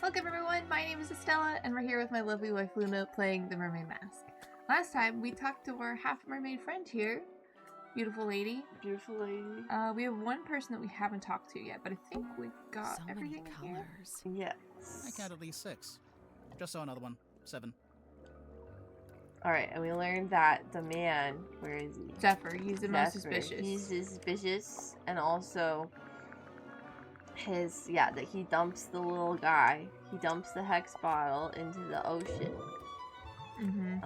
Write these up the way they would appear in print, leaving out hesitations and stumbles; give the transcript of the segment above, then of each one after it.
Welcome everyone, my name is Estella, and we're here with my lovely wife Luna playing the Mermaid Mask. Last time, we talked to our half-mermaid friend here. Beautiful lady. Beautiful lady. We have one person that we haven't talked to yet, but I think we've got so everything many in here. colors. Yes. I count at least 6. Just saw another one. 7. Alright, and we learned that the man, where is he? Zephyr, he's the most Zephyr, suspicious. He's suspicious, and also that he dumps the little guy. He dumps the hex bottle into the ocean. Mm-hmm.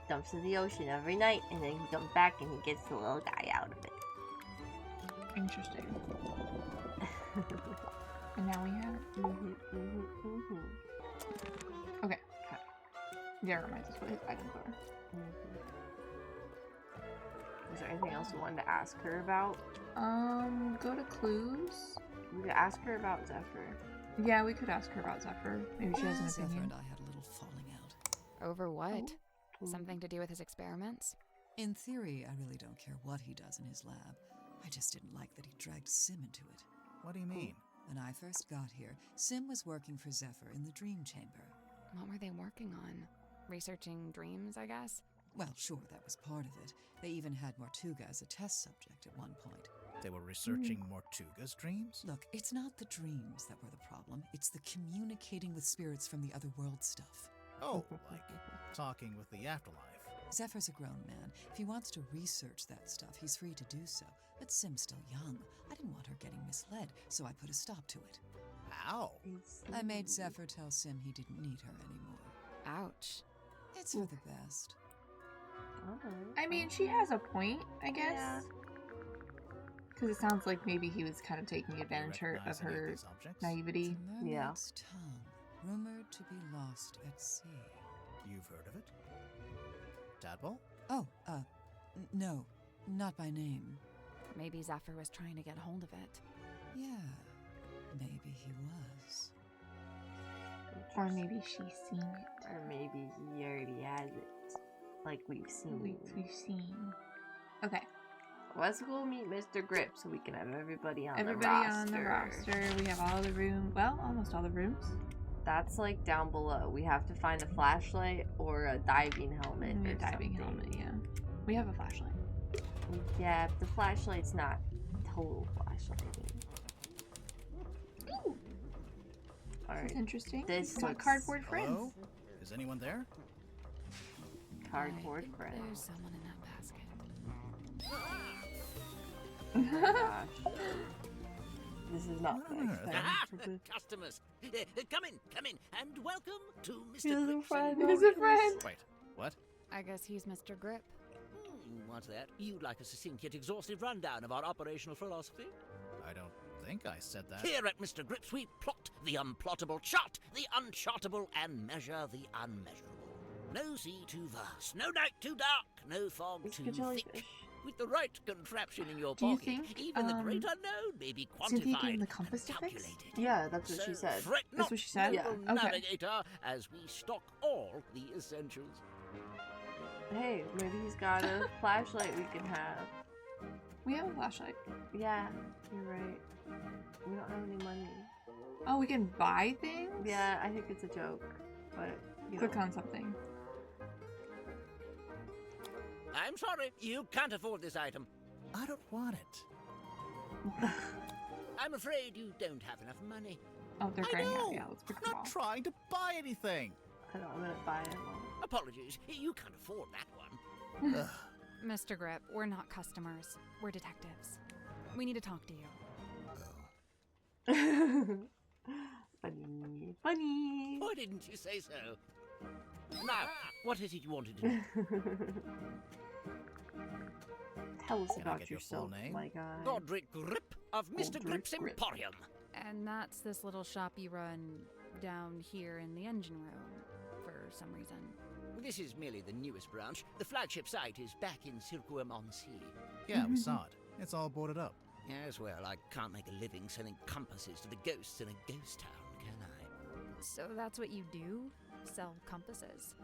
Dumps in the ocean every night, and then he comes back and he gets the little guy out of it. Interesting. And now we have it. Okay. Yeah, it reminds us what his items are. Is there anything else you wanted to ask her about? Go to clues. We could ask her about Zephyr. Yeah, we could ask her about Zephyr. Maybe she has an Zephyr opinion. and I had a little falling out. Over what? Something to do with his experiments? In theory, I really don't care what he does in his lab. I just didn't like that he dragged Sim into it. What do you mean? When I first got here, Sim was working for Zephyr in the Dream Chamber. What were they working on? Researching dreams, I guess? Well, sure, that was part of it. They even had Mortuga as a test subject at one point. They were researching Mortuga's dreams? Look, it's not the dreams that were the problem. It's the communicating with spirits from the other world stuff. Oh, like talking with the afterlife. Zephyr's a grown man. If he wants to research that stuff, he's free to do so. But Sim's still young. I didn't want her getting misled, so I put a stop to it. How? I made Zephyr tell Sim he didn't need her anymore. Ouch. It's for the best. I mean, she has a point, I guess. Yeah. Because it sounds like maybe he was kind of taking advantage of her naivety. The Yeah. mermaid's tongue, rumored to be lost at sea. You've heard of it? Tadpole? Oh, no, not by name. Maybe Zephyr was trying to get hold of it. Yeah, maybe he was. Or maybe she's seen it. Or maybe he already has it. Like we've seen. We've seen. Okay. Let's go meet Mr. Grip so we can have everybody on Everybody on the roster. We have all the rooms. Well, almost all the rooms. That's like down below. We have to find a flashlight or a diving helmet. A or diving something. helmet, yeah. We have a flashlight. Yeah, the flashlight's not total flashlight. Ooh. Alright. That's interesting. This It's got looks- cardboard friends. Hello? Is anyone there? Cardboard I think friends. There's someone in that basket. Gosh. This is not What on nice. earth? Ah, customers, come in, and welcome to Mr. Here's a Grip's friend. Here's a friend. Wait, what? I guess he's Mr. Grip. What's that? You'd like a succinct yet exhaustive rundown of our operational philosophy? I don't think I said that. Here at Mr. Grips, we plot the unplottable, chart the unchartable, and measure the unmeasurable. No sea too vast, no night too dark, no fog It's too good thick. jellyfish. With the right contraption in your Do you pocket, think, even the great unknown may be Cynthia gave quantified him the and compass to fix? calculated. Yeah, that's what she So said. fret That's not, what she said? Yeah. noble Okay. navigator, as we stock all the essentials. Hey, maybe he's got a flashlight we can have. We have a flashlight. Yeah, you're right. We don't have any money. Oh, we can buy things? Yeah, I think it's a joke, but you Click know. on something. I'm sorry, you can't afford this item. I don't want it. I'm afraid you don't have enough money. Oh, they're I graying out. know. Yeah, let's pick I'm them not all. trying to buy anything. I know, I'm gonna buy it. Apologies, you can't afford that one. Ugh. Mr. Grip, we're not customers. We're detectives. We need to talk to you. Funny. Funny. Why didn't you say so? Now, what is it you wanted to know? Tell us Can I about get your full yourself, name? my guy. Godric Grip of Mr. Godric Grip's Grip. Emporium. And that's this little shop you run down here in the engine room for some reason. This is merely the newest branch. The flagship site is back in Circuum-on-Sea. Yeah, we saw it. It's all boarded up. Yes, well, I can't make a living selling compasses to the ghosts in a ghost town, can I? So that's what you do? Sell compasses.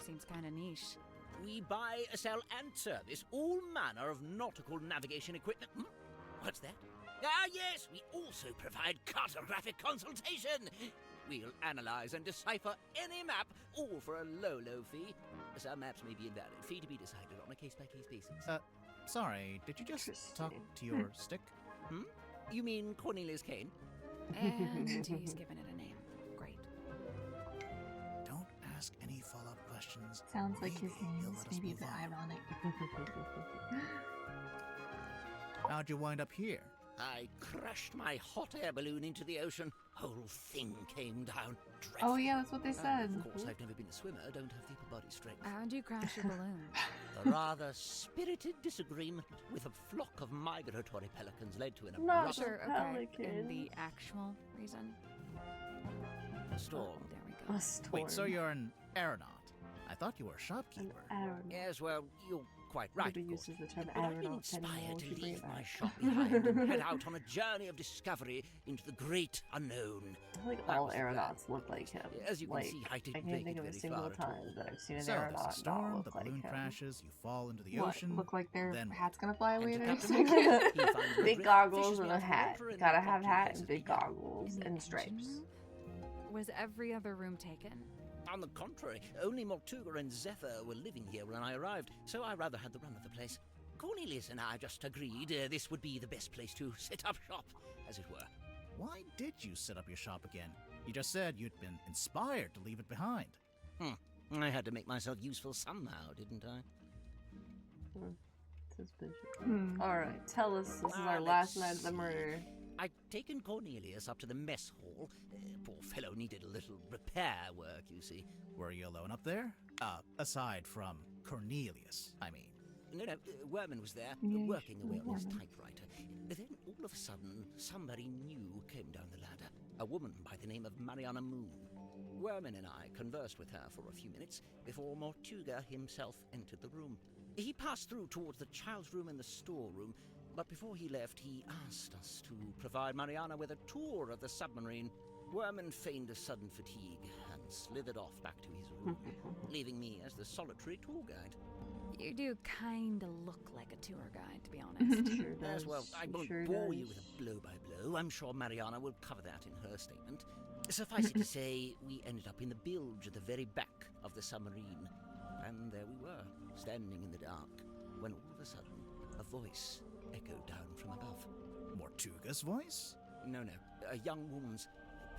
Seems kind of niche. We buy, sell, and service all manner of nautical navigation equipment. What's that? Ah, yes, we also provide cartographic consultation. We'll analyze and decipher any map, all for a low, low fee. Some maps may be invalid. Fee to be decided on a case-by-case basis. Sorry, did you just talk to your stick? You mean Cornelius Kane? And he's given it a name. Great. Don't ask any follow-up questions. Sounds like his Maybe he'll name is let us maybe a move bit on. ironic. How'd you wind up here? I crashed my hot air balloon into the ocean. Whole thing came down. Dreadful. Oh yeah, that's what they said. Of course, I've never been a swimmer. Don't have the upper body strength. How'd you crash your balloon? A rather spirited disagreement with a flock of migratory pelicans led to an Not abrupt Sure, okay. And Pelicans. the actual reason? storm. Oh, there we go. A storm. Wait, so you're an aeronaut? I thought you were a An shopkeeper. aeronaut. Yes, well, you're quite right, Nobody of course. uses the term But I've been aeronaut anymore. inspired We to should bring leave it my back. shop behind and head out on a journey of discovery into the great unknown. I think That all was the plan. aeronauts look like him. As you can like, see, I didn't can't make think it of a very single far at time all. that I've seen an So there's aeronaut a not storm, look the like balloon him. crashes, you fall into the What, ocean. look like their then hat's gonna fly away And in to a capture second? me, he finds a Big drift, goggles fishes me and a out of the hat. water, and Gotta have impromptu hat cases and big began. goggles In the and engine stripes. room? Was every other room taken? On the contrary, only Mortuga and Zephyr were living here when I arrived, so I rather had the run of the place. Cornelius and I just agreed this would be the best place to set up shop, as it were. Why did you set up your shop again? You just said you'd been inspired to leave it behind. I had to make myself useful somehow, didn't I? Suspicious. Hmm. Alright, tell us. This is Ah, our last let's night of the see. murder. I'd taken Cornelius up to the mess hall. Poor fellow needed a little repair work, you see. Were you alone up there? Aside from Cornelius, I mean. No, Werman was there, Yeah, you working should away on his Werman. typewriter. Then, all of a sudden, somebody new came down the ladder. A woman by the name of Mariana Moon. Werman and I conversed with her for a few minutes before Mortuga himself entered the room. He passed through towards the child's room and the storeroom, but before he left, he asked us to provide Mariana with a tour of the submarine. Werman feigned a sudden fatigue and slithered off back to his room, leaving me as the solitary tour guide. You do kinda look like a tour guide, to be honest. Sure does. Yes, well, I won't sure bore does. you with a blow-by-blow. I'm sure Mariana will cover that in her statement. Suffice it to say, we ended up in the bilge at the very back of the submarine. And there we were, standing in the dark, when all of a sudden, a voice echoed down from above. Mortuga's voice? No, a young woman's,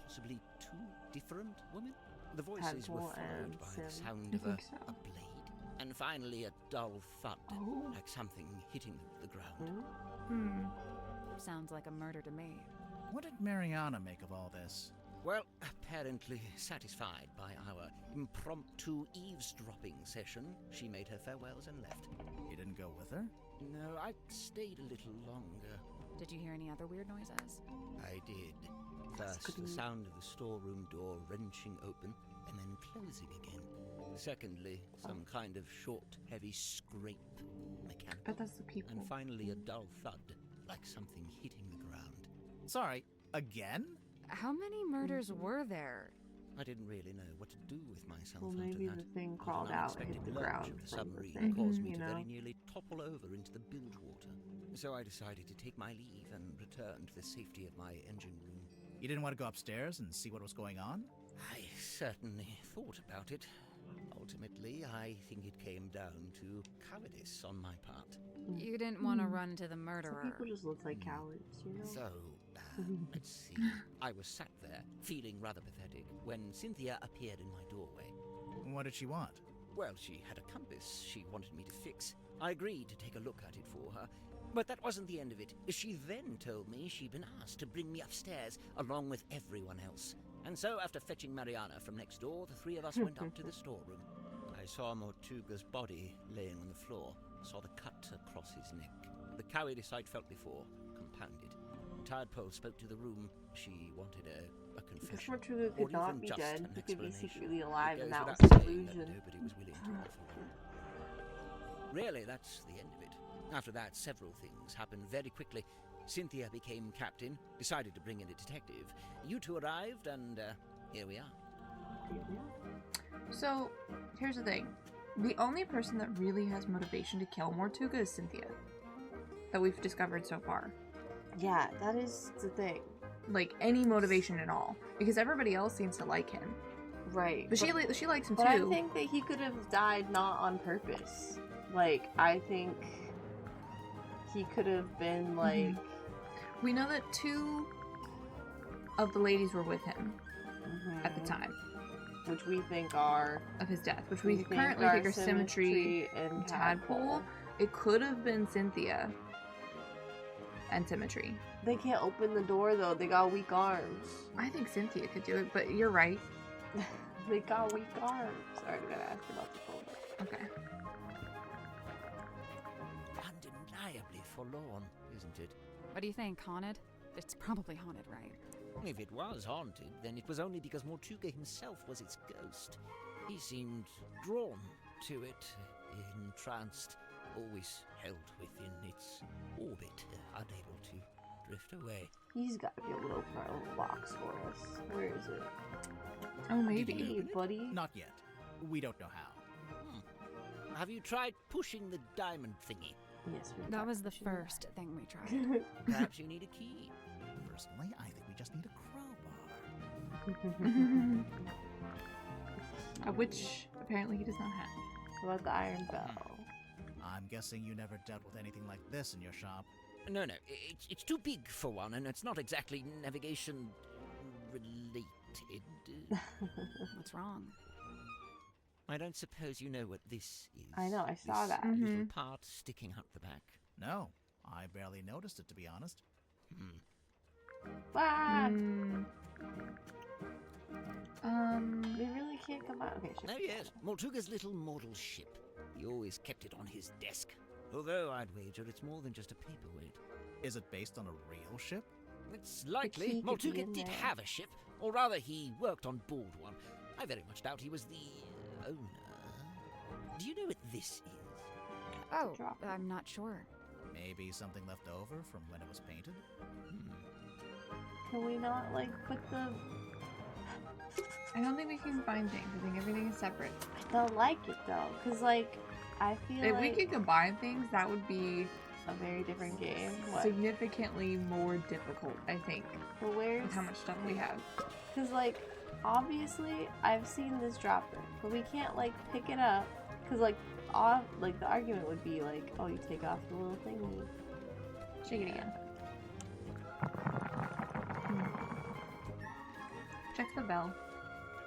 possibly two different women. The voices were Tadpole followed and by Sim. the sound I of think so. a blade, and finally a dull thud, Oh. like something hitting the ground. Hmm. Sounds like a murder to me. What did Mariana make of all this? Well, apparently satisfied by our impromptu eavesdropping session, she made her farewells and left. You didn't go with her? No, I stayed a little longer. Did you hear any other weird noises? I did. First, the sound of the storeroom door wrenching open and then closing again. Secondly, some kind of short, heavy scrape, mechanical. But that's the people. And finally, a dull thud, like something hitting the ground. Sorry, again? How many murders were there? I didn't really know what to do with myself Well, after maybe that. the thing But crawled an out and unexpected hit the lurch ground of the from the submarine thing, caused me you to know? very nearly topple over into the bilge water. So I decided to take my leave and return to the safety of my engine room. You didn't want to go upstairs and see what was going on? I certainly thought about it. Ultimately, I think it came down to cowardice on my part. You didn't want to Hmm. run into the Some murderer. people just look like cowards, you know? So, let's see. I was sat there, feeling rather pathetic, when Cynthia appeared in my doorway. What did she want? Well, she had a compass she wanted me to fix. I agreed to take a look at it for her. But that wasn't the end of it. She then told me she'd been asked to bring me upstairs along with everyone else. And so, after fetching Mariana from next door, the three of us went up to the storeroom. I saw Mortuga's body laying on the floor, saw the cut across his neck. The cowardice I'd felt before, compounded. Tadpole spoke to the room. She wanted a If confession. Mortuga or could not even be just dead, an he could be explanation. secretly alive, It and goes that was without the saying that illusion. nobody was willing to offer one. Really, that's the end of it. After that, several things happened very quickly. Cynthia became captain, decided to bring in a detective. You two arrived, and here we are. So, here's the thing. The only person that really has motivation to kill Mortuga is Cynthia. That we've discovered so far. Yeah, that is the thing. like any motivation at all because everybody else seems to like him. Right. But she likes him But too. I think that he could have died not on purpose. Like, I think he could have been like. We know that 2 of the ladies were with him at the time Which we think are. of his death, which we think currently are think are Symmetry and and Tadpole. It could have been Cynthia and Symmetry. They can't open the door though. They got weak arms. I think Cynthia could do it, but you're right. They got weak arms. Sorry, I gotta ask about the folder. Okay. Undeniably forlorn, isn't it? What do you think, haunted? It's probably haunted, right? If it was haunted, then it was only because Mortuga himself was its ghost. He seemed drawn to it, entranced, always held within its orbit, unable to drift away. He's got to be able to open our little box for us. Where is it? Oh, maybe. Hey, buddy. Not yet. We don't know how. Have you tried pushing the diamond thingy? Yes, we That got was the pushing that. first thing we tried. Perhaps you need a key. Personally, I think we just need a crowbar. Which apparently he does not have. What about the iron bell? I'm guessing you never dealt with anything like this in your shop. No, it's too big for one, and it's not exactly navigation related. What's wrong? I don't suppose you know what this is. I know, I saw This that. little part sticking out the back. No, I barely noticed it, to be honest. Ah! We really can't come out. Okay, Oh yes, Mortuga's little model ship. He always kept it on his desk. Although I'd wager it's more than just a paperweight. Is it based on a real ship? It's key likely could be Mortuga in did there. have a ship, or rather he worked on board one. I very much doubt he was the owner. Do you know what this is? Oh, Drop it. I'm not sure. Maybe something left over from when it was painted? Can we not, like, put the... I don't think we can find things. I think everything is separate. I don't like it, though. Because, like, I feel If like we could combine things, that would be a very different game. What? significantly more difficult, I think, But where's... with how much stuff we have. Because, like, obviously, I've seen this dropper. But we can't, like, pick it up. Because, like, the argument would be, like, oh, you take off the little thingy. Shake it again. Check the bell.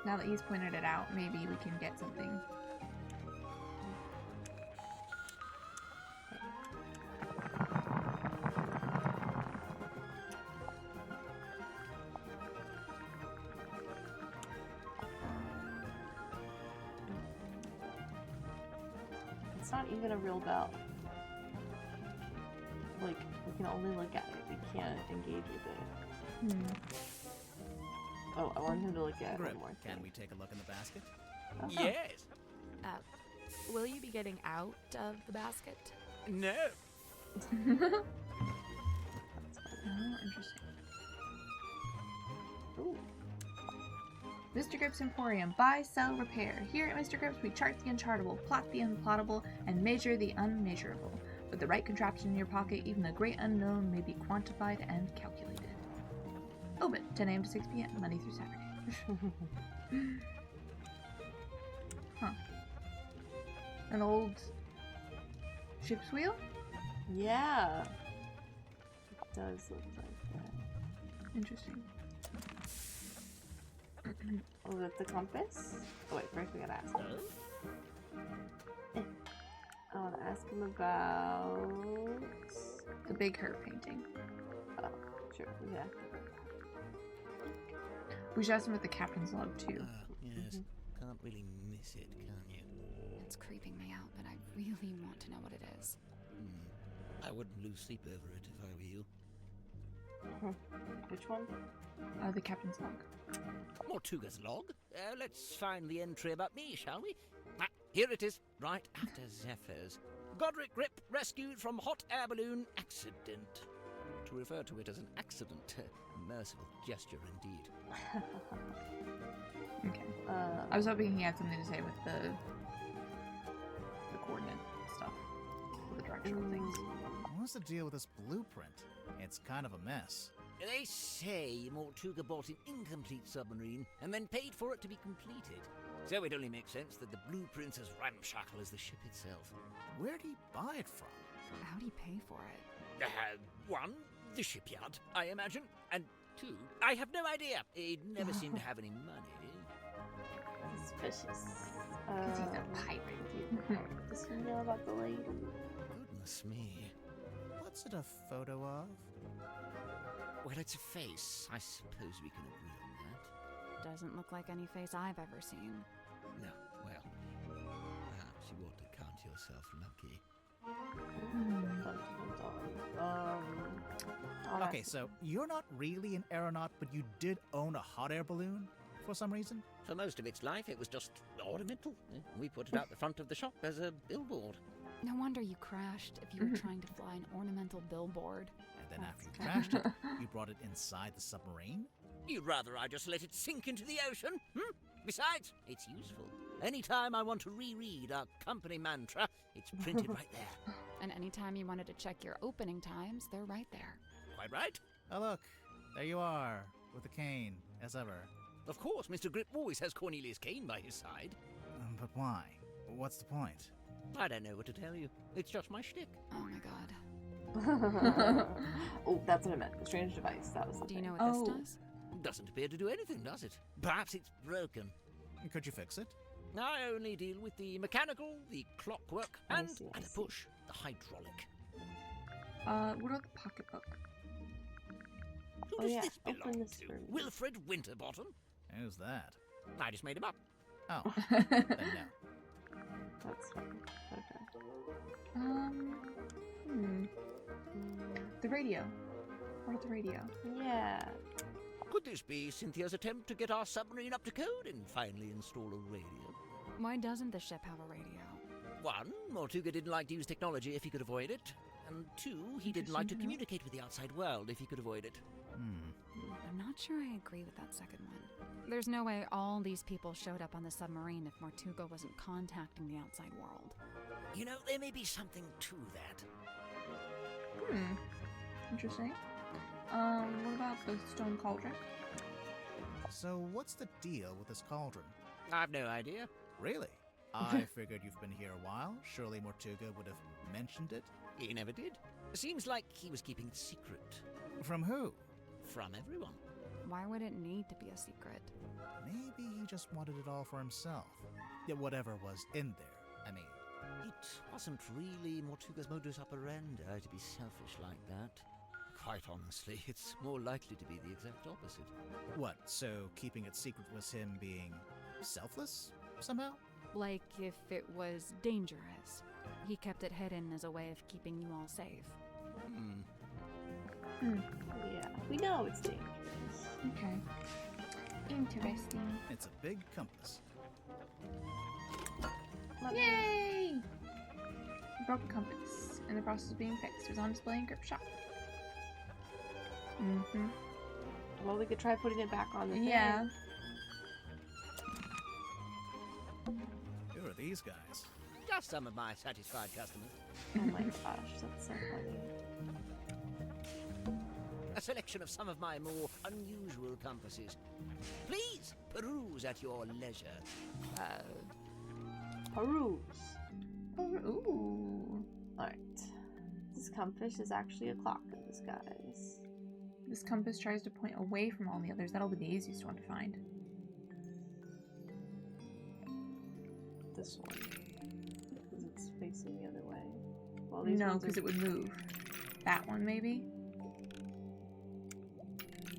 Now that he's pointed it out, maybe we can get something. It's not even a real bell. Like, we can only look at it. We can't engage with it. Oh, I want him to look at it Grip, one more can thing. we take a look in the basket? Okay. Yes. Will you be getting out of the basket? No. Oh, interesting. Ooh. Mr. Grip's Emporium. Buy, sell, repair. Here at Mr. Grip's, we chart the unchartable, plot the unplottable, and measure the unmeasurable. With the right contraption in your pocket, even the great unknown may be quantified and calculated. Open 10 a.m. to 6 p.m. Monday through Saturday. Huh. An old ship's wheel? Yeah. It does look like that. Interesting. Oh, that's the compass? Oh, wait, first we gotta ask him. I wanna ask him about... The Big Her painting. Oh, sure, yeah. We should ask him with the captain's log too. Yes. Can't really miss it, can you? It's creeping me out, but I really want to know what it is. I wouldn't lose sleep over it if I were you. Which one? The captain's log. Mortuga's log. Let's find the entry about me, shall we? Here it is, right after Zephyr's. Godric Grip rescued from hot air balloon accident. To refer to it as an accident, a merciful gesture indeed. Okay. I was hoping he had something to say with the coordinate stuff. The directional things. What's the deal with this blueprint? It's kind of a mess. They say Mortuga bought an incomplete submarine and then paid for it to be completed. So it only makes sense that the blueprint's as ramshackle as the ship itself. Where'd he buy it from? How'd he pay for it? One, the shipyard, I imagine. And two, I have no idea. He never seemed to have any money. Suspicious. Because he's a pirate. Does he know about the lady? Goodness me. What's it a photo of? Well, it's a face. I suppose we can agree on that. Doesn't look like any face I've ever seen. No, well, perhaps you ought to count yourself lucky. Okay, so you're not really an aeronaut, but you did own a hot air balloon for some reason? For most of its life, it was just ornamental. We put it out the front of the shop as a billboard. No wonder you crashed if you were trying to fly an ornamental billboard. And then after you crashed it, you brought it inside the submarine? You'd rather I just let it sink into the ocean? Besides, it's useful. Anytime I want to reread our company mantra, it's printed right there. And anytime you wanted to check your opening times, they're right there. Quite right. Oh, look, there you are, with a cane, as ever. Of course, Mr. Grip always has Cornelius Kane by his side. But why? What's the point? I don't know what to tell you. It's just my shtick. Oh my god. Oh, that's what I meant. The strange device. That was the Do you thing. know what this does? Doesn't appear to do anything, does it? Perhaps it's broken. Could you fix it? I only deal with the mechanical, the clockwork, I and, see, I at a see. push, the hydraulic. What about the pocketbook? Who Oh, does yeah, this open belong this to? for me. Wilfred Winterbottom? Who's that? I just made him up. Oh, then no. That's fine. Okay. The radio. What about the radio? Yeah. Could this be Cynthia's attempt to get our submarine up to code and finally install a radio? Why doesn't the ship have a radio? One, Mortuga didn't like to use technology if he could avoid it. And two, he didn't like to Interesting to know. communicate with the outside world if he could avoid it. I'm not sure I agree with that second one. There's no way all these people showed up on the submarine if Mortuga wasn't contacting the outside world. You know, there may be something to that. Interesting. What about the stone cauldron? So what's the deal with this cauldron? I've no idea. Really? I figured you've been here a while. Surely Mortuga would have mentioned it. He never did. Seems like he was keeping it secret. From who? From everyone. Why would it need to be a secret? Maybe he just wanted it all for himself. Yeah, whatever was in there, I mean. It wasn't really Mortuga's modus operandi to be selfish like that. Quite honestly, it's more likely to be the exact opposite. What, so keeping it secret was him being selfless, somehow? Like if it was dangerous. He kept it hidden as a way of keeping you all safe. Yeah. We know it's dangerous. Okay. Interesting. It's a big compass. Yay! We broke a compass. In the process of being fixed. It was on display in Grip Shop. Well, we could try putting it back on the thing. Yeah. Who are these guys? Just some of my satisfied customers. Oh my gosh, that's so funny. A selection of some of my more unusual compasses. Please peruse at your leisure. Peruse. Ooh. Alright. This compass is actually a clock in disguise. This compass tries to point away from all the others. That'll be the easiest one to find. This one. Because it's facing the other way. Well, these No, ones because are... it would move. That one, maybe?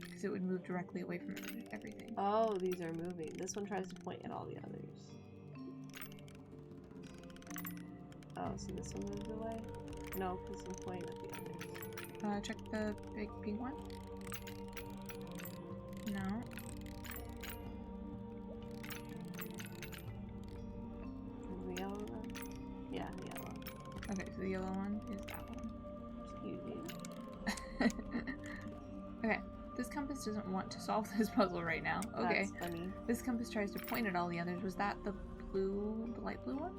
Because it would move directly away from everything. Oh, these are moving. This one tries to point at all the others. Oh, so this one moved away? No, because I'm pointing at the others. Check the big pink one. No. And the yellow one? Yeah, the yellow. Okay, so the yellow one is that one. Excuse me. Okay, this compass doesn't want to solve this puzzle right now. Okay. That's funny. This compass tries to point at all the others. Was that the light blue one?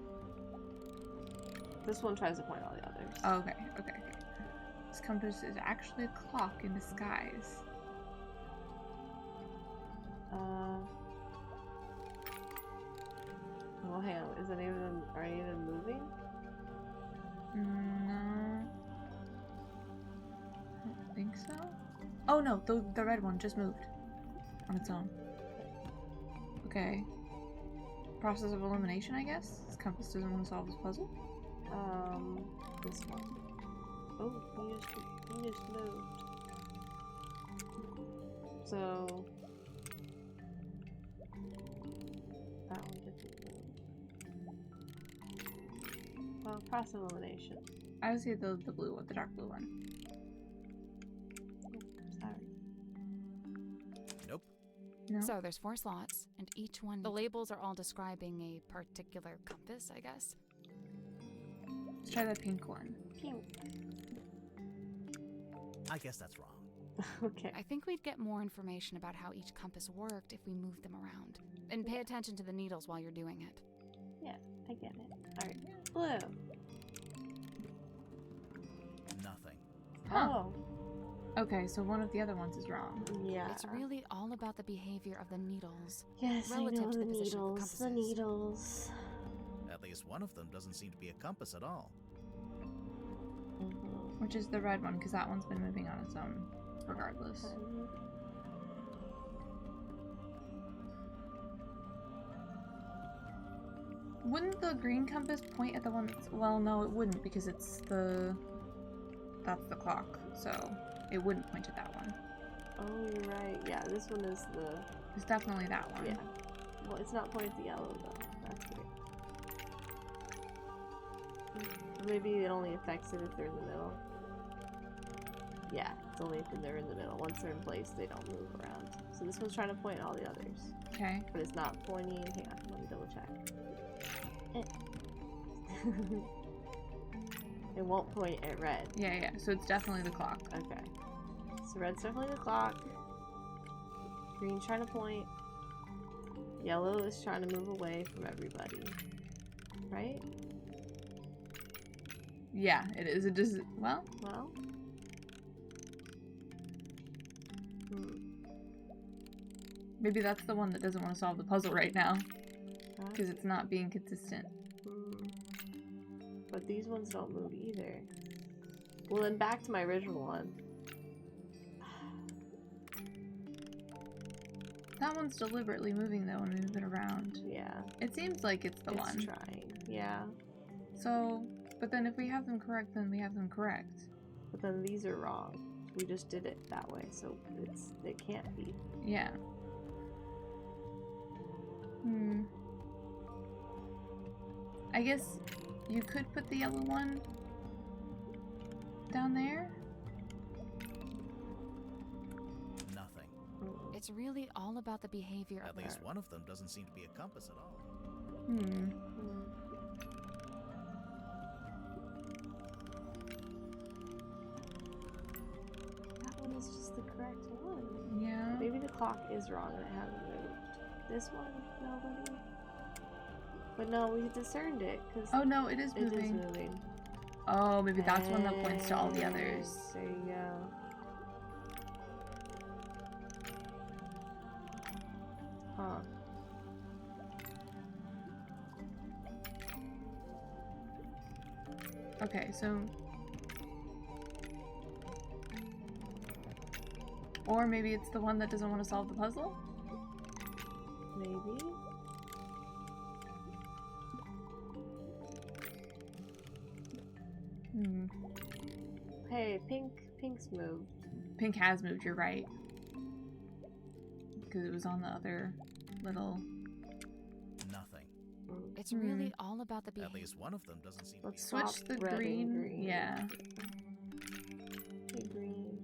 This one tries to point at all the others. Oh, okay. This compass is actually a clock in disguise. Well, hang on. Is any of them, are any of them moving? No. I don't think so. Oh no, the red one just moved on its own. Okay. Process of elimination, I guess? This compass doesn't want to solve this puzzle. This one. Oh, he just moved. So that one didn't move. Well, process of elimination. I would say the blue one, the dark blue one. Sorry. Nope. No? So there's 4 slots, and each one, the labels are all describing a particular compass, I guess. Let's try the pink one. Pink. I guess that's wrong. Okay. I think we'd get more information about how each compass worked if we moved them around. And pay attention to the needles while you're doing it. Yeah, I get it. Alright. Blue. Nothing. Huh. Oh. Okay, so one of the other ones is wrong. Yeah. It's really all about the behavior of the needles. Yes, I relative know to the the position of the needles. The compasses. needles. At least one of them doesn't seem to be a compass at all. Which is the red one, because that one's been moving on its own, regardless. Wouldn't the green compass point at the one that's... Well, no, it wouldn't, because it's the... That's the clock, so it wouldn't point at that one. Oh, you're right. Yeah, this one is the... It's definitely that one. Yeah. Well, it's not pointed to yellow, though. That's weird. Maybe it only affects it if they're in the middle. Yeah, it's only if they're in the middle. Once they're in place, they don't move around. So this one's trying to point at all the others. Okay. But it's not pointing... Hang on, let me double check. It won't point at red. Yeah, so it's definitely the clock. Okay. So red's definitely the clock. Green's trying to point. Yellow is trying to move away from everybody. Right? Yeah, it is. It just... Well... Well. Maybe that's the one that doesn't want to solve the puzzle right now. Huh? Because it's not being consistent. But these ones don't move either. Well, then back to my original one. That one's deliberately moving though and moving it around. Yeah. It seems like it's the It's one. trying. Yeah. So, but then if we have them correct, then we have them correct. But then these are wrong. We just did it that way, so it can't be. Yeah. I guess you could put the yellow one down there. Nothing. It's really all about the behavior At of least one of them doesn't seem to be a compass at all. That one is just the correct one. Yeah. Maybe the clock is wrong and it hasn't moved. This one, nobody. But no, we discerned it because Oh no, it is it is moving. moving. Oh, maybe that's one that points to all the others. There you go. Huh. Okay, so... Or maybe it's the one that doesn't want to solve the puzzle? Maybe. Hey, Pink's moved. Pink has moved, you're right. Because it was on the other little... Nothing. It's really all about the At behavior. least one of them doesn't seem to be. Let's Switch swap the red and green. Yeah. Hey, green.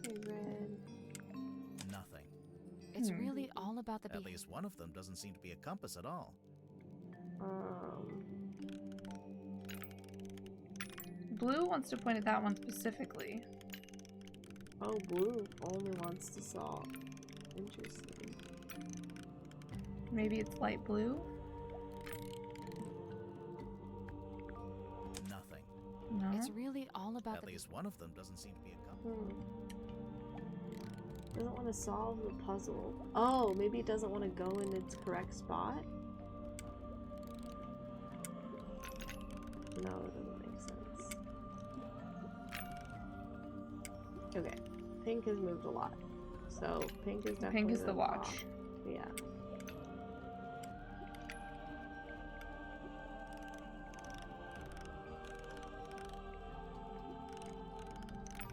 Hey, red. Nothing. It's really all about the At behavior. least one of them doesn't seem to be a compass at all. Blue wants to point at that one specifically. Oh, blue only wants to solve. Interesting. Maybe it's light blue? Nothing. No? It's really all about At the least one of them doesn't seem to be a compass. Doesn't want to solve the puzzle. Oh, maybe it doesn't want to go in its correct spot? No, it doesn't make sense. Okay, pink has moved a lot. So pink is definitely Pink is the watch. top. Yeah.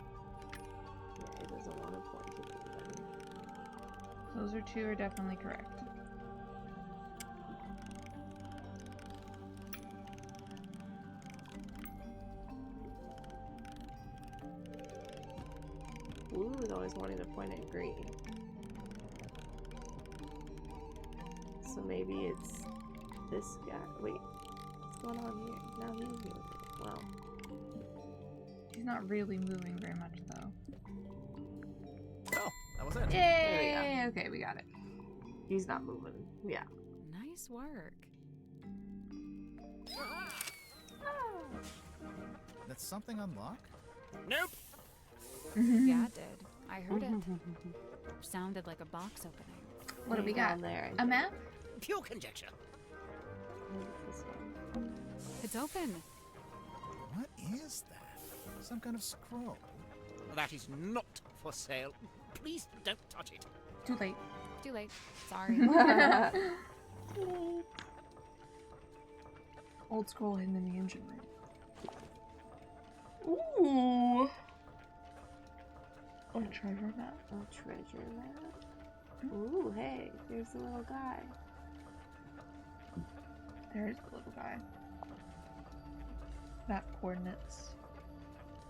Yeah, it doesn't want to point to me then. Those are two are definitely correct. Blue is always wanting to point at green. So maybe it's this guy. Wait, what's going on here? Now he's moving. Well, He's not really moving very much though. Oh, that was it. Yay! Okay, we got it. he's not moving. Yeah. Nice work. Did something unlock? Nope. Yeah, it did. I heard it. Sounded like a box opening. What do we Down got? there? A map? Pure conjecture. This one. It's open. What is that? Some kind of scroll. That is not for sale. Please don't touch it. Too late. Too late. Sorry. Old scroll hidden in the engine room. Ooh. Oh, treasure map. A treasure map. Ooh, hey, there's the little guy. There's the little guy. Map coordinates.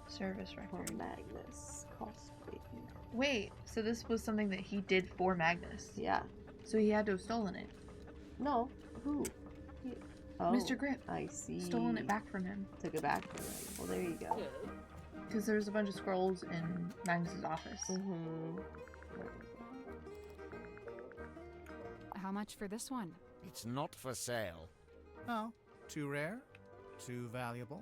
Service For record. Magnus. Cosplay. Wait, so this was something that he did for Magnus. Yeah. So he had to have stolen it. No. Who? Oh, Mr. Grip. I see. Stolen it back from him. Took it back from him. Well, there you go. Because there's a bunch of scrolls in Magnus's office. Mm-hmm. How much for this one? It's not for sale. Oh, too rare? Too valuable?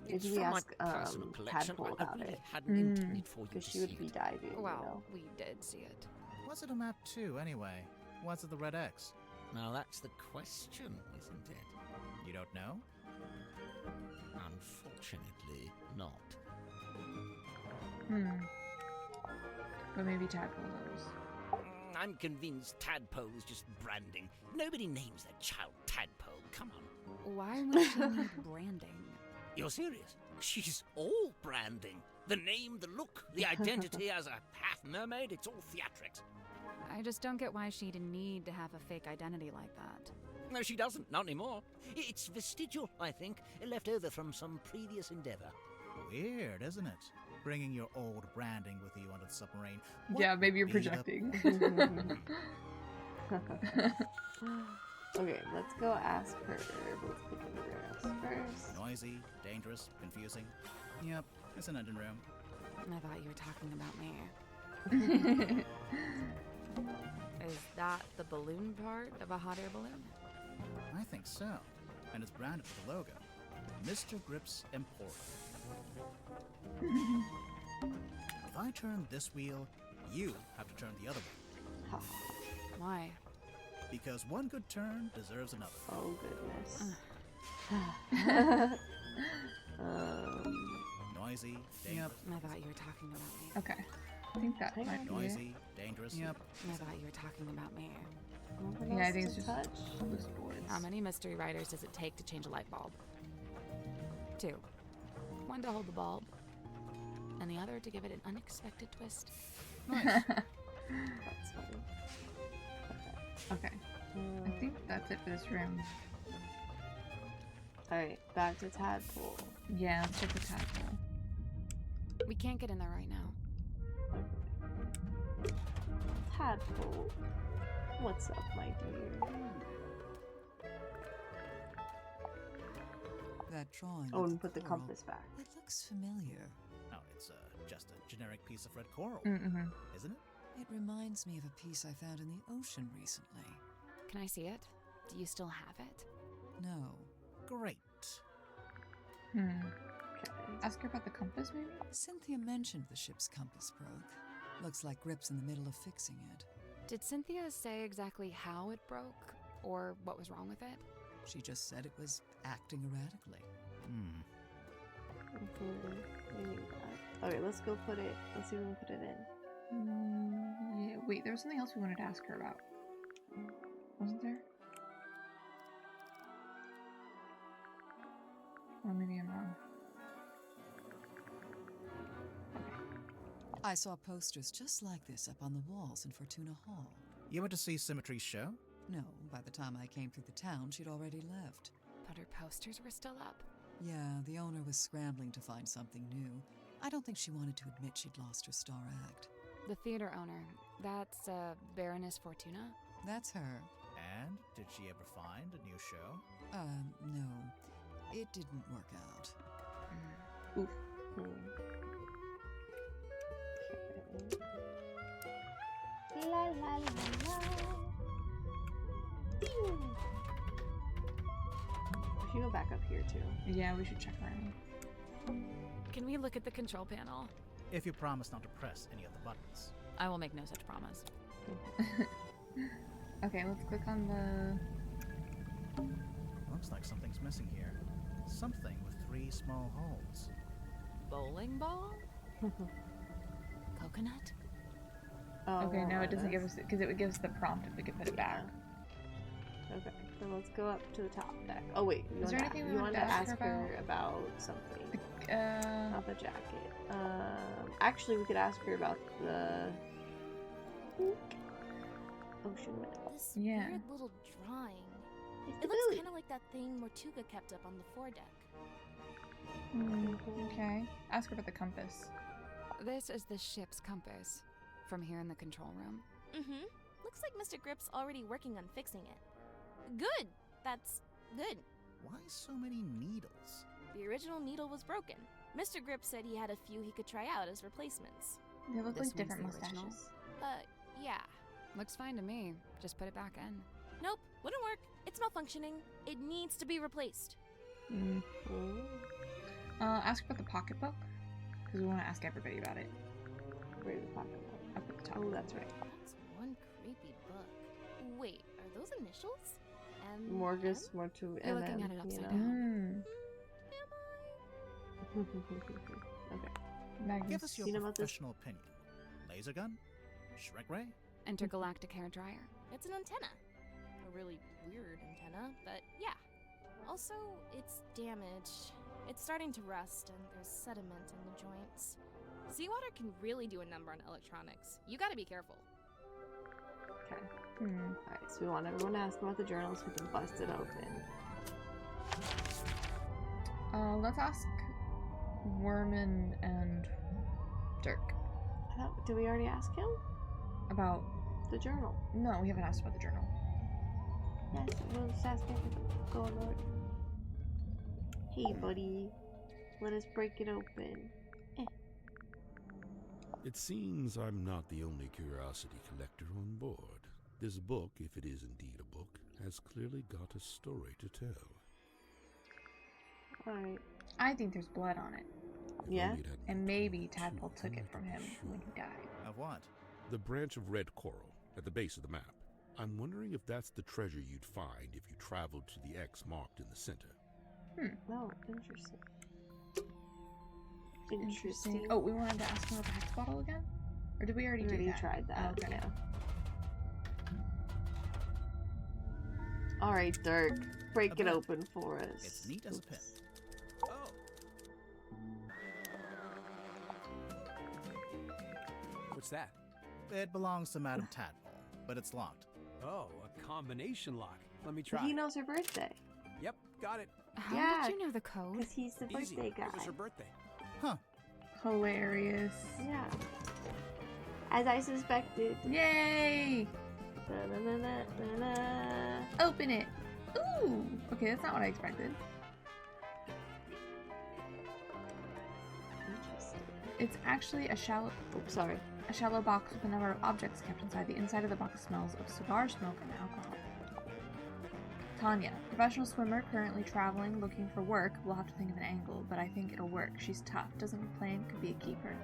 Did It's we from ask, my personal collection. Tadpole I about really it? hadn't intended for you Because to she would see be it. diving, you Well, know? we did see it. Was it a map too, anyway? What's it the red X? Now that's the question, isn't it? You don't know? Unfortunately, not. But maybe Tadpole knows. I'm convinced Tadpole is just branding. Nobody names their child Tadpole. Come on. Why would she need branding? You're serious? She's all branding. The name, the look, the identity as a half mermaid, it's all theatrics. I just don't get why she'd need to have a fake identity like that. No, she doesn't. Not anymore. It's vestigial, I think, left over from some previous endeavor. Weird, isn't it? Bringing your old branding with you onto the submarine. What Yeah, maybe you're made up- projecting. Okay, let's go ask her. Let's pick another house first. Noisy, dangerous, confusing. Yep, it's an engine room. I thought you were talking about me. Is that the balloon part of a hot air balloon? I think so. And it's branded with the logo. Mr. Grip's Emporium. If I turn this wheel, you have to turn the other one. Why? Because one good turn deserves another. Oh, goodness. Noisy, dangerous. I thought you were talking about me. Okay. I think that Hang might on. be it. Noisy, dangerous. Yep. I thought you were talking about me. Nothing Yeah, I else think to it's just touch. loose boards. How many mystery writers does it take to change a light bulb? 2. One to hold the bulb, and the other to give it an unexpected twist. Nice. That's funny. Okay. I think that's it for this room. Alright, back to Tadpole. Yeah, let's check the Tadpole. We can't get in there right now. Tadpole. What's up, my dear? That drawing. Oh, of and put the coral, compass back. It looks familiar. Oh, it's just a generic piece of red coral, Mm-hmm. isn't it? It reminds me of a piece I found in the ocean recently. Can I see it? Do you still have it? No. Great. Okay. Ask her about the compass, maybe? Cynthia mentioned the ship's compass broke. Looks like Grip's in the middle of fixing it. Did Cynthia say exactly how it broke? Or what was wrong with it? She just said it was acting erratically. We need that. Okay, let's go put it. Let's see if we can put it in. Yeah, wait, there was something else we wanted to ask her about. Wasn't there? Or maybe I'm wrong. I saw posters just like this up on the walls in Fortuna Hall. You went to see Symmetry's show? No, by the time I came through the town, she'd already left. But her posters were still up. Yeah, the owner was scrambling to find something new. I don't think she wanted to admit she'd lost her star act. The theater owner, that's Baroness Fortuna? That's her. And did she ever find a new show? No. It didn't work out. Oof. La la la la. We should go back up here too. Yeah, we should check around. Can we look at the control panel? If you promise not to press any of the buttons. I will make no such promise. Okay, let's click on the... Looks like something's missing here. Something with 3 small holes. Bowling ball? Coconut? Oh, Okay, no, it doesn't that's- give us... Because it would give us the prompt if we could put it back. Okay, then let's go up to the top deck. Oh wait, Is there anything we you wanted wanted to to ask ask her her about something? Uh, About the jacket. Actually, we could ask her about the ocean minnow. This Yeah. weird little drawing. It's It the looks buoy. kind of like that thing Mortuga kept up on the foredeck. okay. Ask her about the compass. This is the ship's compass. From here in the control room. Mm-hmm. Looks like Mr. Grip's already working on fixing it. Good. That's good. Why so many needles? The original needle was broken. Mr. Grip said he had a few he could try out as replacements. They look This like different one's the original? mustaches. Yeah. Looks fine to me. Just put it back in. Nope, wouldn't work. It's malfunctioning. It needs to be replaced. Mm. Ooh. Ask her about the pocketbook. Because we want to ask everybody about it. Where's the pocketbook? Up at the top. Oh, that's right. That's one creepy book. Wait, are those initials? Morgus, Mortu, You're and looking then, at it upside you down. Mm. Okay. Magnus. Give us your You know about this? professional opinion. Laser gun? Shrek ray? Intergalactic hair dryer. It's an antenna. A really weird antenna, but yeah. Also, it's damaged. It's starting to rust, and there's sediment in the joints. Seawater can really do a number on electronics. You gotta be careful. Okay. Hmm. Alright, so we want everyone to ask about the journal so we can bust it open. Let's ask Worman and Dirk Did we already ask him? about... The journal. No, we haven't asked about the journal. Yes, we'll just ask him. Go on, Lord. Hey, buddy. Let us break it open. It seems I'm not the only curiosity collector on board. This book, if it is indeed a book, has clearly got a story to tell. Alright. I think there's blood on it. If Yeah? only it hadn't And been maybe torn in Tadpole two, took then it I from could him be when sure. he died. Of what? The branch of red coral at the base of the map. I'm wondering if that's the treasure you'd find if you traveled to the X marked in the center. Oh, interesting. Interesting. Oh, we wanted to ask him about the hex bottle again? Or did we already we do already that? tried that. Oh, okay. Yeah. Alright, Dirk. Break A it bit. open for us. It's neat as a pin. Oops. Oh! What's that? It belongs to Madame Tadpole, but it's locked. Oh, a combination lock. Let me But try. he knows her birthday. Yep, got it. How Yeah, did you know the code? Because he's the Easy. birthday guy. It was her birthday. Huh. Hilarious. Yeah. As I suspected. Yay! Da-na-na-na-na-na. Open it! Ooh! Okay, that's not what I expected. Interesting. It's actually a shallow box with a number of objects kept inside. The inside of the box smells of cigar smoke and alcohol. Tanya, professional swimmer, currently traveling, looking for work. We'll have to think of an angle, but I think it'll work. She's tough. Doesn't complain. Could be a keeper.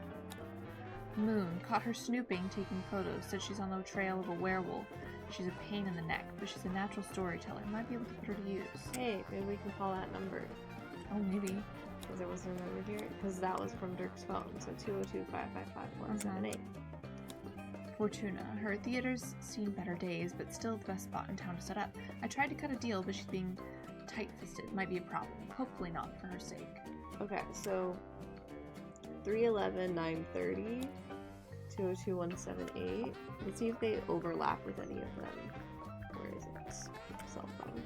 Moon caught her snooping, taking photos, said she's on the trail of a werewolf. She's a pain in the neck, but she's a natural storyteller. Might be able to put her to use. Hey, maybe we can call that number. Oh, maybe. Because there wasn't a number here. Because that was from Dirk's phone. So 202-555-178. Fortuna. Her theater's seen better days, but still the best spot in town to set up. I tried to cut a deal, but she's being tight-fisted. Might be a problem. Hopefully not for her sake. Okay, so 311-930, 202-178. Let's see if they overlap with any of them. Where is it? Cell phone.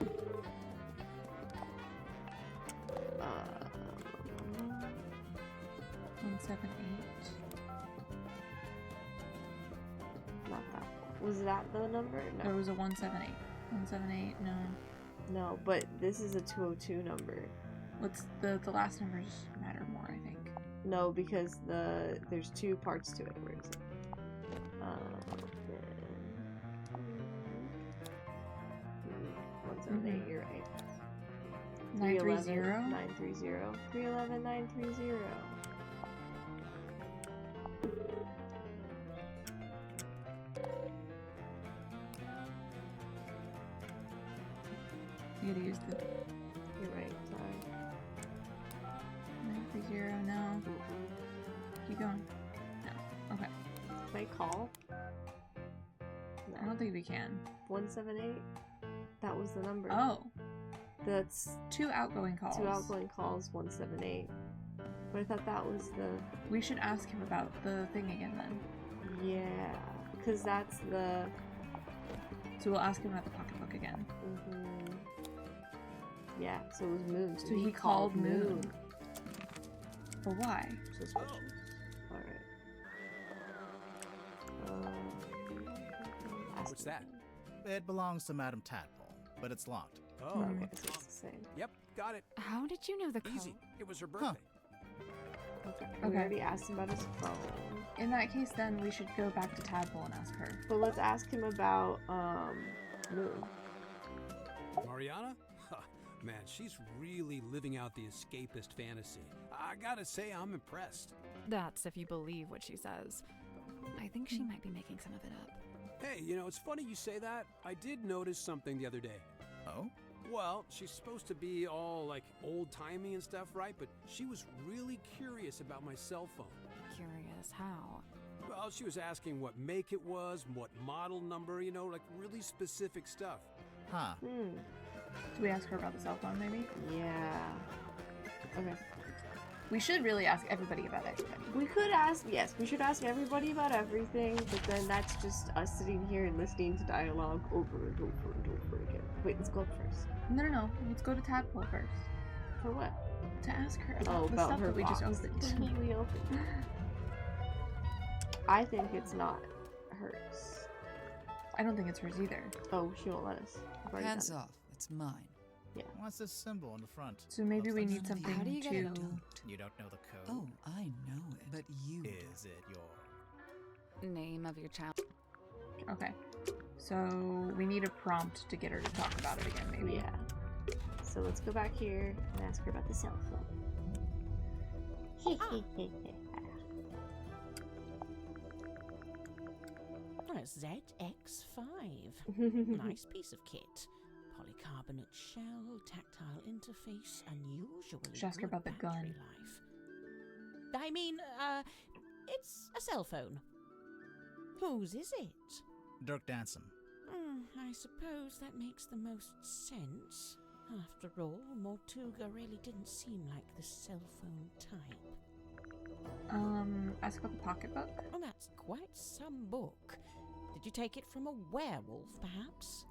178. Not that one. Was that the number? There No. was a 178. 178, no. No, but this is a 202 number. What's the last numbers matter more, I think. No, because there's two parts to it. Where is it? 178, you're right. 930? 930. 311-930. You gotta use the You're right, sorry. 930, no. Keep going. No. Okay. Can I call? I don't think we can. 178? That was the number. Oh. That's 2 outgoing calls. 2 outgoing calls, 178. But I thought that was the... We should ask him about the thing again then. Yeah, because that's the... So we'll ask him about the pocketbook again. Yeah, so it was Moon. So he called Moon. But why? Suspicious. Alright. What's that? It belongs to Madame Tadpole, but it's locked. Oh, Okay, so it's the same. yep, got it. How did you know the code? Easy. It was her birthday. Okay. Okay. We already asked him about his phone. In that case, then we should go back to Tadpole and ask her. But let's ask him about, Moon. Mariana? Huh, man, she's really living out the escapist fantasy. I gotta say, I'm impressed. That's if you believe what she says. I think she might be making some of it up. Hey, you know, it's funny you say that. I did notice something the other day. Oh? Well, she's supposed to be all, like, old-timey and stuff, right? But she was really curious about my cell phone. Curious how? Well, she was asking what make it was, what model number, you know, like really specific stuff. Huh. Do we ask her about the cell phone, maybe? Yeah. Okay. We should really ask everybody about everybody. We could ask, yes, we should ask everybody about everything, but then that's just us sitting here and listening to dialogue over and over and over again. Wait, let's go up first. No. Let's go to Tadpole first. For what? To ask her about the about stuff her that we just box. opened. We opened. I think it's not hers. I don't think it's hers either. Oh, she won't let us. We've already Hands done it. off. It's mine. What's this symbol on the front? So maybe Looks we like need none of you- something How do you get it to... on? You don't know the code? Oh, I know it, but you Is it your... Name of your child. Okay. So we need a prompt to get her to talk about it again, maybe. Yeah. So let's go back here and ask her about the cell phone. A ZX5. Nice piece of kit. Polycarbonate shell, tactile interface, unusually Should ask her good about the gun. battery life. I mean, it's a cell phone. Whose is it? Dirk Danson. I suppose that makes the most sense. After all, Mortuga really didn't seem like the cell phone type. Ask about the pocketbook? Oh, that's quite some book. Did you take it from a werewolf, perhaps?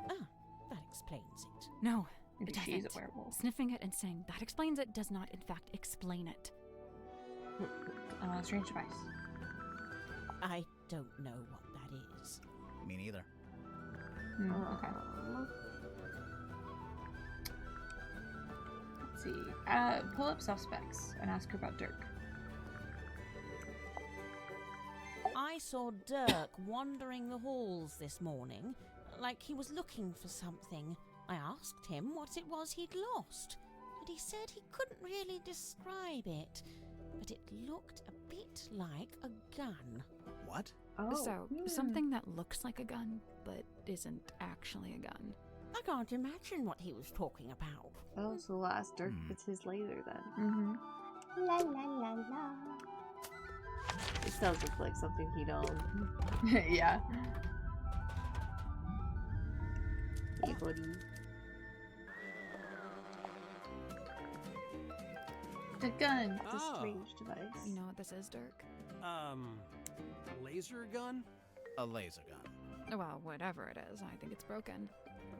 Ah, that explains it. No, Maybe it she's doesn't. a werewolf. Sniffing it and saying that explains it does not, in fact, explain it. Strange device. I don't know what that is. Me neither. Okay. Let's see. Pull up suspects and ask her about Dirk. I saw Dirk wandering the halls this morning, like he was looking for something. I asked him what it was he'd lost, and he said he couldn't really describe it. but it looked a bit like a gun. What? Oh. So, something that looks like a gun, but isn't actually a gun. I can't imagine what he was talking about. Oh, so we'll ask Dirk if it's his laser then. Mm-hmm. La la la la. It does look like something he'd own. Yeah. Hey, buddy. The gun. It's a Oh. strange device. You know what this is, Dirk? Laser gun? A laser gun. Well, whatever it is, I think it's broken.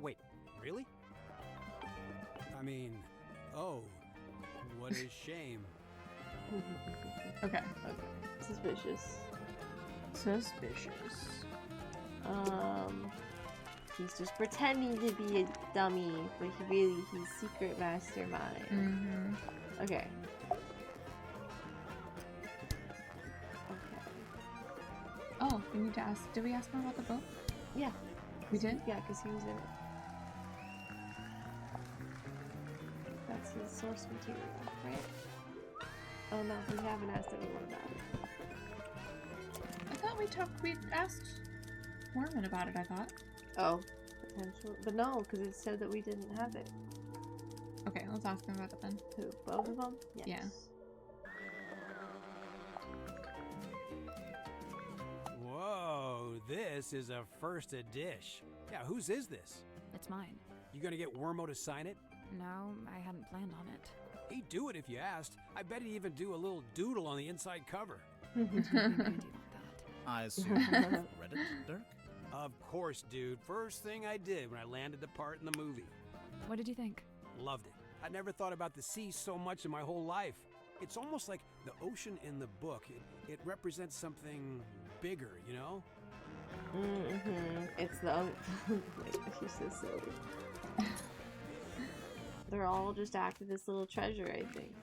Wait, really? I mean, oh, what a shame. Okay. Suspicious. Suspicious. He's just pretending to be a dummy, but he's secret mastermind. Mm-hmm. Okay. Oh, we need to ask. Did we ask him about the book? Yeah. We did? Yeah, because he was in it. That's his source material, right? Oh no, we haven't asked anyone about it. I thought we asked Mormon about it, I thought. Oh, potential. But no, because it said that we didn't have it. Okay, let's ask him about it then. Who? Both of them? Yes. Yeah. Whoa, this is a first edition. Yeah, whose is this? It's mine. You gonna get Wormo to sign it? No, I hadn't planned on it. He'd do it if you asked. I bet he'd even do a little doodle on the inside cover. Maybe I do want that. I assume you've read it, Dirk? Of course, dude. First thing I did when I landed the part in the movie. What did you think? Loved it. I never thought about the sea so much in my whole life. It's almost like the ocean in the book. It represents something bigger, you know? Mm-hmm. It's the... Wait, she's so silly. They're all just after this little treasure, I think.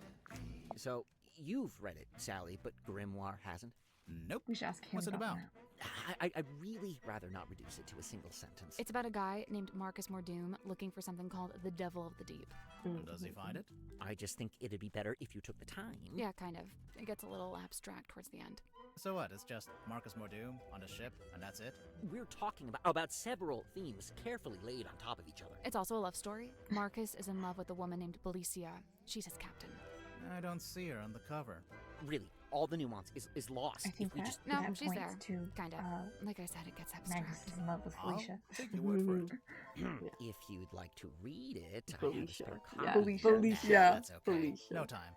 So, you've read it, Sally, but Grimoire hasn't? Nope. We should ask him. What's it about? that. I'd really rather not reduce it to a single sentence. It's about a guy named Marcus Mordoom looking for something called the Devil of the Deep. Does he find it? I just think it'd be better if you took the time. Yeah, kind of. It gets a little abstract towards the end. So what? It's just Marcus Mordoom on a ship, and that's it? We're talking about several themes carefully laid on top of each other. It's also a love story. Marcus is in love with a woman named Belicia. She's his captain. I don't see her on the cover. Really, all the nuance is lost I think if we that, just... No, that she's points there. to Kinda. Like I said, it gets Magnus abstract. is in love with I'll Felicia. take your word for it. If you'd like to read it, I have a Felicia. spare Yeah, copy. Felicia. That's okay. Felicia. No time.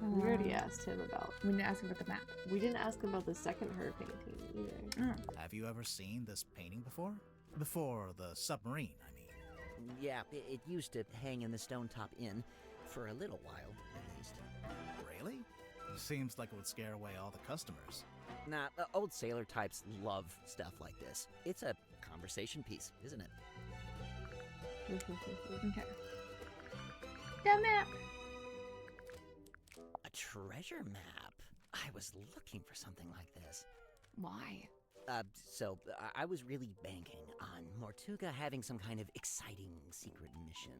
We already asked him about... We didn't ask him about the map. We didn't ask him about the second her painting either. Have you ever seen this painting before? Before the submarine, I mean. Yeah, it used to hang in the Stone Top Inn for a little while, at least. Really? Seems like it would scare away all the customers. Nah, old sailor types love stuff like this. It's a conversation piece, isn't it? Okay. The map. A treasure map? I was looking for something like this. Why? So I was really banking on Mortuga having some kind of exciting secret mission.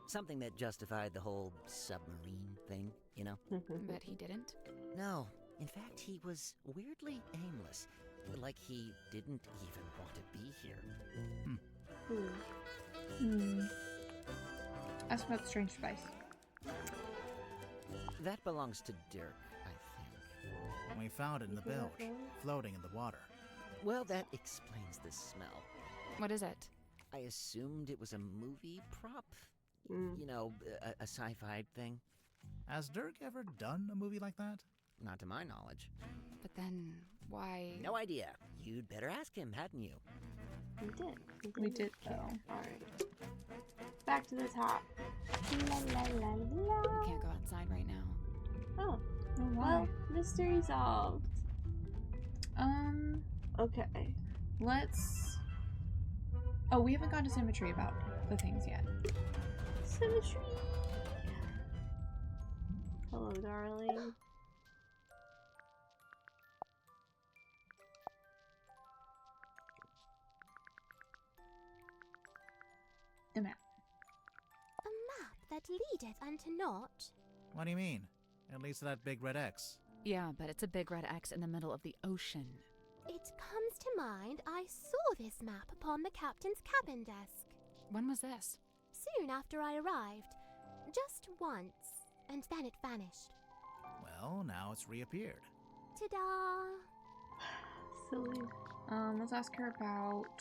Something that justified the whole submarine thing, you know? But he didn't? No. In fact, he was weirdly aimless. Like he didn't even want to be here. Ask about the strange device. That belongs to Dirk, I think. We found it in the bilge, floating in the water. Well, that explains the smell. What is it? I assumed it was a movie prop. You know, a sci-fi thing. Has Dirk ever done a movie like that? Not to my knowledge. But then, why? No idea. You'd better ask him, hadn't you? We did. We did, though. Alright. Back to the top. La la la la. We can't go outside right now. Oh. Oh, why? Well, mystery solved. Okay. Let's... Oh, we haven't gone to Symmetry about the things yet. Symmetry. Hello, darling. The map. A map that leadeth unto naught. What do you mean? It leads to that big red X. Yeah, but it's a big red X in the middle of the ocean. It comes to mind I saw this map upon the captain's cabin desk. When was this? Soon after I arrived. Just once, and then it vanished. Well, now it's reappeared. Ta-da! Silly. Let's ask her about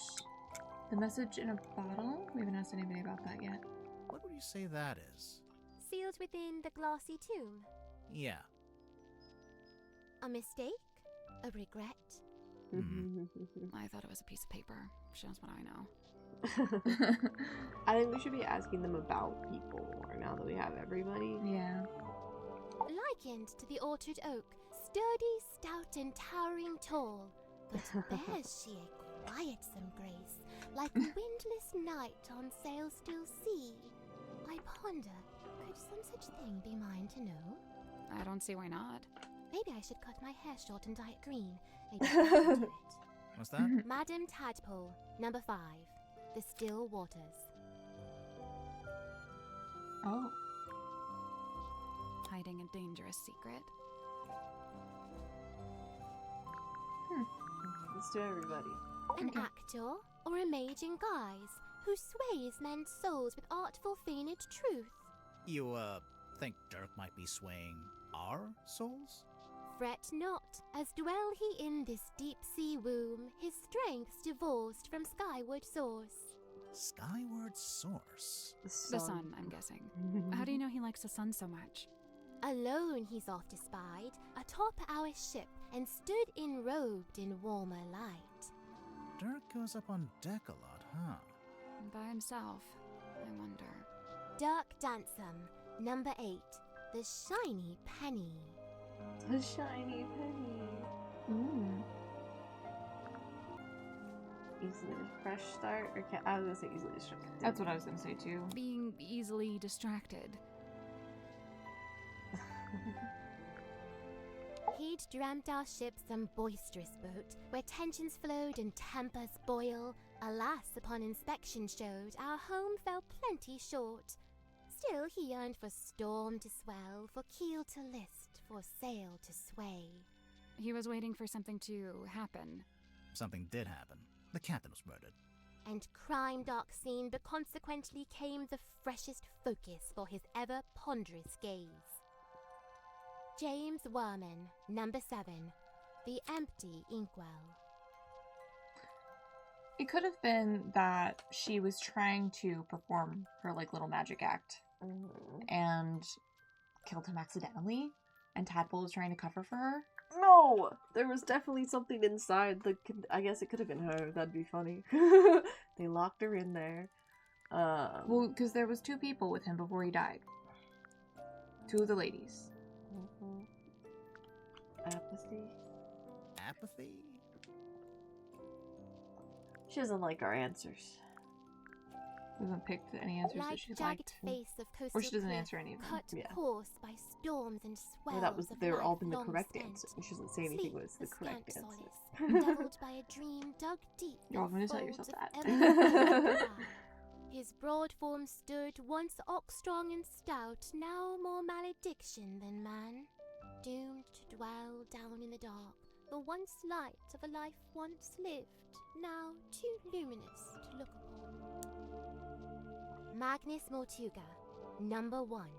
the message in a bottle. We haven't asked anybody about that yet. What would you say that is? Sealed within the glassy tomb. Yeah. A mistake? A regret? I thought it was a piece of paper. She knows what I know. I think we should be asking them about people more now that we have everybody. Yeah. Likened to the orchard oak, sturdy, stout, and towering tall, but bears she a quietsome grace, like a windless night on sail still sea. I ponder, could some such thing be mine to know? I don't see why not. Maybe I should cut my hair short and dye it green. Maybe I should do it. What's that? Madam Tadpole, number 5, the still waters. Oh. Hiding a dangerous secret. Let's do everybody. An Okay. actor or a mage in guise, who sways men's souls with artful feigned truth. You, think Dirk might be swaying our souls? Fret not, as dwell he in this deep sea womb, his strength's divorced from skyward source. Skyward source? The sun, I'm guessing. How do you know he likes the sun so much? Alone he's oft espied, atop our ship, and stood enrobed in warmer light. Dirk goes up on deck a lot, huh? By himself, I wonder. Dirk Dansome, number 8, the shiny penny. The shiny penny. Ooh. Easily fresh start, or I was gonna say easily distracted. That's what I was gonna say too. Being easily distracted. He'd dreamt our ship some boisterous boat, where tensions flowed and tempers boil. Alas, upon inspection showed, our home fell plenty short. Still he yearned for storm to swell, for keel to list, for sail to sway. He was waiting for something to happen. Something did happen. The captain was murdered. And crime dark scene, but consequently came the freshest focus for his ever ponderous gaze. James Werman, number 7, the empty inkwell. It could have been that she was trying to perform her like little magic act and killed him accidentally, and Tadpole was trying to cover for her. No! There was definitely something inside. I guess it could have been her. That'd be funny. They locked her in there. Well, because there was 2 people with him before he died. 2 of the ladies. Apathy. Apathy? She doesn't like our answers. Doesn't pick any answers that Like she jagged liked. face of coastal Or she doesn't cliff, answer any of them. cut Yeah. course by storms and swells. Well, of they were all been the lifelong correct spent. answer. She doesn't say anything Sleep was the correct scant answer. solace, devilled by a dream dug deep. You're all in gonna tell folds yourself of that. everlasting sky. His broad form stood, once ox-strong and stout, now more malediction than man. Doomed to dwell down in the dark, the once light of a life once lived, now too luminous to look upon. Magnus Mortuga, number 1,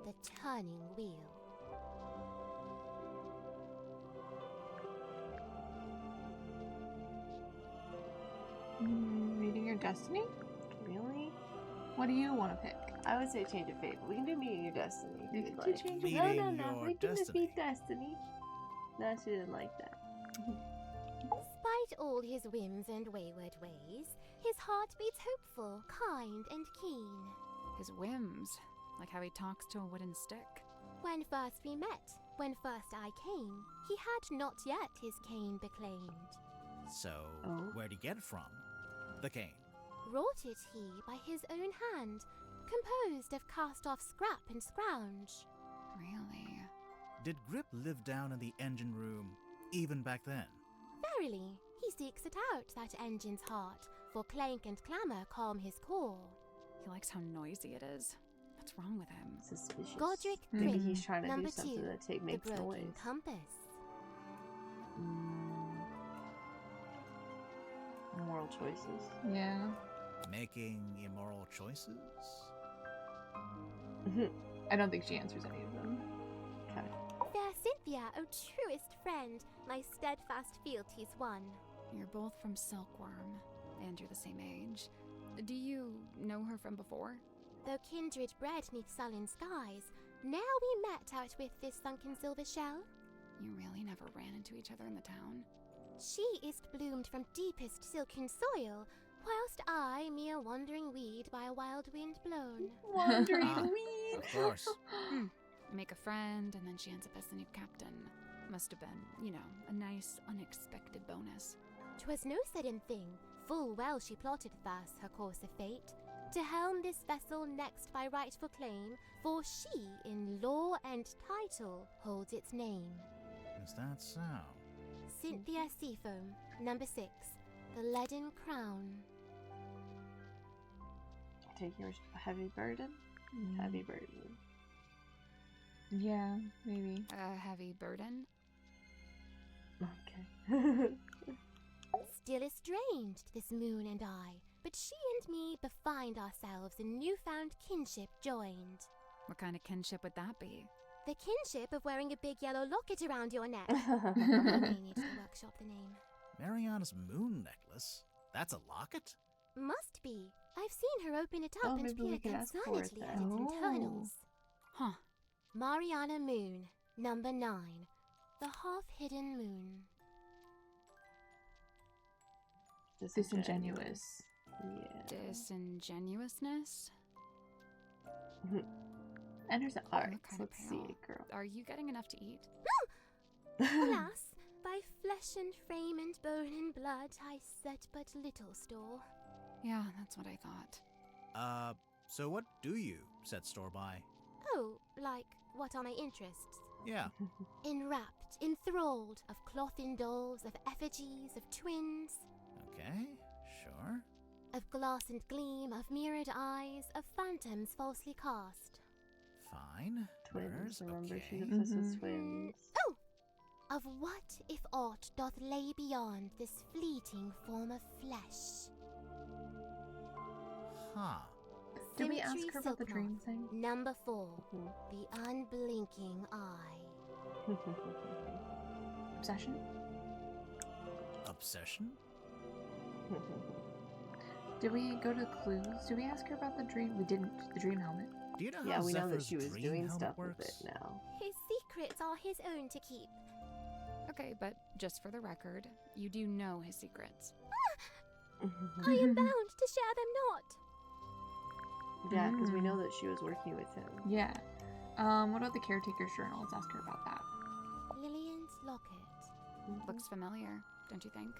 the turning wheel. Meeting your destiny? Really? What do you want to pick? I would say change of fate, but we can do meeting your destiny. if You you'd can do like. change of No, fate. no, no. Meeting We can your just be destiny. No, she didn't like that. Despite all his whims and wayward ways, his heart beats hopeful, kind, and keen. His whims, like how he talks to a wooden stick. When first we met, when first I came, he had not yet his cane beclaimed. So, Oh. where'd he get it from? The cane. Wrought it he by his own hand, composed of cast-off scrap and scrounge. Really? Did Grip live down in the engine room even back then? Verily, he seeks it out, that engine's heart, for clank and clamour calm his core. He likes how noisy it is. What's wrong with him? Suspicious. Godric Maybe Grim, he's trying to number do something 2, to the make broken noise. compass. Moral choices. Yeah. Making immoral choices? I don't think she answers any of them. Okay. Fair Cynthia, O truest friend, my steadfast fealty's one. You're both from Silkworm, and you're the same age. Do you know her from before? Though kindred bred neath sullen skies, now we met out with this sunken silver shell. You really never ran into each other in the town? She is bloomed from deepest silken soil, whilst I, mere wandering weed by a wild wind blown. Wandering Ah, weed. Of course. You make a friend, and then she ends up as the new captain. Must have been, you know, a nice, unexpected bonus. 'Twas no sudden thing, full well she plotted thus her course of fate, to helm this vessel next by rightful claim, for she, in law and title, holds its name. Is that so? Cynthia Seafoam, number 6, the Leaden Crown. Take your heavy burden? Heavy burden. Yeah, maybe. A heavy burden? Okay. Still estranged, this moon and I, but she and me befind ourselves in newfound kinship joined. What kind of kinship would that be? The kinship of wearing a big yellow locket around your neck. I may need to workshop the name. Mariana's moon necklace? That's a locket? Must be. I've seen her open it up Oh, and maybe we peer could ask for it concernedly at then. its internals. Huh. Mariana Moon, number 9, the half-hidden moon. Disingenuous. Yeah. Disingenuousness? Enters the arts. Look kinda Let's see pale. it, girl. Are you getting enough to eat? Alas, by flesh and frame and bone and blood I set but little store. Yeah, that's what I thought. So what do you set store by? Oh, like, what are my interests? Yeah. Enwrapped, enthralled, of cloth-in dolls, of effigies, of twins, Okay, sure. of glass and gleam, of mirrored eyes, of phantoms falsely cast. Fine. Twins. Mirrors, Remember, okay. she's obsessed with twins. Oh! Of what, if aught, doth lay beyond this fleeting form of flesh? Huh. Did we Symmetry ask her about the Silkmoth, dream thing? Number 4, the unblinking eye. Obsession? Obsession? Did we go to clues? Did we ask her about the dream? We didn't. The dream helmet. Do you know Yeah, how we know that Zephyr's she was dream doing helmet stuff works? with it now. His secrets are his own to keep. Okay, but just for the record, you do know his secrets. I am bound to share them not. Yeah, because we know that she was working with him. Yeah. What about the caretaker's journal? Let's ask her about that. Lillian's locket. Looks familiar, don't you think?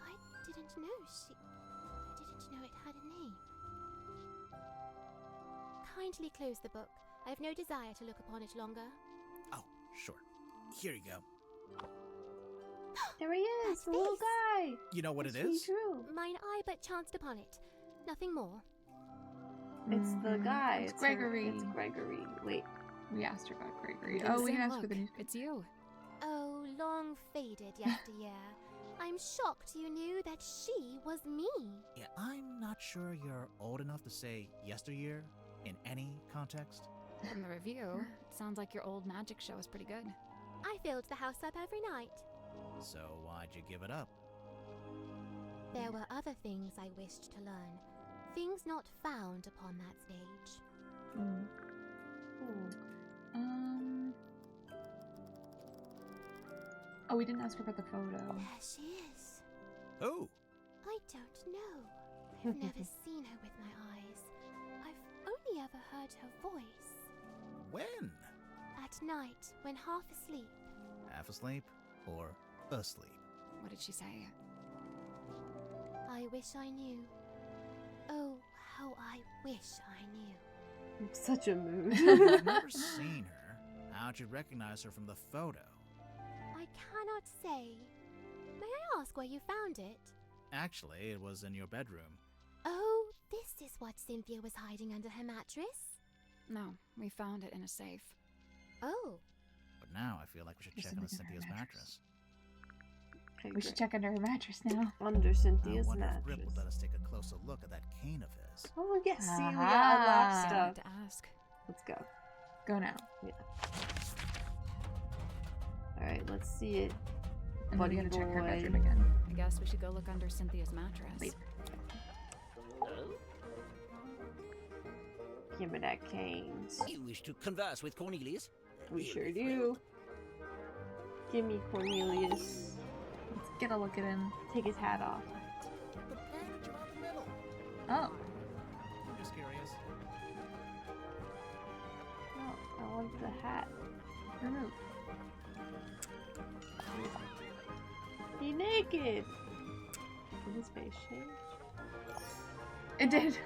I didn't know it had a name. Kindly close the book. I have no desire to look upon it longer. Oh, sure. Here you go. There he is, That the little face. guy. You know what it It's really is? True. Mine eye but chanced upon it. Nothing more. It's the guy. It's her- Gregory. it's Gregory. Wait. We asked her about Gregory. Didn't Oh, we say didn't ask for look. the news. It's you. Oh, long faded yesteryear. I'm shocked you knew that she was me. Yeah, I'm not sure you're old enough to say yesteryear in any context. From the review, it sounds like your old magic show is pretty good. I filled the house up every night. So why'd you give it up? There were other things I wished to learn. Things not found upon that stage. Mm. Oh, we didn't ask her about the photo. There she is. Oh, I don't know. I've never seen her with my eyes. I've only ever heard her voice. when? At night, when half asleep. Half asleep or asleep? What did she say? I wish I knew. Oh, how I wish I knew. Such a mood. I've never seen her. How'd you recognize her from the photo? I cannot say. May I ask where you found it? Actually, it was in your bedroom. Oh, this is what Cynthia was hiding under her mattress? No, we found it in a safe. Oh. But now I feel like we should There's check on something under her Cynthia's mattress. mattress. Okay, We should check under her mattress now. Under I Cynthia's wonder if Grip mattress. will let us take a closer look at that cane of his. Oh, yes, see, we got Aha. unlocked I stuff. wanted to ask. Let's go. Go now. Alright, let's see it. And then we Buddy gotta check her boy. bedroom again. I guess we should go look under Cynthia's mattress. Wait. Give me that cane. You wish to converse with Cornelius? We He'll sure be do. thrilled. Give me Cornelius. Let's get a look at him. Take his hat off. The bandage around the middle. Oh, I'm just curious. No, I want the hat. remove. He naked! Did his face change? It did.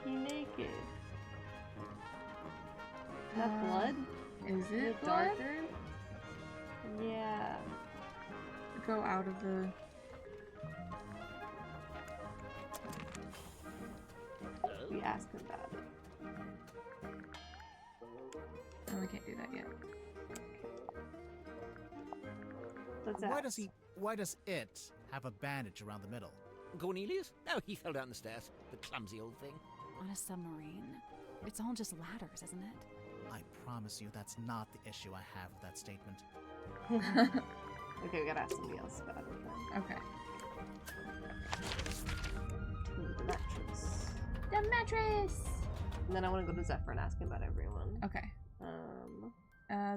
He naked. Is that blood? Is Is it it blood? darker? Yeah. Go out of the. We asked him about it. Oh, we can't do that yet. Let's Why ask. does it have a bandage around the middle? Cornelius? Oh, he fell down the stairs. The clumsy old thing. On a submarine. It's all just ladders, isn't it? I promise you that's not the issue I have with that statement. Okay, we gotta ask somebody else about it then. Okay. The mattress. The mattress! And then I want to go to Zephyr and ask him about everyone. Okay.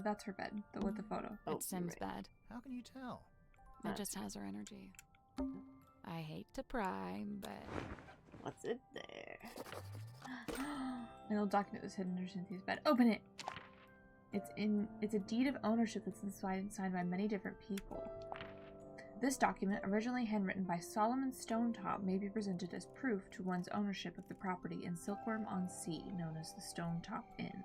That's her bed, with the photo. Oh, It's Sim's right. bed. How can you tell? It just has her energy. I hate to pry, but What's it there? An old document was hidden under Cynthia's bed. Open it! It's a deed of ownership that's signed by many different people. This document, originally handwritten by Solomon Stonetop, may be presented as proof to one's ownership of the property in Silkworm-on-Sea, known as the Stonetop Inn.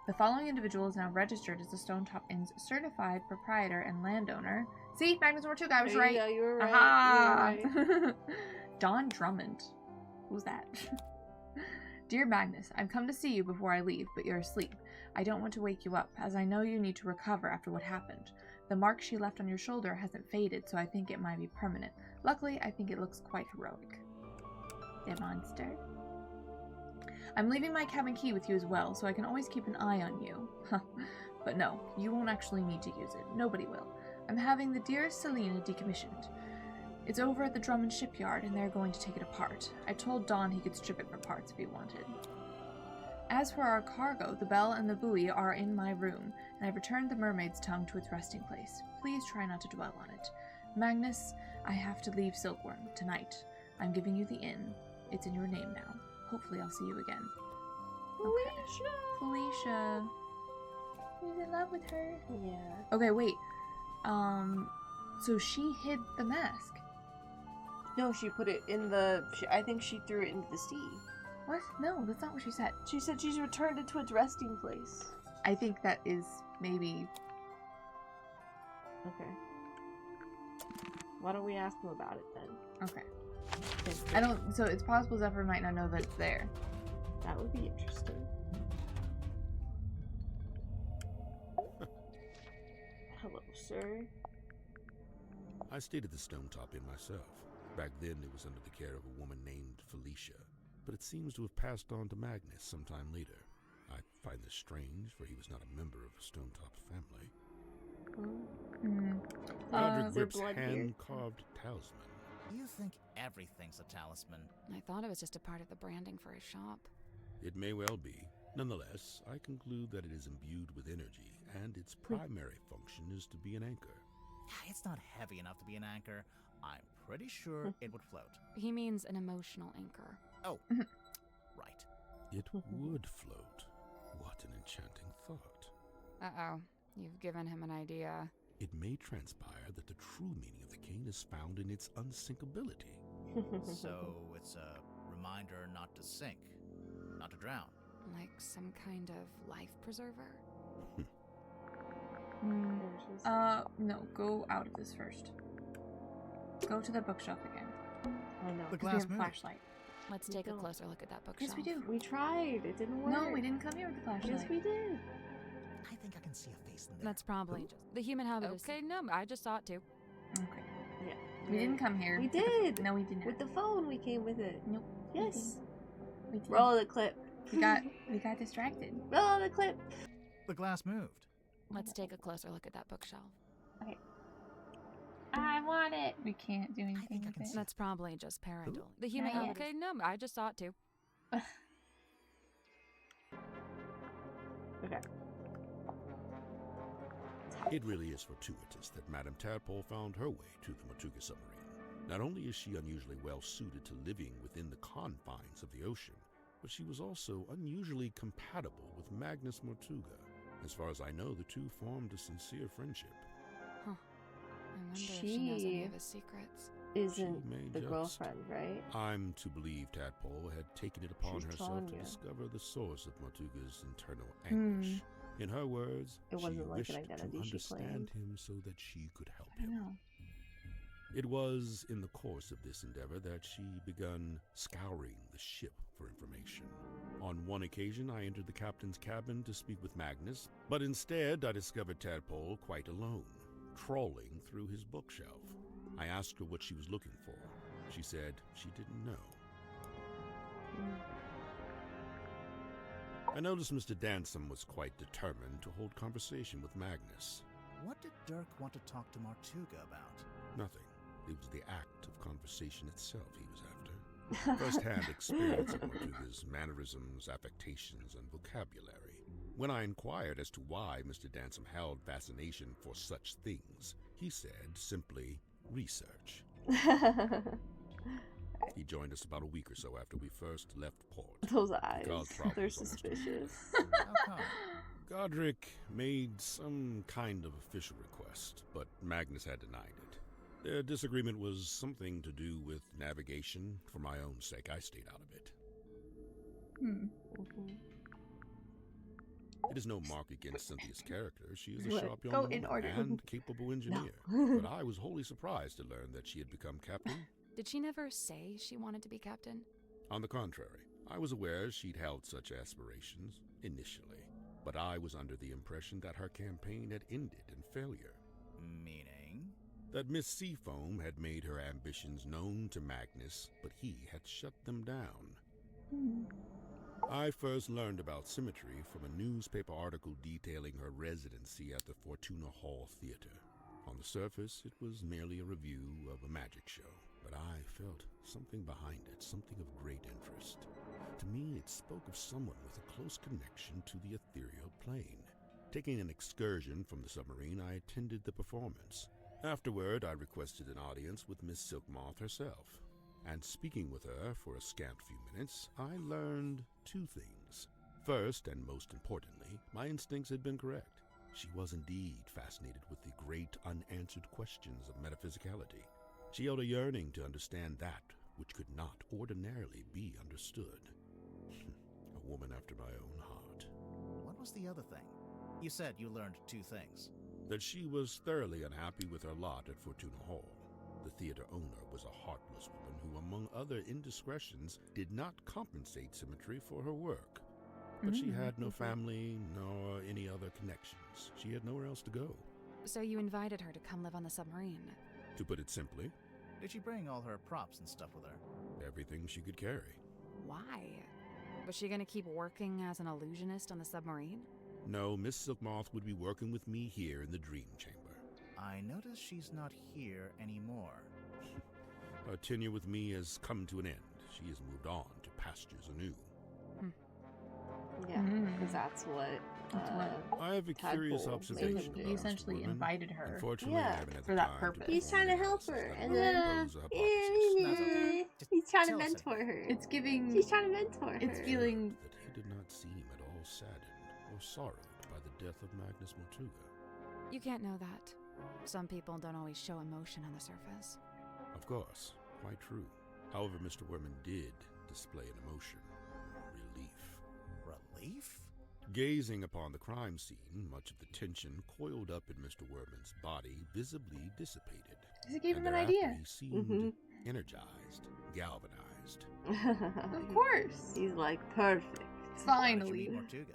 The following individual is now registered as the Stonetop Inn's certified proprietor and landowner. See, Magnus War 2 guy was There right. you go, you were right. Aha! You were right. Don Drummond. Who's that? Dear Magnus, I've come to see you before I leave, but you're asleep. I don't want to wake you up, as I know you need to recover after what happened. The mark she left on your shoulder hasn't faded, so I think it might be permanent. Luckily, I think it looks quite heroic. The monster. I'm leaving my cabin key with you as well, so I can always keep an eye on you. But no, you won't actually need to use it. Nobody will. I'm having the dearest Selena decommissioned. It's over at the Drummond shipyard, and they're going to take it apart. I told Don he could strip it for parts if he wanted. As for our cargo, the bell and the buoy are in my room, and I've returned the Mermaid's tongue to its resting place. Please try not to dwell on it. Magnus, I have to leave Silkworm tonight. I'm giving you the inn. It's in your name now. Hopefully I'll see you again. Felicia! Felicia. He's in love with her. Yeah. Okay, wait. So she hid the mask. No, she put it in the... I think she threw it into the sea. What? No, that's not what she said. She said she's returned it to its resting place. I think that is maybe... Okay. Why don't we ask him about it then? Okay. I don't... So it's possible Zephyr might not know that it's there. That would be interesting. Hello, sir. I stayed at the Stonetop Inn myself. Back then, it was under the care of a woman named Felicia, but it seems to have passed on to Magnus sometime later. I find this strange, for he was not a member of a Stonetop family. Roderick is there Grip's blood here? hand-carved talisman. You think everything's a talisman. I thought it was just a part of the branding for his shop. It may well be. Nonetheless, I conclude that it is imbued with energy, and its primary function is to be an anchor. It's not heavy enough to be an anchor. I'm pretty sure it would float. He means an emotional anchor. Oh, right. It would float. What an enchanting thought. Uh-oh. You've given him an idea. It may transpire that the true meaning of the cane is found in its unsinkability. So it's a reminder not to sink, not to drown. Like some kind of life preserver? No, go out of this first. Go to the bookshelf again. I know. The 'Cause we glass have a moved. flashlight. Let's We take a don't. closer look at that bookshelf. Yes, we do. We tried. It didn't work. No, we didn't come here with the flashlight. Yes, we did. I think I can see a face in there. That's probably just the human habit. Okay, no, I just saw it too. Okay. Yeah. We didn't come here. We with the- did. No, we didn't. With the phone, we came with it. Nope. Yes. We didn't. Roll the clip. We got distracted. Roll the clip. The glass moved. Let's take a closer look at that bookshelf. Okay. I want it. We can't do anything think I with can it. see That's probably just parental. The human Not habit. yet. Okay, no, I just saw it too. Okay. It really is fortuitous that Madame Tadpole found her way to the Mortuga submarine. Not only is she unusually well suited to living within the confines of the ocean, but she was also unusually compatible with Magnus Mortuga. As far as I know, the two formed a sincere friendship. I wonder if she knows any of his secrets. Isn't She may the just. girlfriend, right? I'm to believe Tadpole had taken it upon She's herself telling to you. discover the source of Mortuga's internal anguish. In her words, It she wasn't like wished an to identity she understand claimed. him so that she could help I him. know. It was in the course of this endeavor that she begun scouring the ship for information. On one occasion, I entered the captain's cabin to speak with Magnus, but instead I discovered Tadpole quite alone, trawling through his bookshelf. I asked her what she was looking for. She said she didn't know. I noticed Mr. Dansom was quite determined to hold conversation with Magnus. What did Dirk want to talk to Mortuga about? Nothing. It was the act of conversation itself he was after. First-hand experience of Mortuga's mannerisms, affectations, and vocabulary. When I inquired as to why Mr. Dansom held fascination for such things, he said simply, research. He joined us about a week or so after we first left port. Those eyes. Because problems They're almost suspicious. How come? Godric made some kind of official request, but Magnus had denied it. Their disagreement was something to do with navigation. For my own sake, I stayed out of it. It is no mark against Cynthia's character. She is a What? sharp young Go woman in order. and capable engineer. But I was wholly surprised to learn that she had become captain. Did she never say she wanted to be captain? On the contrary, I was aware she'd held such aspirations, initially. But I was under the impression that her campaign had ended in failure. Meaning? That Miss Seafoam had made her ambitions known to Magnus, but he had shut them down. I first learned about Symmetry from a newspaper article detailing her residency at the Fortuna Hall Theater. On the surface, it was merely a review of a magic show, but I felt something behind it, something of great interest. To me, it spoke of someone with a close connection to the ethereal plane. Taking an excursion from the submarine, I attended the performance. Afterward, I requested an audience with Miss Silkmoth herself. And speaking with her for a scant few minutes, I learned two things. First, and most importantly, my instincts had been correct. She was indeed fascinated with the great unanswered questions of metaphysicality. She held a yearning to understand that which could not ordinarily be understood. A woman after my own heart. What was the other thing? You said you learned two things. That she was thoroughly unhappy with her lot at Fortuna Hall. The theater owner was a heartless woman who, among other indiscretions, did not compensate Symmetry for her work. But she had no family, nor any other connections. She had nowhere else to go. So you invited her to come live on the submarine. To put it simply, Did she bring all her props and stuff with her? everything she could carry. Why? Was she going to keep working as an illusionist on the submarine? No, Miss Silkmoth would be working with me here in the Dream Chamber. I notice she's not here anymore. Her tenure with me has come to an end. She has moved on to pastures anew. Yeah, because that's what. I have a curious Tadpole observation made him about do. You this essentially woman. invited her. Unfortunately, Yeah, I haven't had for the that time to purpose. He's trying to help perform her, the and analysis then that would impose a That's hypothesis. okay. Just he's trying to tell us mentor her. It's giving. He's trying to mentor her. It's feeling. That he did not seem at all saddened or sorrowed by the death of Magnus Mortuga. You can't know that. Some people don't always show emotion on the surface. Of course, quite true. However, Mr. Werman did display an emotion. Relief. Relief? Gazing upon the crime scene, much of the tension coiled up in Mr. Werman's body visibly dissipated. Because it gave him And an thereafter idea. He seemed energized, galvanized. Of course. He's like, perfect. Finally. Tortuga.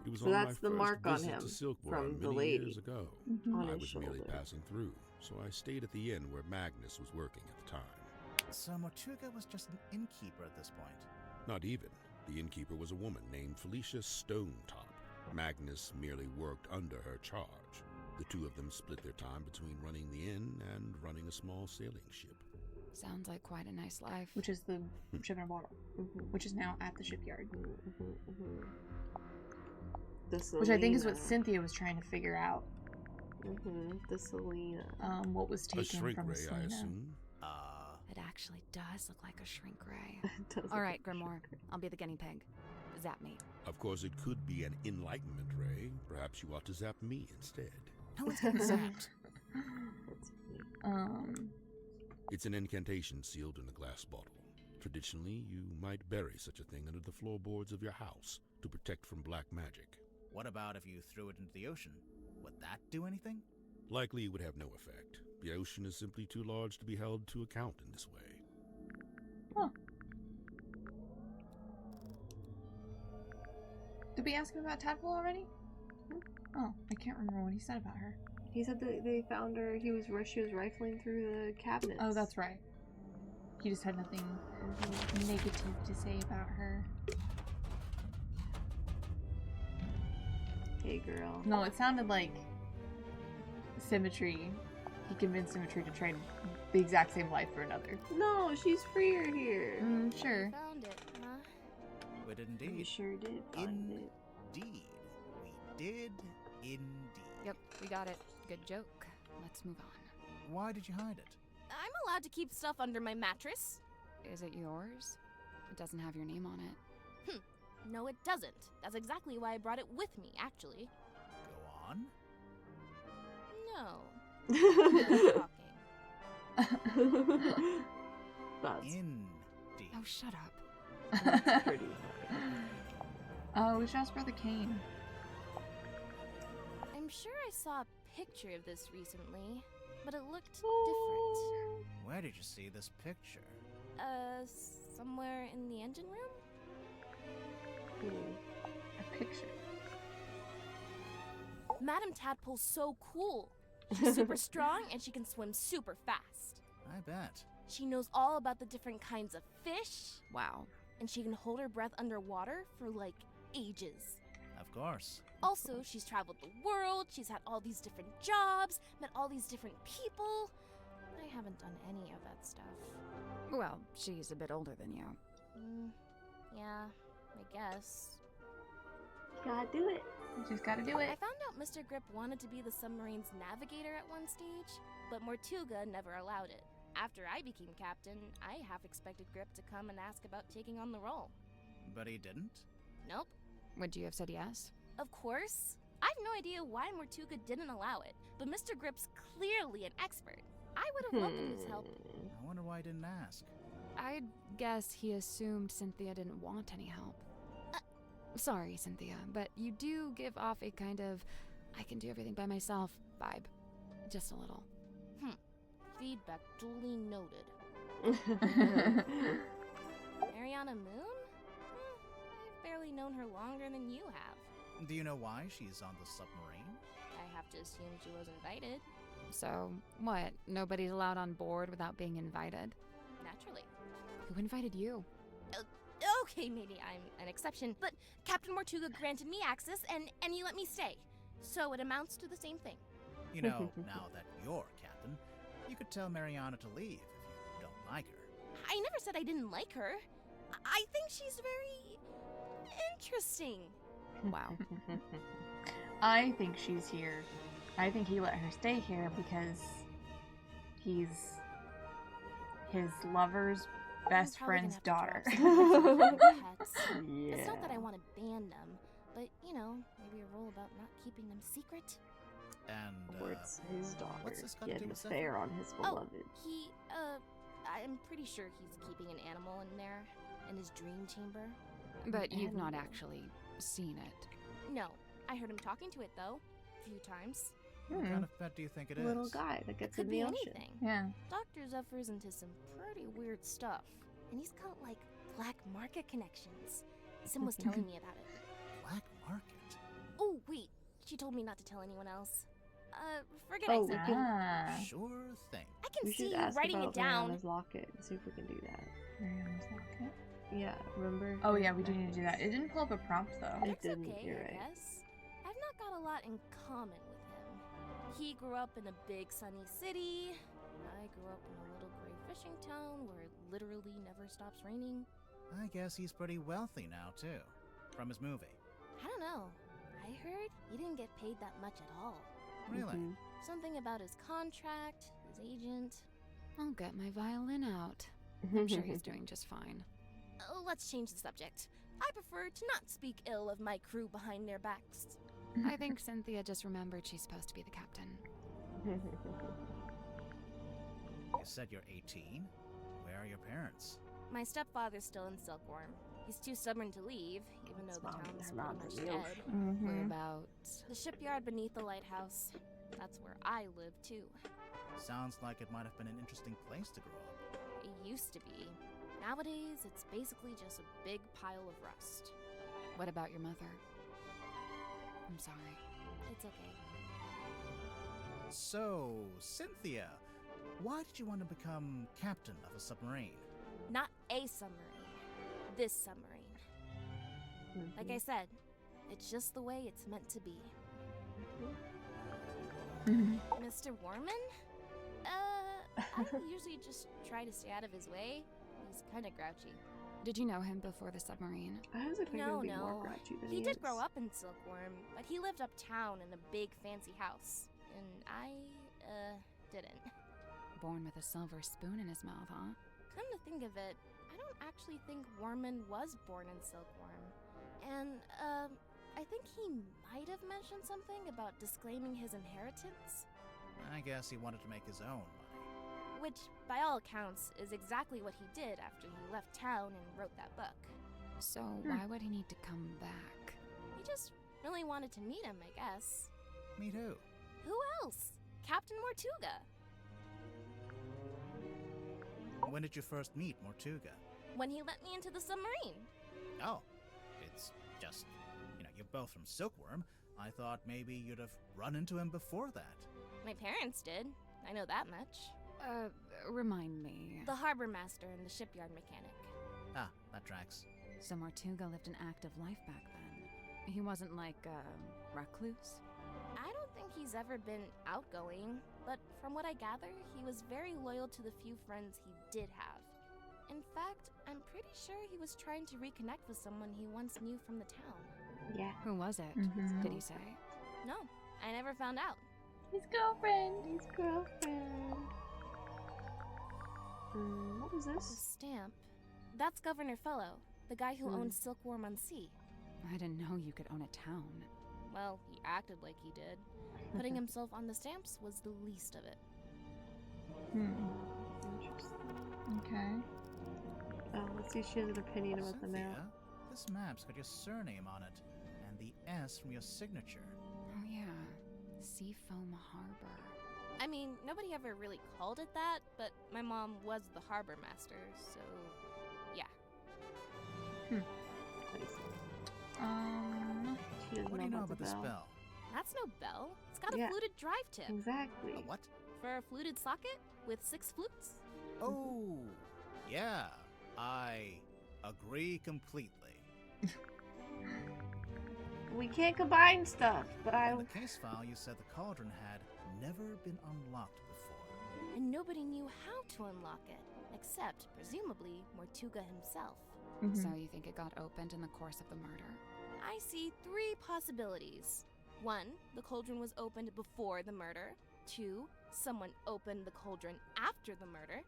It was So on that's my the first mark on visit him to Silkborough from the many lady. years ago. On I his was merely shoulder. passing through, so I stayed at the inn where Magnus was working at the time. So Tortuga was just an innkeeper at this point. Not even. The innkeeper was a woman named Felicia Stonetop. Magnus merely worked under her charge. The two of them split their time between running the inn and running a small sailing ship. Sounds like quite a nice life. Which is the ship in a bottle. Which is now at the shipyard. Which I think is what Cynthia was trying to figure out. The Selena. What was A taken shrink from ray, Selena. I assume. It actually does look like a shrink ray. It does All look right, like a Grimoire. I'll be the guinea pig. Zap me. Of course, it could be an enlightenment ray. Perhaps you ought to zap me instead. No one's getting zapped. It's an incantation sealed in a glass bottle. Traditionally, you might bury such a thing under the floorboards of your house to protect from black magic. What about if you threw it into the ocean? Would that do anything? Likely it would have no effect. The ocean is simply too large to be held to account in this way. Huh. Did we ask him about Tadpole already? Oh, I can't remember what he said about her. He said that they found her. She was rifling through the cabinets. Oh, that's right. He just had nothing negative to say about her. Hey, girl. No, it sounded like Symmetry. He convinced Symmetry to trade the exact same life for another. No, she's freer here. Sure. Found it, huh? We did indeed. We sure did find it. Indeed. We did indeed. Yep, we got it. Good joke. Let's move on. Why did you hide it? I'm allowed to keep stuff under my mattress. Is it yours? It doesn't have your name on it. No, it doesn't. That's exactly why I brought it with me, actually. Go on. No. That's Indeed. Oh, shut up. pretty Oh, we should ask Brother Kane. I'm sure I saw a picture of this recently, but it looked different. Where did you see this picture? Somewhere in the engine room? A picture. Madame Tadpole's so cool. She's super strong and she can swim super fast. I bet. She knows all about the different kinds of fish, Wow. and she can hold her breath underwater for like ages. Of course. Also, she's traveled the world, she's had all these different jobs, met all these different people. I haven't done any of that stuff. Well, she's a bit older than you. Yeah, I guess. Gotta do it. Just gotta do I it. found out Mr. Grip wanted to be the submarine's navigator at one stage, but Mortuga never allowed it. After I became captain, I half expected Grip to come and ask about taking on the role. But he didn't? Nope. Would you have said yes? Of course. I have no idea why Mortuga didn't allow it, but Mr. Grip's clearly an expert. I would have welcomed his help. I wonder why he didn't ask. I'd guess he assumed Cynthia didn't want any help. Sorry, Cynthia, but you do give off a kind of I can do everything by myself vibe. Just a little. Feedback duly noted. Mariana Moon? I've barely known her longer than you have. Do you know why she's on the submarine? I have to assume she was invited. So, what? Nobody's allowed on board without being invited? Naturally. Who invited you? Okay, maybe I'm an exception, but Captain Mortuga granted me access and he let me stay. So it amounts to the same thing. You know, now that you're captain, you could tell Mariana to leave if you don't like her. I never said I didn't like her. I think she's very interesting. Wow. I think she's here. I think he let her stay here because he's his lover's best Probably friend's gonna have daughter. to drop some of the pets. Yeah. It's not that I want to ban them, but maybe a rule about not keeping them secret. And, Or it's his daughter. what's this got to Getting do a with fair on his beloved. I'm pretty sure he's keeping an animal in there, in his dream chamber. But you've not Animal. actually seen it. No, I heard him talking to it though, a few times. What kind of pet do you think it is? Little guy that gets Could in be the ocean. anything. Yeah. Dr. Zephyr's into some pretty weird stuff. and he's got like black market connections. Sim was telling me about it. Black market? Oh, wait. She told me not to tell anyone else. Forget I said that. Sure thing. I can We see should you ask writing about it down. Mariana's locket and see if we can do that. Mariana's locket? Yeah, remember? Oh yeah, we do need to do that. It didn't pull up a prompt though. It That's didn't, okay, you're I right. guess. I've not got a lot in common with him. He grew up in a big sunny city. I grew up in a little gray fishing town where it literally never stops raining. I guess he's pretty wealthy now, too. From his movie. I don't know. I heard he didn't get paid that much at all. Really? Mhm. Something about his contract, his agent. I'll get my violin out. I'm sure he's doing just fine. Let's change the subject. I prefer to not speak ill of my crew behind their backs. I think Cynthia just remembered she's supposed to be the captain. You said you're 18? Where are your parents? My stepfather's still in Silkworm. He's too stubborn to leave, even though the town's pretty much dead. Whereabouts? The shipyard beneath the lighthouse. That's where I live, too. Sounds like it might have been an interesting place to grow up. It used to be. Nowadays, it's basically just a big pile of rust. What about your mother? I'm sorry. It's okay. So, Cynthia, why did you want to become captain of a submarine? Not a submarine. This submarine. Like I said, it's just the way it's meant to be. Mr. Warman? I usually just try to stay out of his way. He's kind of grouchy. Did you know him before the submarine? I was expecting him No, to be more no. grouchy than He he did is. grow up in Silkworm, but he lived uptown in a big fancy house. And I, didn't. Born with a silver spoon in his mouth, huh? Come to think of it, I don't actually think Warman was born in Silkworm. And, I think he might have mentioned something about disclaiming his inheritance. I guess he wanted to make his own money. Which, by all accounts, is exactly what he did after he left town and wrote that book. So why would he need to come back? He just really wanted to meet him, I guess. Meet who? Who else? Captain Mortuga. When did you first meet Mortuga? When he let me into the submarine. Oh, it's just, you're both from Silkworm. I thought maybe you'd have run into him before that. My parents did. I know that much. Remind me. The harbor master and the shipyard mechanic. Ah, that tracks. So Mortuga lived an active life back then. He wasn't like a recluse? I don't think he's ever been outgoing, but from what I gather, he was very loyal to the few friends he did have. In fact, I'm pretty sure he was trying to reconnect with someone he once knew from the town. Yeah. Who was it? Did he say? No, I never found out. His girlfriend. His girlfriend. What was The this? stamp. That's Governor Fellow, the guy who owns Silkworm on Sea. I didn't know you could own a town. Well, he acted like he did. Putting himself on the stamps was the least of it. Interesting. Okay. Oh, let's see if she has an opinion about the Cynthia, map. this map's got your surname on it, and the S from your signature. Oh yeah, Seafoam Harbor. I mean, nobody ever really called it that, but my mom was the harbor master, so yeah. She doesn't What do you know the about this bell. bell? That's no bell. It's got a Yeah. fluted drive tip. Exactly. A what? For a fluted socket with 6 flutes. Oh, yeah. I agree completely. We can't combine stuff, but In the case file, you said the cauldron had never been unlocked before. And nobody knew how to unlock it, except, presumably, Mortuga himself. So you think it got opened in the course of the murder? I see 3 possibilities. 1, the cauldron was opened before the murder. 2, someone opened the cauldron after the murder.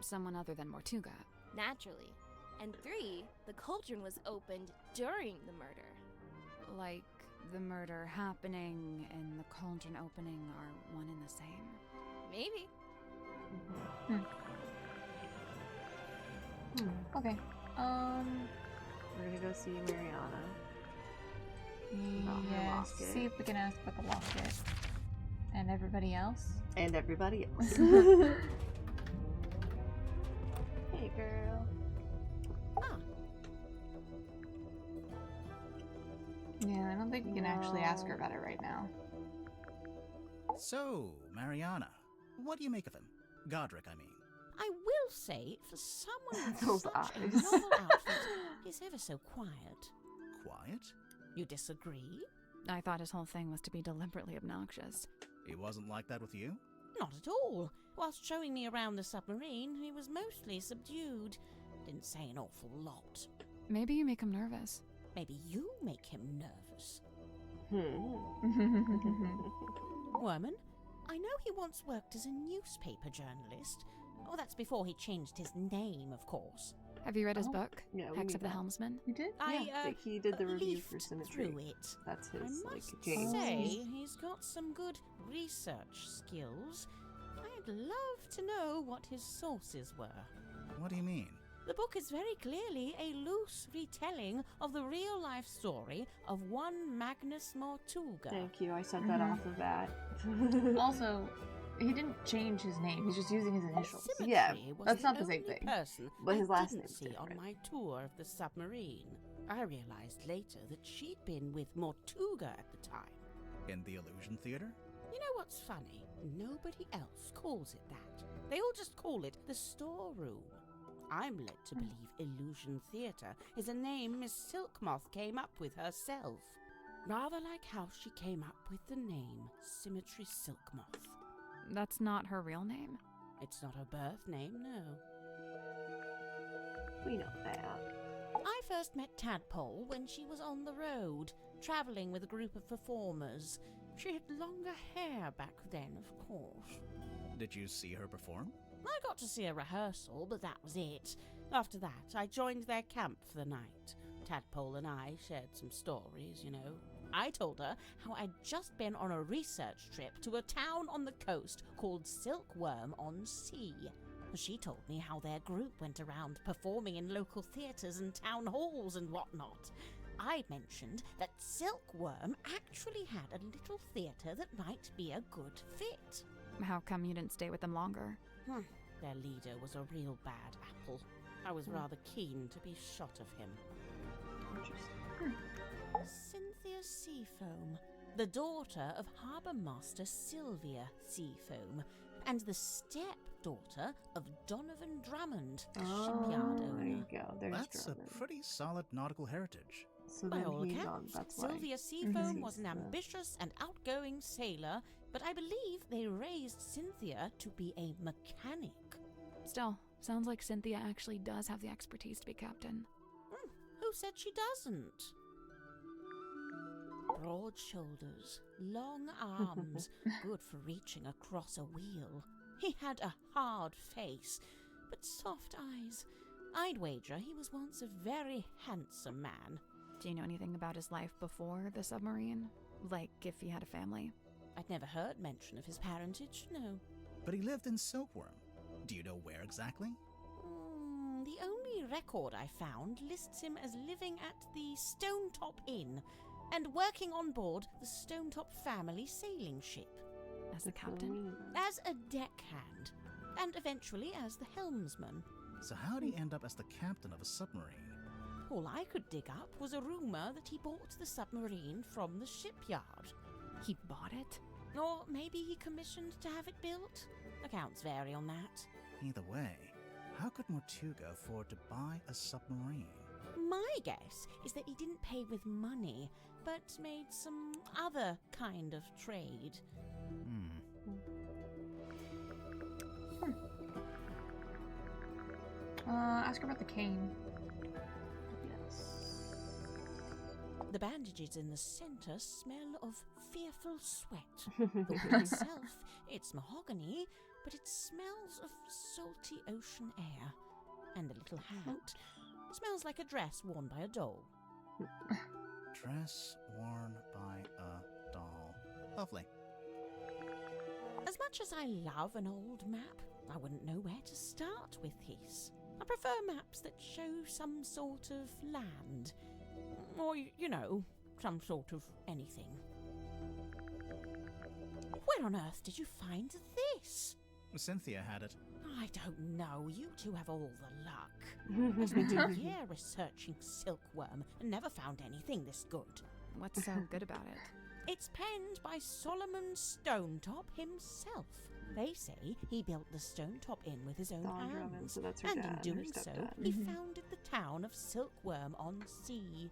Someone other than Mortuga. Naturally. And 3, the cauldron was opened during the murder. Like the murder happening and the cauldron opening are one and the same? Maybe. Okay. we're gonna go see Mariana. About her Yes. locket. See if we can ask about the locket. And everybody else. And everybody else. Hey, girl. don't think we can actually ask her about it right now. So, Mariana, what do you make of him? Godric, I mean. I will say, for someone with Those such eyes. a novel outfit, he's ever so quiet. Quiet? You disagree? I thought his whole thing was to be deliberately obnoxious. He wasn't like that with you? Not at all. Whilst showing me around the submarine, he was mostly subdued. Didn't say an awful lot. Maybe you make him nervous. Maybe you make him nervous. Worman, I know he once worked as a newspaper journalist. Oh, that's before he changed his name, of course. Have you read his Oh, book, yeah, we Hex knew of the that. Helmsman? You did? Yeah, he did the review leafed for Symmetry. through it. That's I his, must James. say, he's got some good research skills. I'd love to know what his sources were. What do you mean? The book is very clearly a loose retelling of the real-life story of one Magnus Mortuga. Thank you, I sent that Mhm. off of that. Also, he didn't change his name. He's just using his initials. Symmetry Yeah, was that's not the only same thing. Person But his I last didn't name's see on different. my tour of the submarine. I realized later that she'd been with Mortuga at the time. In the Illusion Theater? You know what's funny? Nobody else calls it that. They all just call it the storeroom. I'm led to believe Illusion Theatre is a name Miss Silkmoth came up with herself. Rather like how she came up with the name Symmetry Silkmoth. That's not her real name? It's not her birth name, no. We know that. I first met Tadpole when she was on the road, travelling with a group of performers. She had longer hair back then, of course. Did you see her perform? I got to see a rehearsal, but that was it. After that, I joined their camp for the night. Tadpole and I shared some stories, you know. I told her how I'd just been on a research trip to a town on the coast called Silkworm-on-Sea. She told me how their group went around performing in local theatres and town halls and whatnot. I mentioned that Silkworm actually had a little theatre that might be a good fit. How come you didn't stay with them longer? Their leader was a real bad apple. I was rather keen to be shot of him. Interesting. Cynthia Seafoam, the daughter of Harbour Master Sylvia Seafoam, and the stepdaughter of Donovan Drummond, the shipyard There owner. you go. There's That's a Drummond. pretty solid nautical heritage. So By then all he's accounts, on. That's why. Sylvia Seafoam Mhm. was an He's the- ambitious and outgoing sailor, but I believe they raised Cynthia to be a mechanic. Still, sounds like Cynthia actually does have the expertise to be captain. Who said she doesn't? Broad shoulders, long arms, good for reaching across a wheel. He had a hard face, but soft eyes. I'd wager he was once a very handsome man. Do you know anything about his life before the submarine? Like if he had a family? I'd never heard mention of his parentage, no. But he lived in Silkworm. Do you know where exactly? The only record I found lists him as living at the Stonetop Inn and working on board the Stonetop family sailing ship. As the captain? As a deckhand, and eventually as the helmsman. So how'd he end up as the captain of a submarine? All I could dig up was a rumour that he bought the submarine from the shipyard. He bought it? Or maybe he commissioned to have it built. Accounts vary on that. Either way, how could Mortuga afford to buy a submarine? My guess is that he didn't pay with money, but made some other kind of trade. Ask her about the cane. Yes. The bandages in the centre smell of fearful sweat. The wood itself, it's mahogany, but it smells of salty ocean air. And the little hat smells like a dress worn by a doll. Dress worn by a doll. Lovely. As much as I love an old map, I wouldn't know where to start with his. I prefer maps that show some sort of land. Or, you know, some sort of anything. Where on earth did you find this? Cynthia had it. I don't know. You two have all the luck. I spent a year researching silkworm and never found anything this good. What's so good about it? It's penned by Solomon Stonetop himself. They say he built the Stonetop Inn with his own Dawn Drummond, hands, so that's her and dad in and her doing so, stepdad. he founded the town of Silkworm on Sea.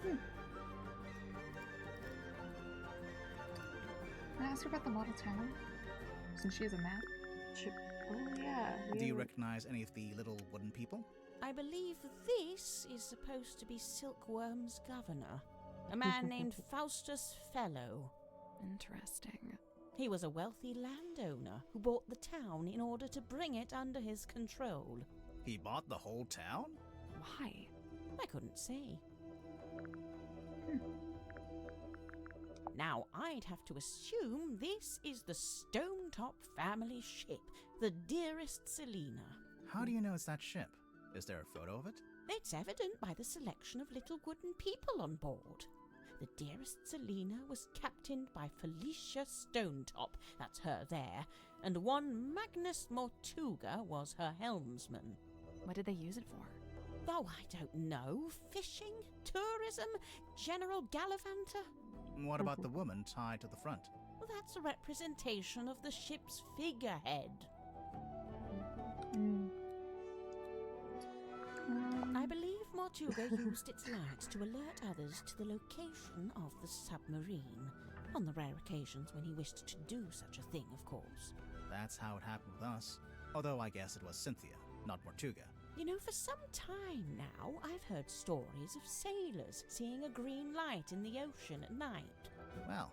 Can I ask her about the model town? Since she has a map. Oh, yeah. Do you recognize any of the little wooden people? I believe this is supposed to be Silkworm's governor, a man named Faustus Fellow. Interesting. He was a wealthy landowner who bought the town in order to bring it under his control. He bought the whole town? Why? I couldn't say. Now, I'd have to assume this is the Stonetop family ship, the Dearest Selina. How do you know it's that ship? Is there a photo of it? It's evident by the selection of little wooden people on board. The Dearest Selina was captained by Felicia Stonetop, that's her there, and one Magnus Mortuga was her helmsman. What did they use it for? Oh, I don't know. Fishing? Tourism? General gallivanter? What about the woman tied to the front? Well, that's a representation of the ship's figurehead. I believe Mortuga used its lights to alert others to the location of the submarine, on the rare occasions when he wished to do such a thing, of course. That's how it happened with us. Although I guess it was Cynthia, not Mortuga. You know, for some time now, I've heard stories of sailors seeing a green light in the ocean at night. Well,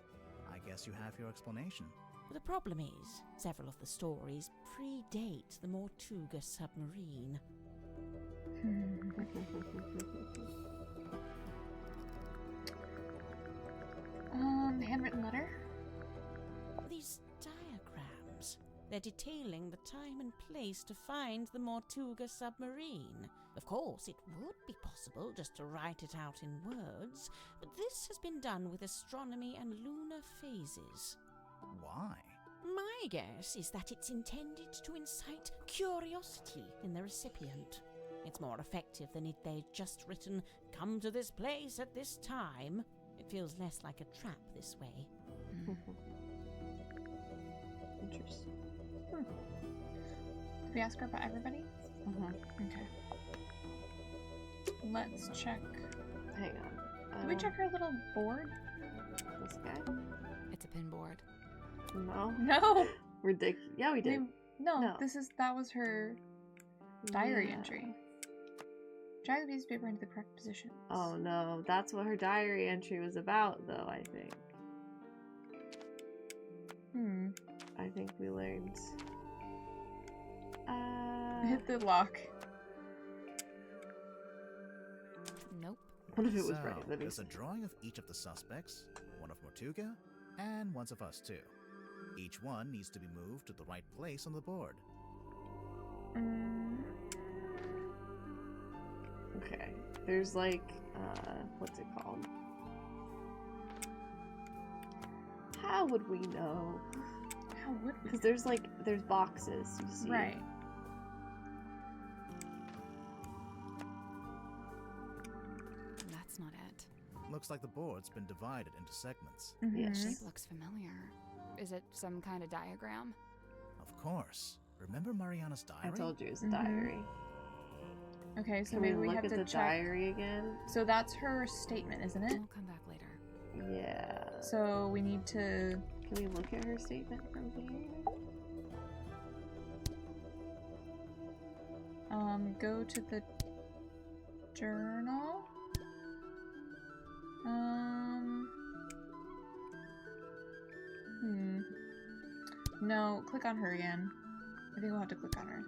I guess you have your explanation. The problem is, several of the stories predate the Mortuga submarine. Handwritten letter? These diagrams, they're detailing the time and place to find the Mortuga submarine. Of course, it would be possible just to write it out in words, but this has been done with astronomy and lunar phases. Why? My guess is that it's intended to incite curiosity in the recipient. It's more effective than if they'd just written, "Come to this place at this time." It feels less like a trap this way. Interesting. Did we ask her about everybody? Okay. Let's check. Hang on. Did we check her little board? This guy? It's a pin board. No. No! Ridiculous. Yeah, we did. No, that was her diary Yeah. entry. Drag the piece of paper into the correct position. Oh no, that's what her diary entry was about, though, I think. I think we learned. Hit the lock. Nope. What if it was So, right? Let me there's a drawing of each of the suspects, one of Mortuga, and one of us too. Each one needs to be moved to the right place on the board. Okay. There's like, what's it called? How would we know? How would we? Because there's boxes, you see. Right. That's not it. Looks like the board's been divided into segments. Yes. Shape looks familiar. Is it some kind of diagram? Of course. Remember Mariana's I diary? told you it's a diary. Okay, so Can maybe we look have at to the check. diary again? So that's her statement, isn't it? I'll come back later. Yeah. So we need to. Can we look at her statement from here? Go to the journal. No, click on her again. I think we'll have to click on her.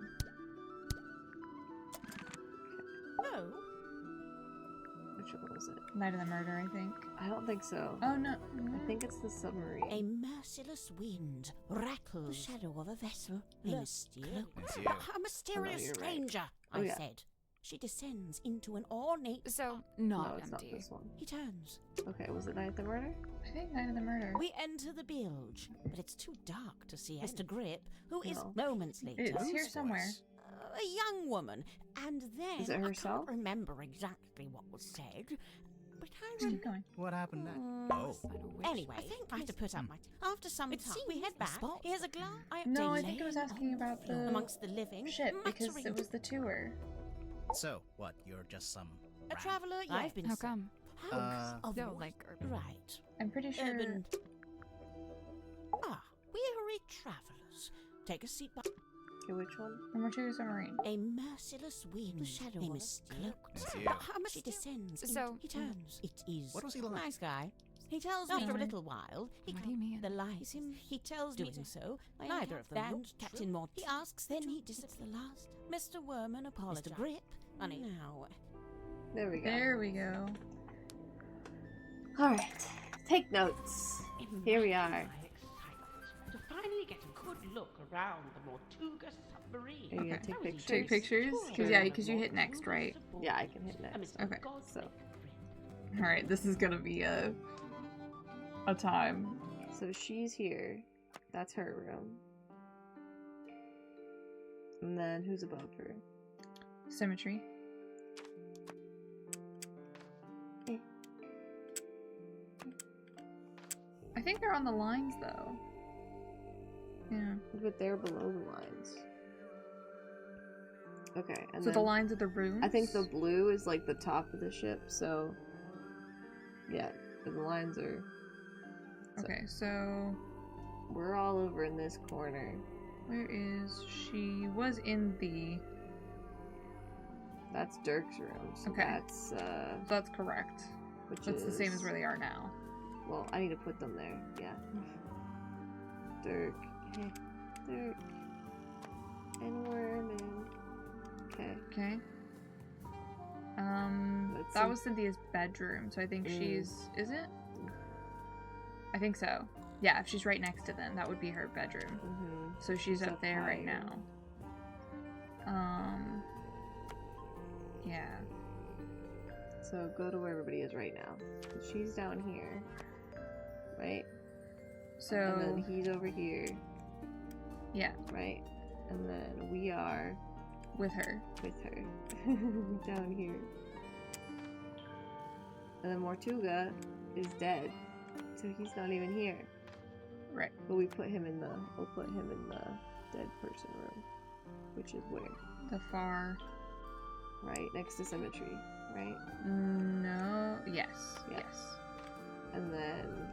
Oh. Which one was it? Night of the murder, I think. I don't think so. Oh no. I think it's the submarine. A merciless wind rattles the shadow of a vessel. It's you. A mysterious you're right. stranger, Oh, I yeah. said. She descends into an ornate... So, No, not it's not empty. this one. He turns. Okay, was it Night of the Murder? I think Night of the murder. We enter the bilge, but it's too dark to see Mr. Grip, who is No. moments later It's here Whose somewhere. voice? a young woman. And then Is it herself? I can't remember exactly what was said. But I Just keep going. What happened next? Mm. Oh, Anyway, I have to put up my. After some time, we head back. Here's a glass. No, I think I was asking about the amongst the living. ship because muttering it was the tour. so what? You're just some a rat? traveller. Yes. I've been. How come? House of No, what? like urban. Right. I'm pretty sure. Urban. Ah, weary travellers. Take a seat by. Okay, which one? Number 2 is a marine. A merciless wind. The shadow him is cloaked. It's you. But how much he descends? So- he turns. It is. What was he like? Nice guy. He tells Nothing. me after a little while. What do you mean? The lies him. He tells me doing so. Neither of them looked Captain Mort. He asks, then he disappears. The last. Mr. Werman apologized. Mr. Grip. Honey. Now. There we go. There we go. Alright. Take notes. Here we are. To finally get a good look around the Mortuga submarine. Are you Okay. gonna take pictures? Take pictures? Sure. Because you hit next, right? Yeah, I can hit next. Okay. So, alright, this is gonna be a time. So she's here. That's her room. And then who's above her? Symmetry. I think they're on the lines though. Yeah. But they're below the lines. Okay, and So then the lines of the rooms? I think the blue is like the top of the ship, so yeah, the lines are. Okay, so We're all over in this corner. where is she? Was in the. That's Dirk's room. So Okay. that's That's correct. which That's is the same as where they are now. Well, I need to put them there. Yeah. Dirk. Dirk. And Werman. Okay. Okay. Let's That see. was Cynthia's bedroom, so I think Mm. she's. Is it? I think so. Yeah, if she's right next to them, that would be her bedroom. Mm-hmm. So she's up there right higher. now. Yeah. So go to where everybody is right now. She's down here. Right? So. And then he's over here. Yeah, Right? And then we are with her. with her. down here. And then Mortuga is dead. So he's not even here. Right. But we'll put him in the dead person room. Which is where? The far. Right? Next to Symmetry. Right? No. Yes. Yeah. Yes. And then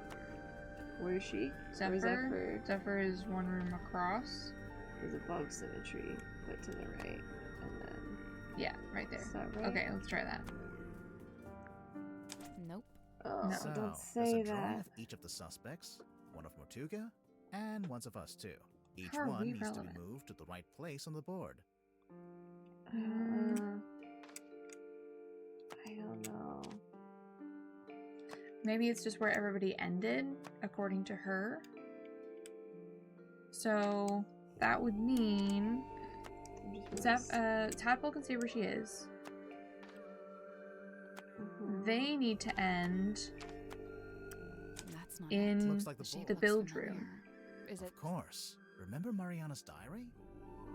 where is she? Zephyr. Zephyr Zephyr is one room across. is above Symmetry, but to the right. And then Yeah, right there. is that right? Okay, let's try that. Nope. Oh, No. So, don't there's say a drawing that. of each of the suspects, one of Mortuga, and one of us too. Each How are one we needs to relevant? be moved to the right place on the board. I don't know. Maybe it's just where everybody ended, according to her. So that would mean Tadpole can see where she is. They need to end That's not in Looks like the She board. the looks bilge familiar. room. Is it? Of course. Remember Mariana's diary?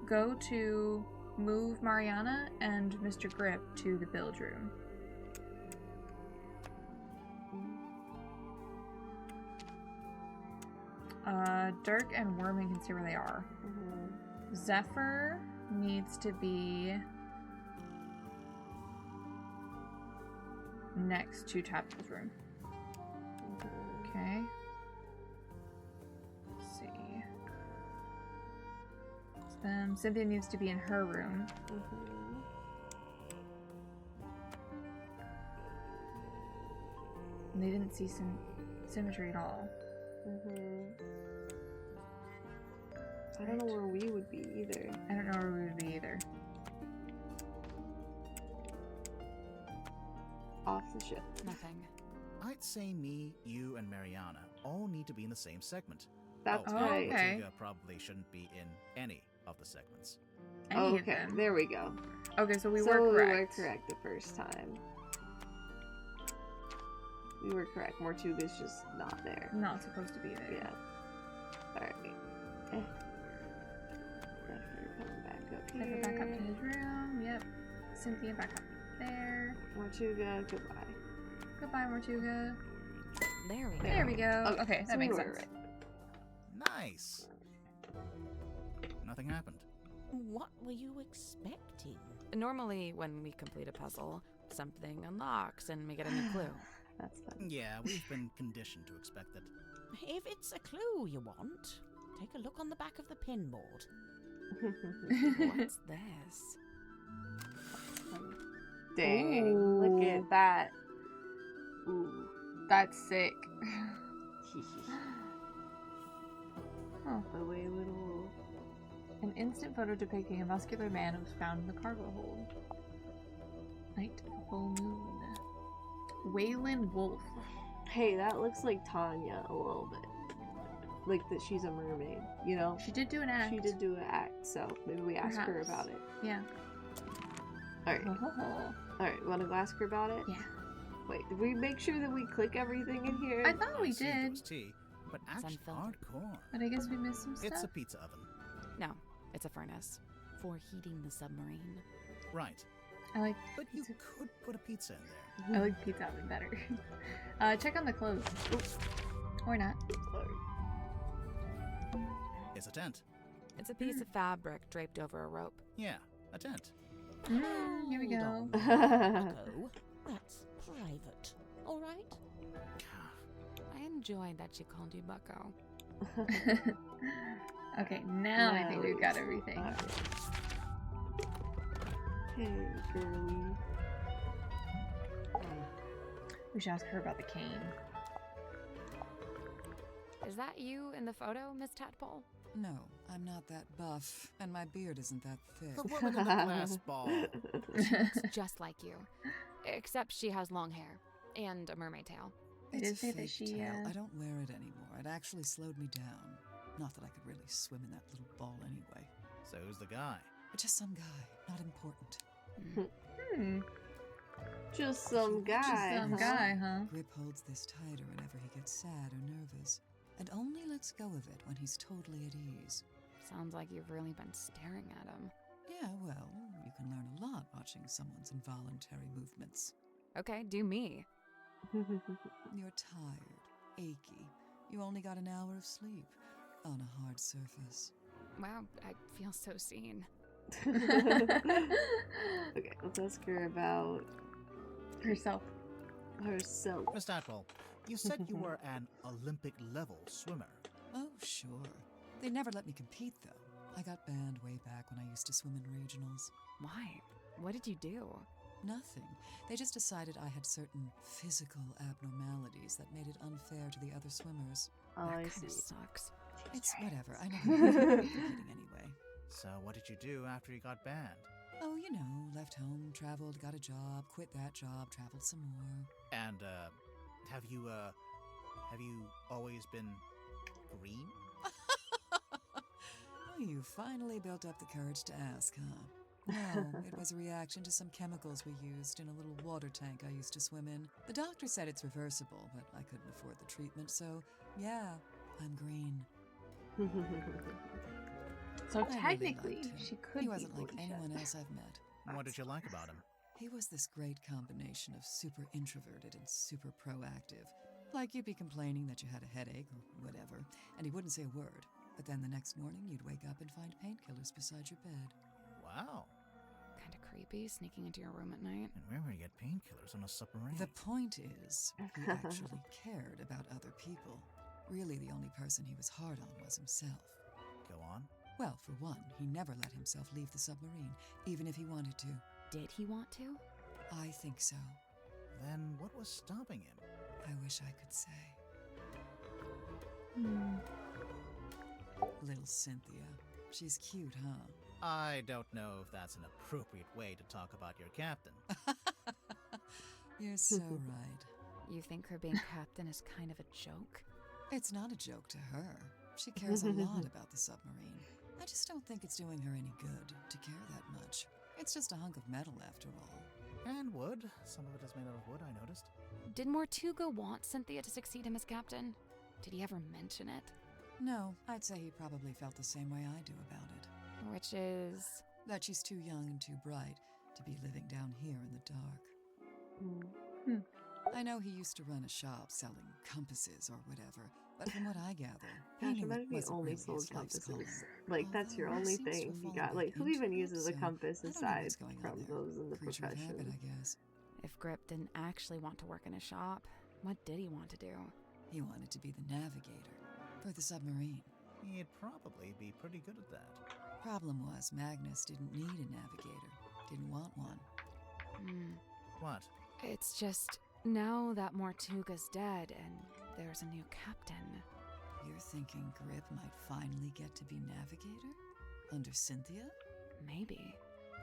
Go to move Mariana and Mr. Grip to the bilge room. Dirk and Werman can see where they are. Zephyr needs to be next to Tadpole's room. Okay. Let's see. Cynthia needs to be in her room. And they didn't see Symmetry at all. I don't know where we would be either. I don't know where we would be either. Off the ship. Nothing. I'd say me, you, and Mariana all need to be in the same segment. That's Oh, right. okay. Mortuga probably shouldn't be in any of the segments. Any of Okay, them. there we go. Okay, so we so were we were correct. correct the first time. We were correct. Mortuga's just not there. Not supposed to be there. Yeah. Alright. Zephyr coming back up here. Zephyr back up to his room. Yep. Cynthia back up there. Mortuga, goodbye. Goodbye, Mortuga. There we go. There we go. Okay, so that we makes were sense. right. Nice. Nothing happened. What were you expecting? Normally, when we complete a puzzle, something unlocks and we get a new clue. That's fun. Yeah, we've been conditioned to expect that. If it's a clue you want, take a look on the back of the pinboard. What's this? Dang, Ooh. look at that. Ooh. That's sick. Oh, the way little. An instant photo depicting a muscular man was found in the cargo hold. Night of the full moon. Waylon Wolf. Hey, that looks like Tanya a little bit. Like that she's a mermaid, you know? She did do an act. She did do an act, so maybe we ask her Perhaps. about it. Yeah. Alright. Oh. Alright, wanna go ask her about it? Yeah. Wait, did we make sure that we click everything in here? I thought we I assumed it did, was tea, but actually unfiltered. hardcore. but I guess we missed some It's a stuff. pizza oven. No, it's a furnace. For heating the submarine. Right. I like But you pizza. could put a pizza in there. I like pizza oven better. Check on the clothes. Or not. It's a tent. It's a piece of fabric draped over a rope. Yeah, a tent. Here we go. Hold on, Bucko. That's private. All right? I enjoyed that she called you Bucko. Okay, now I think we've got everything. Alright. Hey, girly. We should ask her about the cane. Is that you in the photo, Miss Tadpole? No, I'm not that buff, and my beard isn't that thick. The woman in the glass ball. It's just like you. Except she has long hair and a mermaid tail. I It's did a say that fake she, tail. I don't wear it anymore. It actually slowed me down. Not that I could really swim in that little ball anyway. So who's the guy? Just some guy, not important. Just some guy. Some huh? guy, huh? Grip holds this tighter whenever he gets sad or nervous, and only lets go of it when he's totally at ease. Sounds like you've really been staring at him. Yeah, well, you can learn a lot watching someone's involuntary movements. Okay, do me. You're tired, achy. You only got an hour of sleep on a hard surface. Wow, I feel so seen. Okay, let's ask her about Herself. herself. Miss Tadpole, you said you were an Olympic-level swimmer. Oh, sure. They never let me compete, though. I got banned way back when I used to swim in regionals. Why? What did you do? Nothing. They just decided I had certain physical abnormalities that made it unfair to the other swimmers. Oh, That I kind see. of sucks. It's whatever. I never really competing anyway. So what did you do after you got banned? Oh, you know, left home, traveled, got a job, quit that job, traveled some more. And, have you always been green? Oh, you finally built up the courage to ask, huh? No, it was a reaction to some chemicals we used in a little water tank I used to swim in. The doctor said it's reversible, but I couldn't afford the treatment, so yeah, I'm green. So I really technically, liked him. she could He be wasn't like Felicia. anyone else I've met. What did you like about him? He was this great combination of super introverted and super proactive. Like you'd be complaining that you had a headache or whatever, and he wouldn't say a word. But then the next morning, you'd wake up and find painkillers beside your bed. Wow. Kind of creepy, sneaking into your room at night. And where would you get painkillers on a submarine? The point is, he actually cared about other people. Really, the only person he was hard on was himself. Go on. Well, for one, he never let himself leave the submarine, even if he wanted to. Did he want to? I think so. Then what was stopping him? I wish I could say. Hmm. Little Cynthia. She's cute, huh? I don't know if that's an appropriate way to talk about your captain. You're so right. You think her being captain is kind of a joke? It's not a joke to her. She cares a lot about the submarine. I just don't think it's doing her any good to care that much. It's just a hunk of metal after all. And wood. Some of it is made out of wood, I noticed. Did Mortuga want Cynthia to succeed him as captain? Did he ever mention it? No, I'd say he probably felt the same way I do about it. Which is... That she's too young and too bright to be living down here in the dark. I know he used to run a shop selling compasses or whatever, but from what I gather, Gosh, painting imagine if wasn't you only really sold his life's calling. compasses. Like, that's your Although he only seems to thing have you fallen got. back Like, who into even it, uses a so compass I don't know aside what's going on from there. those in the Creature of profession? habit, I guess. If Grip didn't actually want to work in a shop, what did he want to do? He wanted to be the navigator for the submarine. He'd probably be pretty good at that. Problem was, Magnus didn't need a navigator. Didn't want one. What? It's just, now that Mortuga's dead and there's a new captain. You're thinking Grip might finally get to be navigator? Under Cynthia? Maybe.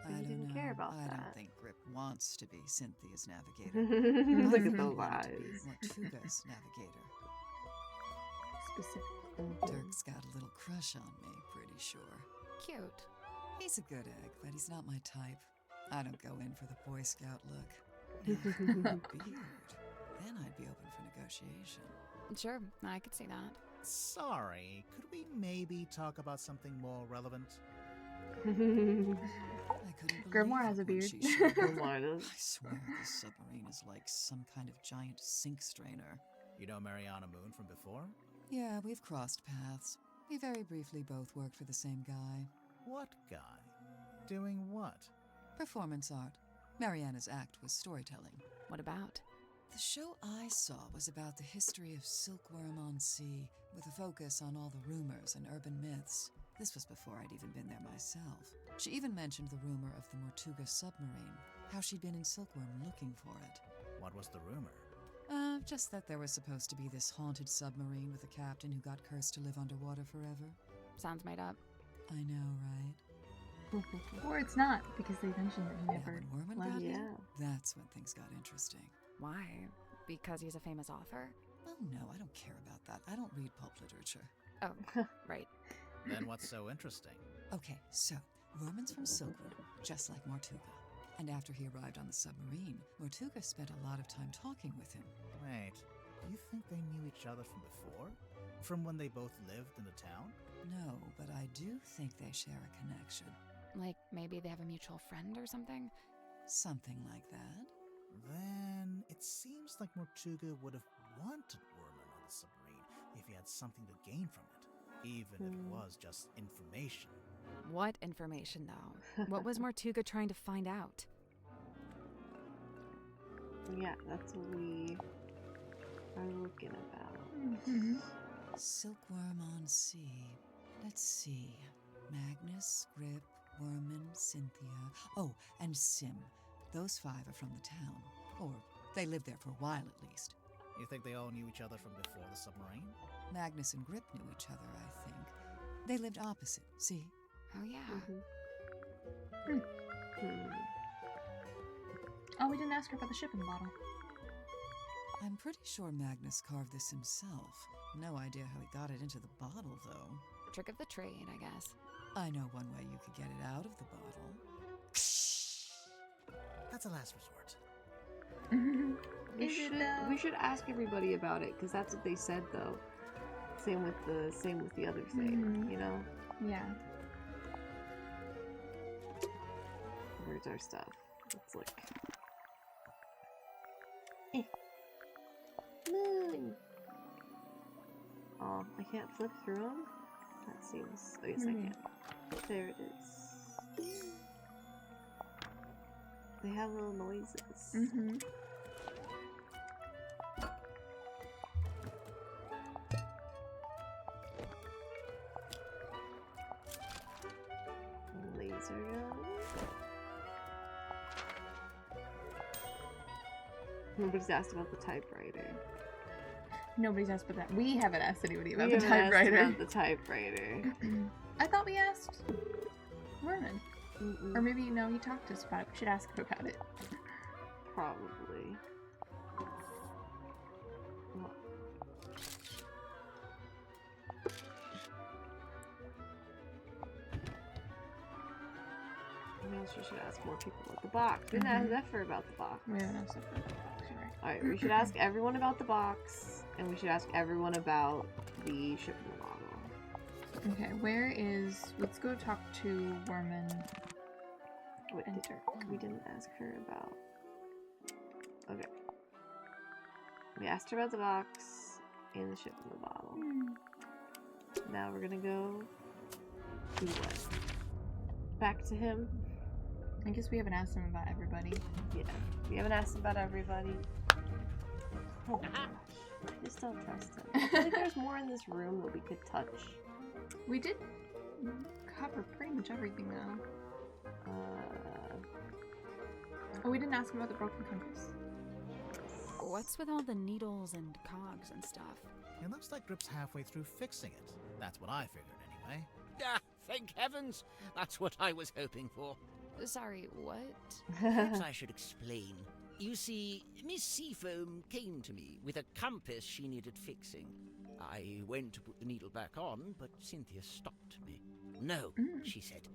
I You don't didn't know. care about I that. don't think Grip wants to be Cynthia's navigator. Look I at think those he wanted to be eyes. Mortuga's navigator. Specific. Dirk's got a little crush on me, pretty sure. Cute. He's a good egg, but he's not my type. I don't go in for the Boy Scout look. Now, beard. Then I'd be open for negotiation. Sure, I could see that. Sorry, could we maybe talk about something more relevant? I couldn't believe Grimoire it has a when beard. she showed up. Grimoire does. I swear this submarine is like some kind of giant sink strainer. You know Mariana Moon from before? Yeah, we've crossed paths. We very briefly both worked for the same guy. What guy? Doing what? Performance art. Mariana's act was storytelling. What about? The show I saw was about the history of Silkworm on Sea, with a focus on all the rumors and urban myths. This was before I'd even been there myself. She even mentioned the rumor of the Mortuga submarine, how she'd been in Silkworm looking for it. What was the rumor? Just that there was supposed to be this haunted submarine with a captain who got cursed to live underwater forever. Sounds made up. I know, right? Or it's not, because they mentioned that he Yeah, never when Worman left. got here, Yeah. that's when things got interesting. Why? Because he's a famous author? Oh no, I don't care about that. I don't read pulp literature. Oh, right. Then what's so interesting? Okay, so, Worman's from Silkworm, just like Mortuga. And after he arrived on the submarine, Mortuga spent a lot of time talking with him. Wait, do you think they knew each other from before? From when they both lived in the town? No, but I do think they share a connection. Like maybe they have a mutual friend or something? Something like that. Then it seems like Mortuga would have wanted Worman on the submarine if he had something to gain from it, even if it was just information. What information, though? What was Mortuga trying to find out? Yeah, that's what we are looking about. Mm-hmm. Silkworm on Sea. Let's see. Magnus, Grip, Worman, Cynthia. Oh, and Sim. Those 5 are from the town. Or they lived there for a while at least. You think they all knew each other from before the submarine? Magnus and Grip knew each other, I think. They lived opposite, see? Oh, yeah. Oh, we didn't ask her about the shipping bottle. I'm pretty sure Magnus carved this himself. No idea how he got it into the bottle, though. Trick of the trade, I guess. I know one way you could get it out of the bottle. That's a last resort. We should ask everybody about it, because that's what they said, though. Same with the other thing, you know? Yeah. Where's our stuff? Let's look. Moon! Oh, I can't flip through them? That seems... Oh, yes, I can. There it is. They have little noises. Mm-hmm. Laser gun. Nobody's asked about the typewriter. Nobody's asked about that. We haven't asked anybody about We the haven't asked typewriter. about the typewriter. I thought we asked Merman. Or maybe, no, he talked to us about it. We should ask him about it. Probably. Well, I guess we should ask more people about the box. We didn't ask Zephyr about the box. We haven't asked about the box, you're right. Alright, we should ask everyone about the box, and we should ask everyone about the shipping model. Okay, where is... Let's go talk to Worman. Wait, And Dirk. we didn't ask her about... Okay. We asked her about the box and the ship in the bottle. Now we're gonna go do what? Back to him? I guess we haven't asked him about everybody. Yeah. We haven't asked about everybody. Oh my gosh. I just don't trust him. I feel like there's more in this room that we could touch. We did cover pretty much everything though. Oh, we didn't ask him about the broken compass. What's with all the needles and cogs and stuff? It looks like Grip's halfway through fixing it. That's what I figured anyway. Ah, thank heavens! That's what I was hoping for. Sorry, what? Perhaps I should explain. You see, Miss Seafoam came to me with a compass she needed fixing. I went to put the needle back on, but Cynthia stopped me. No, she said.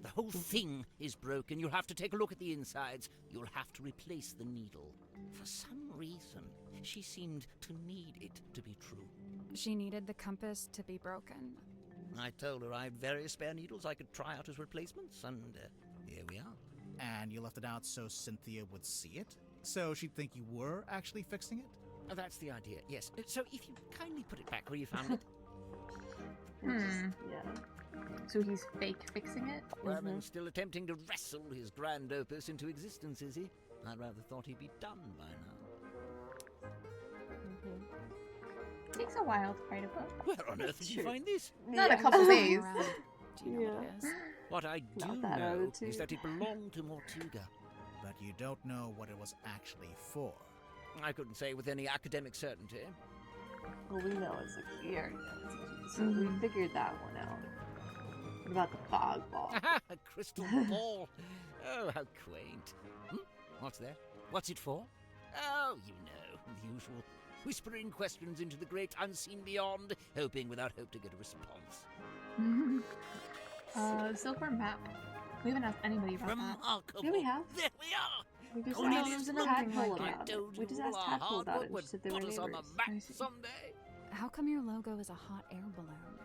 The whole thing is broken. You'll have to take a look at the insides. You'll have to replace the needle. For some reason, she seemed to need it to be true. She needed the compass to be broken. I told her I had various spare needles I could try out as replacements, and here we are. And you left it out so Cynthia would see it? So she'd think you were actually fixing it? That's the idea, yes. So if you kindly put it back where you found it. Yeah. So he's fake fixing it? Werman's still attempting to wrestle his grand opus into existence, is he? I rather thought he'd be done by now. Takes a while to write a book. Where on earth did you find this? Not a couple days. Do you know what it is? What I do Not that know attitude. is that it belonged to Mortuga. But you don't know what it was actually for. I couldn't say with any academic certainty. Well, we know it's a we already know it's a key, so we figured that one out. What about the fog ball? A crystal ball. Oh, how quaint. What's there? What's it for? Oh, you know, the usual. Whispering questions into the great unseen beyond, hoping without hope to get a response. Silkworm map. We haven't asked anybody about that. Remarkable. Yeah, we have. There we are. We just Cornelius, asked look, Tadpole I about it. told We you just all asked our Tadpole hard about work it. would She said they were put us on the neighbors. map I see. someday. How come your logo is a hot air balloon?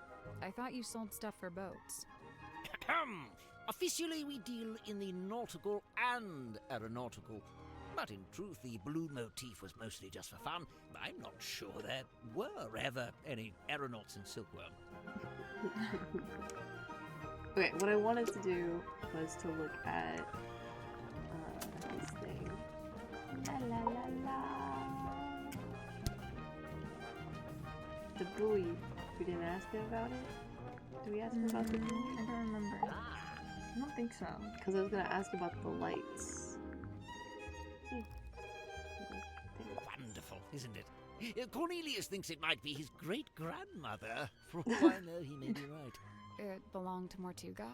I thought you sold stuff for boats. Officially, we deal in the nautical and aeronautical. But in truth, the blue motif was mostly just for fun. I'm not sure there were ever any aeronauts in Silkworm. Okay, what I wanted to do was to look at this thing. La la la la. The buoy. We didn't ask him about it? Did we ask him about the buoy? I don't remember. I don't think so. Because I was going to ask about the lights. Wonderful, isn't it? Cornelius thinks it might be his great-grandmother. For all I know, he may be right. It belonged to Mortuga,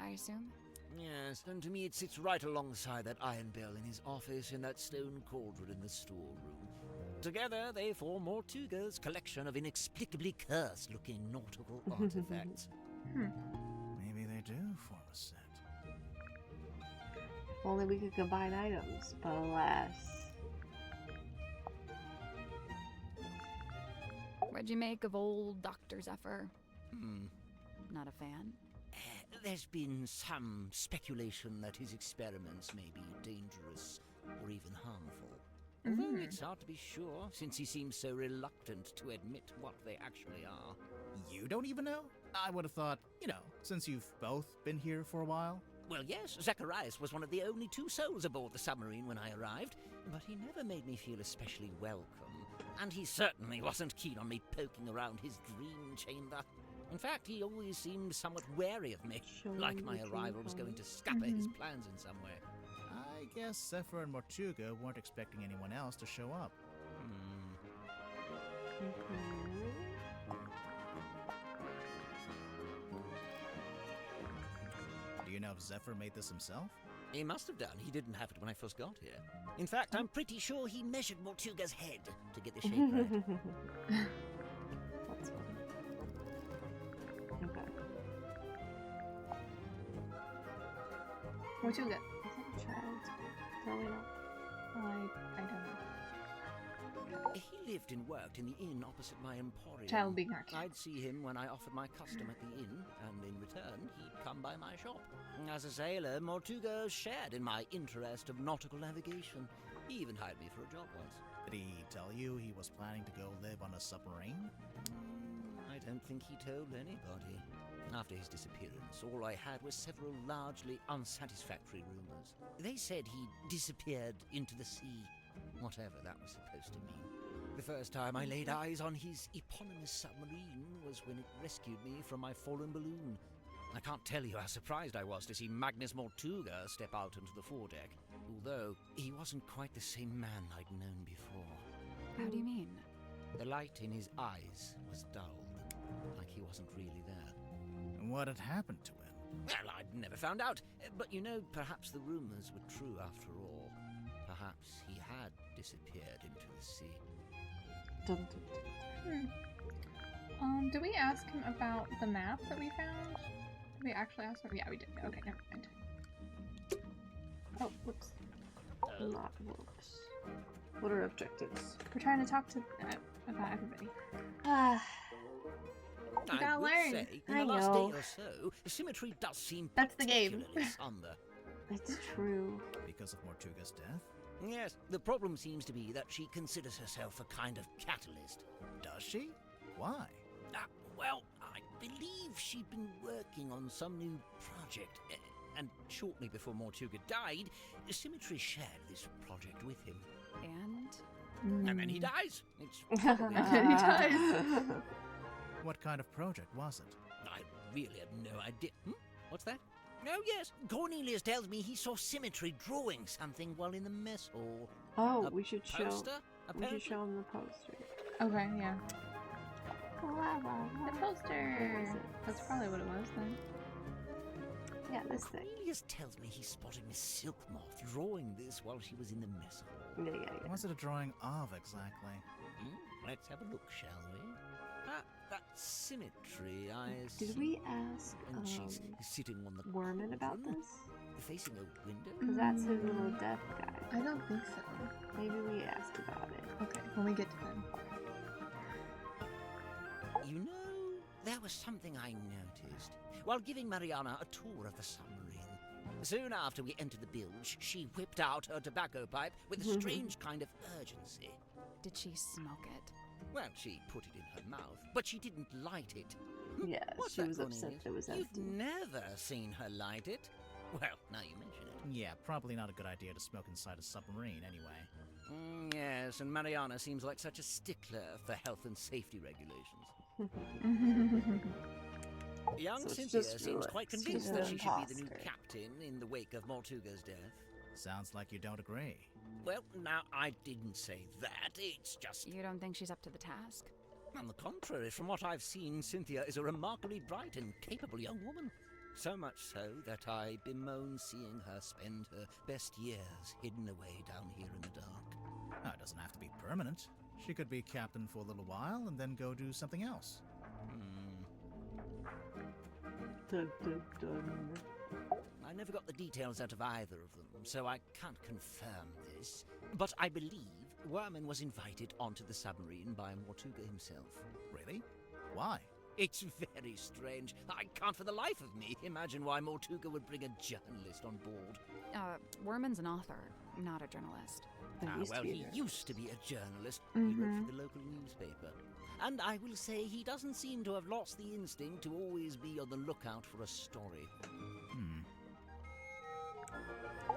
I assume? Yes, and to me it sits right alongside that iron bell in his office and that stone cauldron in the storeroom. Together, they form Mortuga's collection of inexplicably cursed-looking nautical artifacts. Maybe they do form a set. If only we could combine items, but alas. What'd you make of old Dr. Zephyr? Not a fan? There's been some speculation that his experiments may be dangerous or even harmful. Although it's hard to be sure, since he seems so reluctant to admit what they actually are. You don't even know? I would have thought, since you've both been here for a while. Well, yes, Zacharias was one of the only 2 souls aboard the submarine when I arrived, but he never made me feel especially welcome. And he certainly wasn't keen on me poking around his dream chamber. In fact, he always seemed somewhat wary of me, like my arrival was going to scupper his plans in some way. I guess Zephyr and Mortuga weren't expecting anyone else to show up. Do you know if Zephyr made this himself? He must have done. He didn't have it when I first got here. In fact, I'm pretty sure he measured Mortuga's head to get the shape right. That's funny. Okay. What you get? Is that a child throwing up? I don't know. He lived and worked in the inn opposite my emporium. Child being our cat. I'd see him when I offered my custom at the inn, and in return, he'd come by my shop. As a sailor, Mortuga shared in my interest of nautical navigation. He even hired me for a job once. Did he tell you he was planning to go live on a submarine? I don't think he told anybody. After his disappearance, all I had was several largely unsatisfactory rumors. They said he disappeared into the sea, whatever that was supposed to mean. The first time I laid eyes on his eponymous submarine was when it rescued me from my fallen balloon. I can't tell you how surprised I was to see Magnus Mortuga step out onto the foredeck, although he wasn't quite the same man I'd known before. How do you mean? The light in his eyes was dulled, like he wasn't really there. And what had happened to him? Well, I'd never found out, but you know, perhaps the rumors were true after all. Perhaps he had disappeared into the sea. Dun, dun, dun. Did we ask him about the map that we found? Did we actually ask him? Yeah, we did. Okay, never mind. Oh, whoops. Not whoops. What are objectives? We're trying to talk to about everybody. Ah, You gotta I would learn. say, in I the last know. day or so, the symmetry does seem That's the game. particularly somber. it's true. Because of Mortuga's death? Yes, the problem seems to be that she considers herself a kind of catalyst. Does she? Why? Well, I believe she'd been working on some new project, and shortly before Mortuga died, Symmetry shared this project with him. And? And then he dies. It's probably He dies. What kind of project was it? I really have no idea. What's that? Oh, yes. Cornelius tells me he saw Symmetry drawing something while in the mess hall. Oh, A we should show. Poster? We Apparently. should show him the poster. Okay, yeah. The The poster. was it? That's probably what it was then. Yeah, this thing. Cornelius tells me he spotted Miss Silkmoth drawing this while she was in the mess hall. Yeah. Was it a drawing of exactly? Let's have a look, shall we? That Symmetry, I see. Did we ask And she's sitting on the Werman about cauldron, this? facing a window. Because that's his little deaf guy. I don't think so. Maybe we asked about it. Okay, when we get to them. You know, there was something I noticed while giving Mariana a tour of the submarine. Soon after we entered the bilge, she whipped out her tobacco pipe with a strange kind of urgency. Did she smoke it? Well, she put it in her mouth, but she didn't light it. Yeah, What's she that, was upset Cornelius? that it was empty. You've never seen her light it. Well, now you mention it. Yeah, probably not a good idea to smoke inside a submarine anyway. Yes, and Mariana seems like such a stickler for health and safety regulations. Young So it's Cynthia just seems quite she's convinced an that she should be the new imposter. captain in the wake of Mortuga's death. Sounds like you don't agree. Well, now, I didn't say that. It's just... You don't think she's up to the task? On the contrary, from what I've seen, Cynthia is a remarkably bright and capable young woman. So much so that I bemoan seeing her spend her best years hidden away down here in the dark. Oh, it doesn't have to be permanent. She could be captain for a little while and then go do something else. Dun, dun, dun. I never got the details out of either of them, so I can't confirm this. But I believe Werman was invited onto the submarine by Mortuga himself. Really? Why? It's very strange. I can't for the life of me imagine why Mortuga would bring a journalist on board. Werman's an author, not a journalist. There He used to be a journalist. He wrote for the local newspaper. And I will say he doesn't seem to have lost the instinct to always be on the lookout for a story.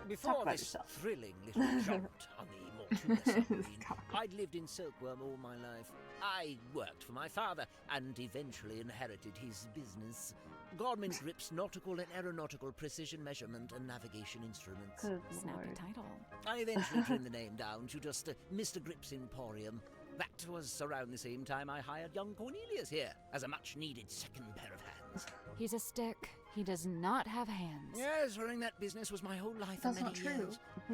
Before about this yourself. thrilling little jaunt on the Mortuga submarine, I'd lived in Silkworm all my life. I worked for my father and eventually inherited his business. Gorman Grip's nautical and aeronautical precision measurement and navigation instruments. Good Snappy lord. title. I eventually trimmed the name down to just Mr. Grip's Emporium. That was around the same time I hired young Cornelius here as a much-needed second pair of hands. He's a stick. He does not have hands. Yes, running that business was my whole life That's for many not true.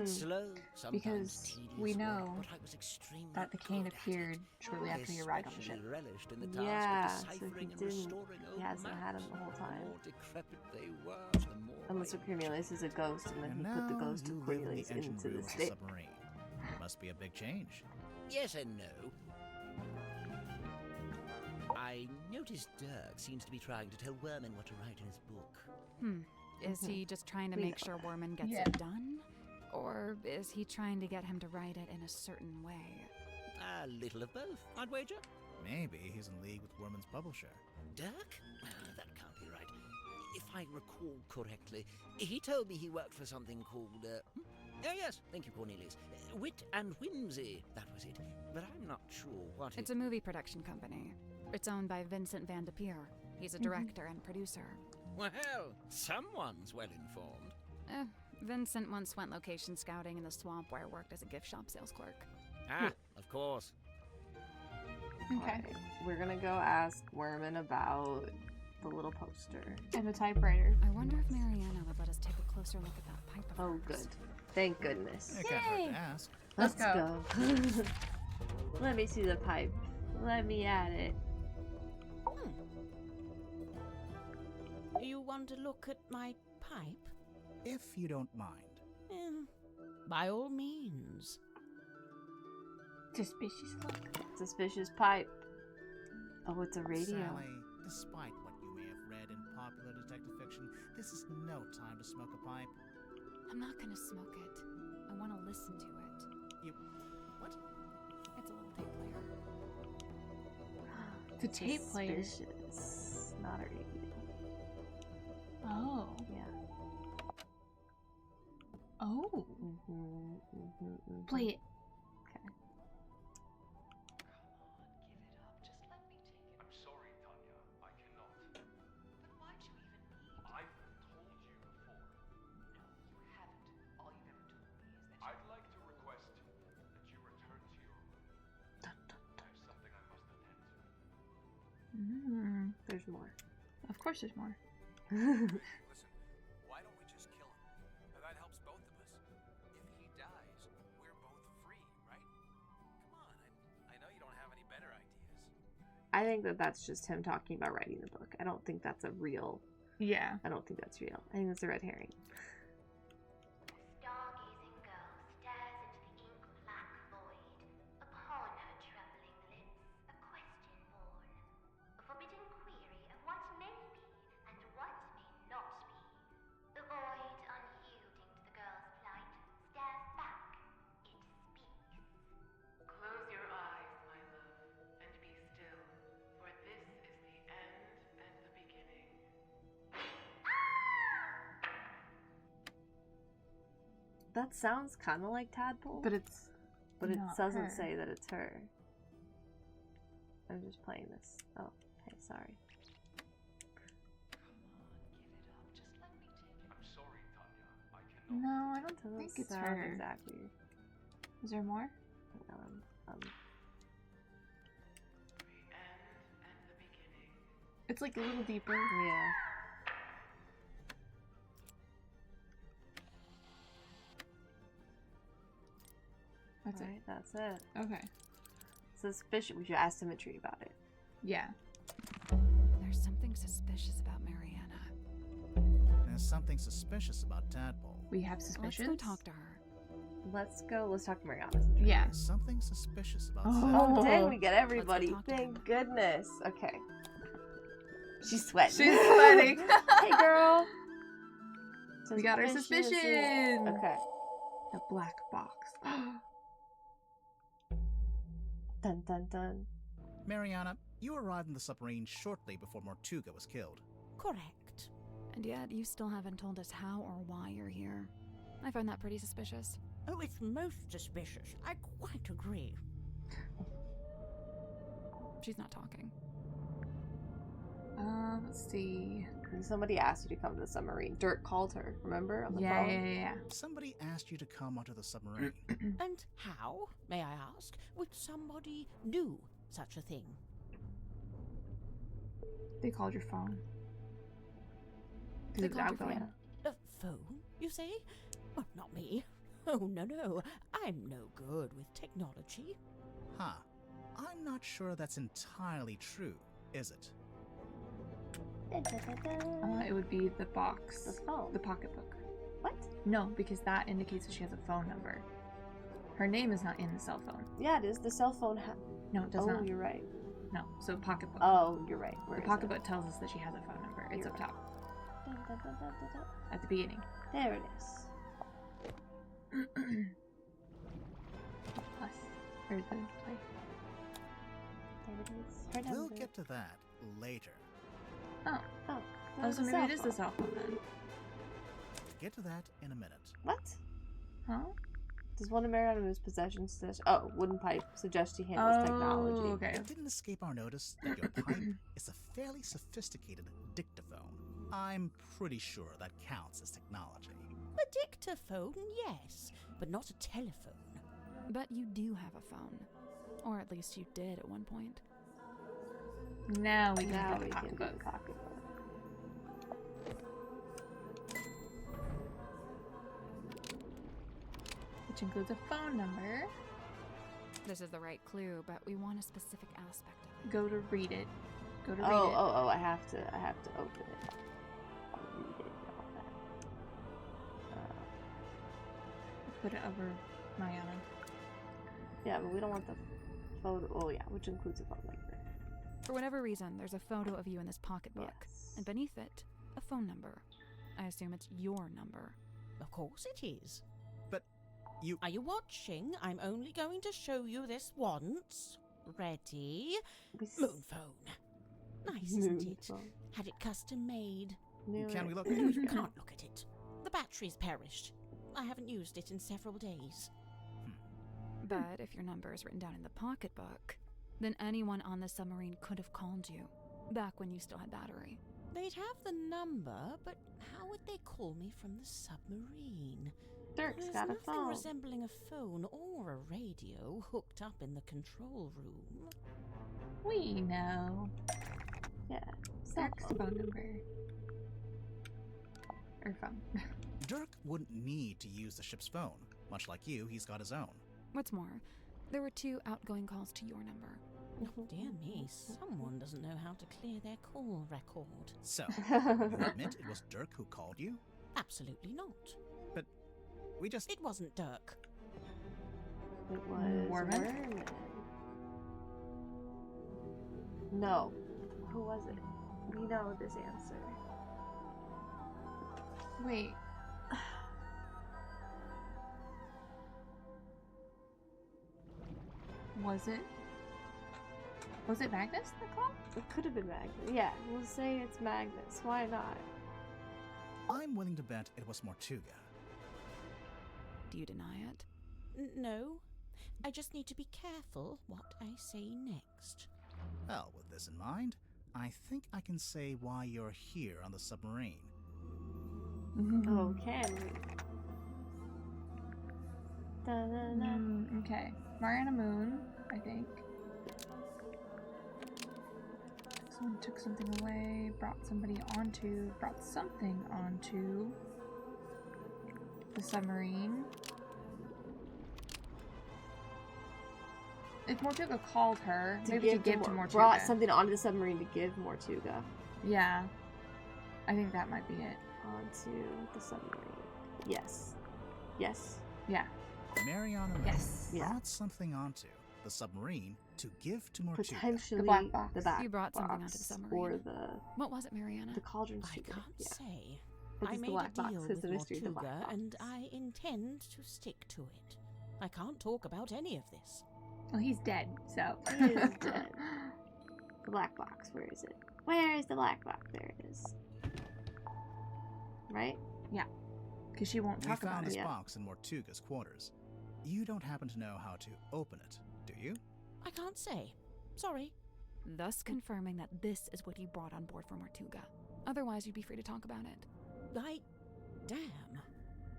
years. Slow, sometimes Because tedious we know work, but I was extremely that the cane good at appeared it. shortly after you arrived on the ship. Especially relished in the task Yeah, of so he deciphering and didn't. restoring He old hasn't had maps. him the whole The time. more decrepit they were, the more Unless I Cornelius is a ghost and then And he now put the ghost you of live in Cornelius the engine into room the of the stick. submarine. Must be a big change. Yes and no. I noticed Dirk seems to be trying to tell Werman what to write in his book. Is he just trying to We make know sure Werman gets Yeah. it done? Or is he trying to get him to write it in a certain way? A little of both, I'd wager. Maybe he's in league with Werman's publisher. Dirk? That can't be right. If I recall correctly, he told me he worked for something called, Oh yes, thank you, Cornelius. Wit and Whimsy, that was it. But I'm not sure what It's a movie production company. It's owned by Vincent Van de Peer. He's a director and producer. Well, someone's well informed. Vincent once went location scouting in the swamp where I worked as a gift shop sales clerk. Of course. Okay. Alright, we're gonna go ask Werman about the little poster. And the typewriter. I wonder if Mariana would let us take a closer look at that pipe of Oh, hers. good. Thank goodness. It can't hurt to ask. Let's go. Let me see the pipe. Let me at it. You want to look at my pipe? If you don't mind. By all means. Suspicious look. Suspicious pipe. Oh, it's a radio. Sally, despite what you may have read in popular detective fiction, this is no time to smoke a pipe. I'm not gonna smoke it. I want to listen to it. You... what? It's a little tape player. The tape player. Suspicious. Not a radio. Oh. Yeah. Oh. Play it. Okay. I'm sorry, Tanya. I cannot. Then why'd you even need? I've told you before. No, you haven't. All you've ever told me is that I'd like to request that you return to your room. There's something I must attend to. There's more. Of course there's more. Listen, why don't we just kill him? That helps both of us. If he dies, we're both free, right? Come on, I know you don't have any better ideas. I think that that's just him talking about writing the book. I don't think that's a real. Yeah. I don't think that's real. I think that's a red herring. Stargazing girl stares into the ink-black void. Upon her trembling lips, a question born. A forbidden query of what may be and what may not be. The void, unyielding to the girl's plight, stares back. It speaks. Close your eyes, my love, and be still, for this is the end and the beginning. That sounds kind of like Tadpole, But it not doesn't her. say that it's her. I'm just playing this. Oh, okay, sorry. I'm sorry, Tanya. I cannot. No, I don't Doesn't think it's sound her. exactly. Is there more? The end and the beginning. It's like a little deeper. Yeah. That's Right, that's it. it. Okay. Suspicious. We should ask Symmetry about it. Yeah. There's something suspicious about Mariana. There's something suspicious about Tadpole. We have Let's suspicions. go talk to her. Let's talk to Mariana. Yeah. There's something suspicious about Oh. Oh, dang, we get everybody. talk to Thank him. goodness. Okay. She's sweating. She's sweating. Hey, girl. We got our suspicion. Okay. The black box. Dun dun dun. Mariana, you arrived in the submarine shortly before Mortuga was killed. Correct. And yet, you still haven't told us how or why you're here. I find that pretty suspicious. Oh, it's most suspicious. I quite agree. She's not talking. Let's see. Somebody asked you to come to the submarine. Dirk called her, remember? On the Yeah, phone? yeah. Somebody asked you to come onto the submarine. And how, may I ask, would somebody do such a thing? They called your phone. They It's called your outgoing. phone. A phone, you say? Well, not me. Oh, no. I'm no good with technology. Huh. I'm not sure that's entirely true, is it? Dun, dun, dun, dun. It would be the box. The phone. The pocketbook. What? No, because that indicates that she has a phone number. Her name is not in the cell phone. Yeah, it is. The cell phone. No, it does oh, not. you're right. No, so pocketbook. Oh, you're right. Where The is pocketbook tells us that she has a phone number. It's You're up right. top Dun, dun, dun, dun, dun, dun. at the beginning. There it is. Plus, or the play. There it is. Her We'll number. get to that later. Oh, Oh, oh, so maybe it is the cell phone then. Get to that in a minute. What? Huh? Does one of Mariana's possessions suggest? Oh, wooden pipe suggests she handles technology. Oh, okay. It didn't escape our notice that your pipe is a fairly sophisticated dictaphone. I'm pretty sure that counts as technology. A dictaphone, yes, but not a telephone. But you do have a phone. Or at least you did at one point. Now we can Now do we the can do the pocketbook. pocketbook. Which includes a phone number. This is the right clue, but we want a specific aspect of it. Go to read it. Go to read Oh, it. oh, oh! I have to open it. Read it. All that. Put it over Mariana. Yeah, but we don't want the photo. Oh, yeah, which includes a phone number. For whatever reason, there's a photo of you in this pocketbook, Yes. and beneath it, a phone number. I assume it's your number. Of course it is. But you... Are you watching? I'm only going to show you this once. Ready? Moon phone. Nice, isn't Moon it? phone. Had it custom made. Can we look No, at it? you can't look at it. The battery's perished. I haven't used it in several days. But if your number is written down in the pocketbook, then anyone on the submarine could have called you, back when you still had battery. They'd have the number, but how would they call me from the submarine? Dirk's There's got a nothing phone. resembling a phone or a radio hooked up in the control room. We know. Yeah. Cell Dirk's phone. phone number. Or phone. Dirk wouldn't need to use the ship's phone. Much like you, he's got his own. What's more, there were 2 outgoing calls to your number. Oh, dear me, someone doesn't know how to clear their call record. So, you admit it was Dirk who called you? Absolutely not. But we just... It wasn't Dirk. It was Worman? Worman. No. Who was it? We know this answer. Wait. Was it Magnus that called? It could have been Magnus. Yeah, we'll say it's Magnus. Why not? I'm willing to bet it was Mortuga. Do you deny it? No. I just need to be careful what I say next. Well, with this in mind, I think I can say why you're here on the submarine. Oh, can we? Da-da-da. Okay. Mariana Moon, I think. Someone took something away, brought something onto the submarine. If Mortuga called her, maybe to give to Mortuga. Brought something onto the submarine to give Mortuga. Yeah. I think that might be it. Onto the submarine. Yes. Yes. Yeah. Mariana Moon Yes. brought something onto the submarine to give to Mortuga. Potentially The black box. the back You brought something box onto the submarine. or the What was it, Mariana? cauldron I sugar. can't Yeah. say. It's I the made a black box. deal It's with the mystery of the black Mortuga, box. and I intend to stick to it. I can't talk about any of this. Well, he's dead, so. He is dead. The black box. Where is it? Where is the black box? There it is. Right? Yeah. Because she won't We talk about found it. this Yeah. box in Mortuga's quarters. You don't happen to know how to open it, do you? I can't say. Sorry. Thus confirming that this is what you brought on board for Mortuga. Otherwise, you'd be free to talk about it. Damn.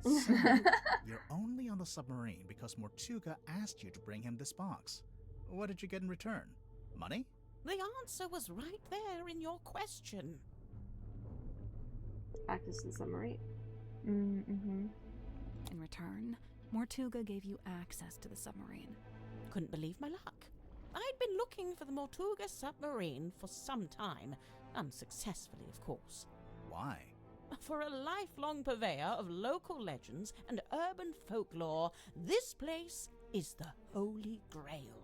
So, you're only on the submarine because Mortuga asked you to bring him this box. What did you get in return? Money? The answer was right there in your question. Access to the submarine. Mm-hmm. In return, Mortuga gave you access to the submarine. Couldn't believe my luck. I'd been looking for the Mortuga submarine for some time. Unsuccessfully, of course. Why? For a lifelong purveyor of local legends and urban folklore, this place is the Holy Grail.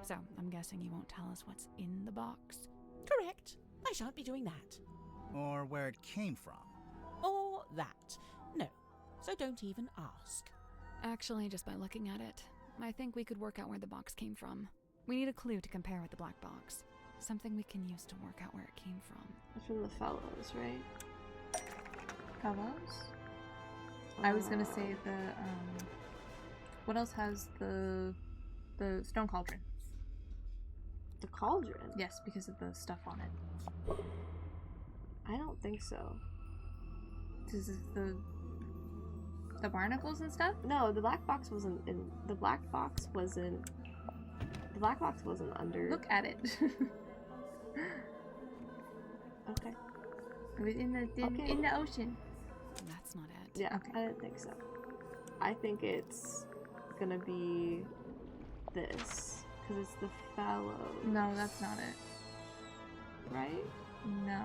So, I'm guessing you won't tell us what's in the box? Correct. I shan't be doing that. Or where it came from. Or that. No. So don't even ask. Actually, just by looking at it, I think we could work out where the box came from. We need a clue to compare with the black box. Something we can use to work out where it came from. It's from the Fellows, right? Fellows? I was gonna say the, what else has the stone cauldron? The cauldron? Yes, because of the stuff on it. I don't think so. This is the barnacles and stuff? No, the black box wasn't in. The black box wasn't under. Look at it. Okay. It was in the ocean. That's not it. Yeah, Okay. I didn't think so. I think it's gonna be this because it's the Fellows. No, that's not it. Right? No.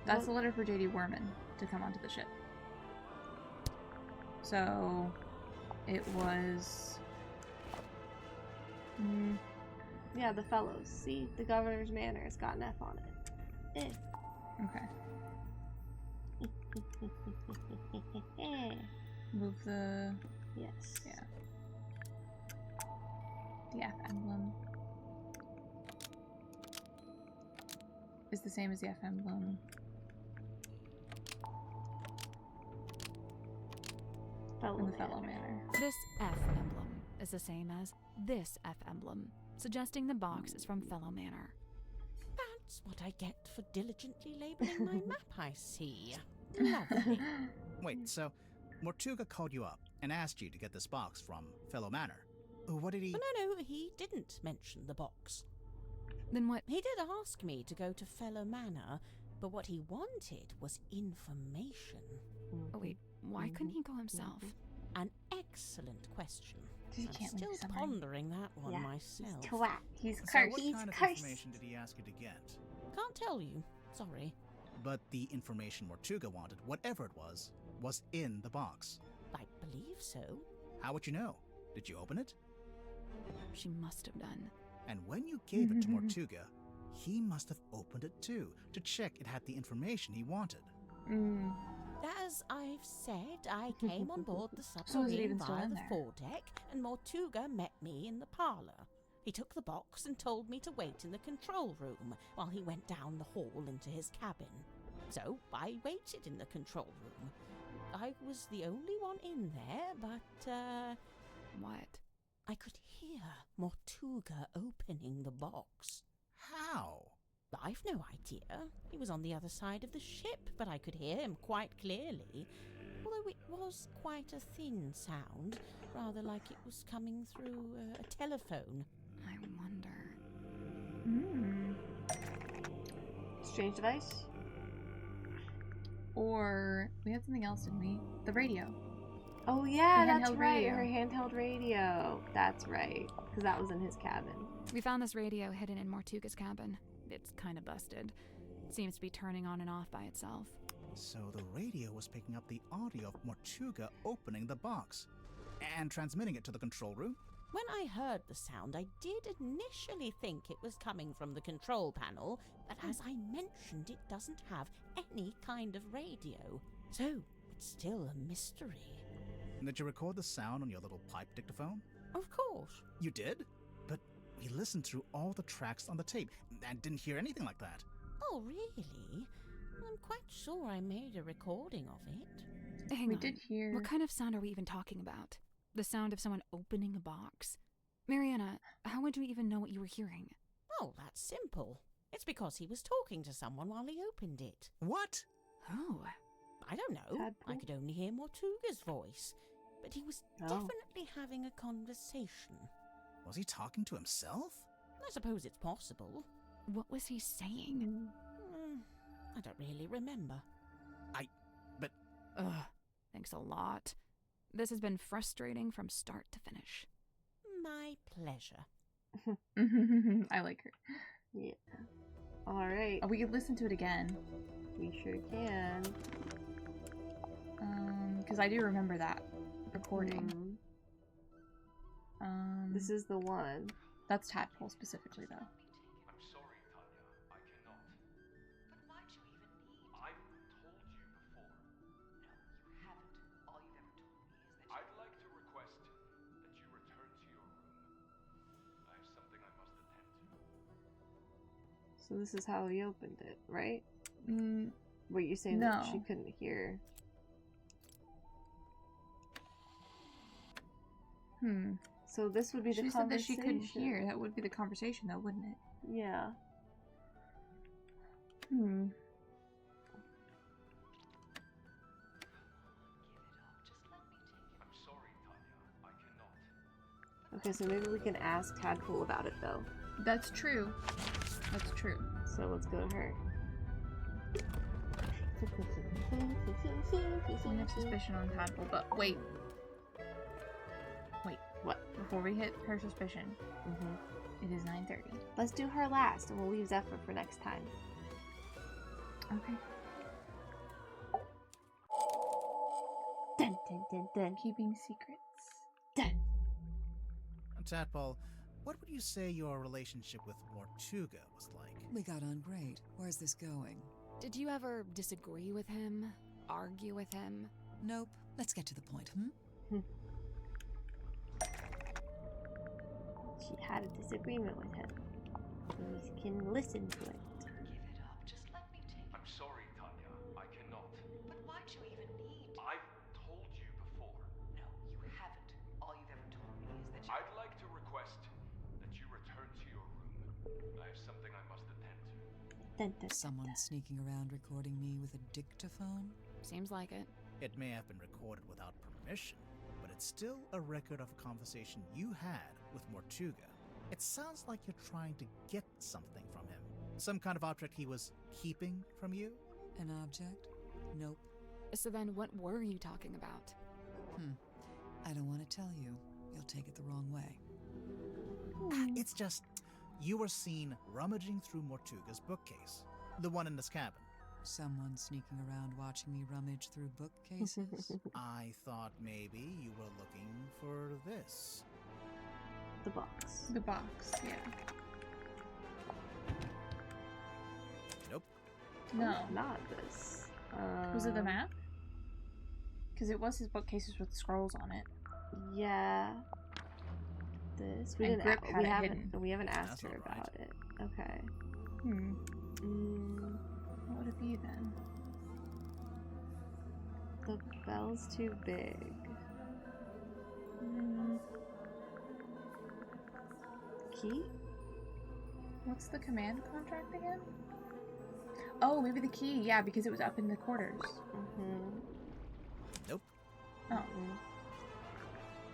That's the letter for J.D. Werman to come onto the ship. So, it was... Yeah, the Fellows. See, the Governor's Manor's got an F on it. Okay. Move the... Yes. Yeah. The F emblem is the same as the F emblem. In the Fellow Manor. This F emblem is the same as this F emblem, suggesting the box is from Fellow Manor. That's what I get for diligently labeling my map, I see. Lovely. Wait, so Mortuga called you up and asked you to get this box from Fellow Manor. What did he... No, he didn't mention the box. Then what? He did ask me to go to Fellow Manor, but what he wanted was information. Oh wait, why couldn't he go himself? An excellent question. He I'm can't still leave somewhere. pondering that one myself. He's twat. He's So cursed. what He's kind of cursed. information did he ask you to get? Can't tell you. Sorry. But the information Mortuga wanted, whatever it was in the box. I believe so. How would you know? Did you open it? She must have done. And when you gave it to Mortuga, he must have opened it too, to check it had the information he wanted. As I've said, I came on board the So is it submarine even still via in the there? foredeck, and Mortuga met me in the parlour. He took the box and told me to wait in the control room while he went down the hall into his cabin. So I waited in the control room. I was the only one in there, but, What? I could hear Mortuga opening the box. How? I've no idea. He was on the other side of the ship, but I could hear him quite clearly. Although it was quite a thin sound, rather like it was coming through a telephone. I wonder. Strange device? Or we had something else, didn't we? The radio. Oh yeah, The that's handheld right. radio. Her handheld radio. That's right. Because that was in his cabin. We found this radio hidden in Mortuga's cabin. It's kind of busted. It seems to be turning on and off by itself. So the radio was picking up the audio of Mortuga opening the box and transmitting it to the control room? When I heard the sound, I did initially think it was coming from the control panel, but as I mentioned, it doesn't have any kind of radio. So, it's still a mystery. Did you record the sound on your little pipe dictaphone? Of course. You did? But we listened through all the tracks on the tape and didn't hear anything like that. Oh, really? I'm quite sure I made a recording of it. Hang We on. did hear. What kind of sound are we even talking about? The sound of someone opening a box? Mariana, how would you even know what you were hearing? Oh, that's simple. It's because he was talking to someone while he opened it. What? Oh. I don't know. I Tadpole? could only hear Mortuga's voice. But he was Oh. definitely having a conversation. Was he talking to himself? I suppose it's possible. What was he saying? I don't really remember. Ugh, thanks a lot. This has been frustrating from start to finish. My pleasure. I like her. Yeah. Alright. Oh, we could listen to it again. We sure can. Because I do remember that recording. This is the one. That's Tadpole specifically, though. I'm sorry, Tanya. I cannot. But why'd you even need? I've told you before. No, you haven't. All you've ever told me is that I'd like to request that you return to your room. I have something I must attend to. So this is how he opened it, right? Were you saying No. that she couldn't hear? So this would be the She said that she conversation. couldn't hear. That would be the conversation, though, wouldn't it? Yeah. Hmm. I'm sorry, Tanya. I cannot. Okay, so maybe we can ask Tadpole about it, though. That's true. That's true. So let's go to her. We have suspicion on Tadpole, but wait. Wait. What? Before we hit her suspicion, it is 9:30. Let's do her last, and we'll leave Zephyr for next time. Okay. Dun, dun, dun, dun. Keeping secrets. Dun. Tadpole, what would you say your relationship with Mortuga was like? We got on great. Where's this going? Did you ever disagree with him? Argue with him? Nope. Let's get to the point, She had a disagreement with him. We can listen to it. Give it up. Just let me take it. I'm sorry, Tanya. I cannot. But why'd you even need? I've told you before. No, you haven't. All you've ever told me is that I'd like to request that you return to your room. I have something I must attend to. Dun, dun, Someone sneaking around recording me with a dictaphone? Seems like it. It may have been recorded without permission, but it's still a record of a conversation you had with Mortuga. It sounds like you're trying to get something from him. Some kind of object he was keeping from you? An object? Nope. So then what were you talking about? I don't want to tell you. You'll take it the wrong way. It's just, you were seen rummaging through Mortuga's bookcase. The one in this cabin. Someone sneaking around watching me rummage through bookcases? I thought maybe you were looking for this. The box. The box, yeah. Nope. No. Not this. Was it the map? Because it was his bookcases with scrolls on it. Yeah. This. We And didn't. Grip had it We haven't asked That's her all right. about it. Okay. What would it be then? The bell's too big. Key? What's the command contract again? Oh, maybe the key. Yeah, because it was up in the quarters. Nope. Oh.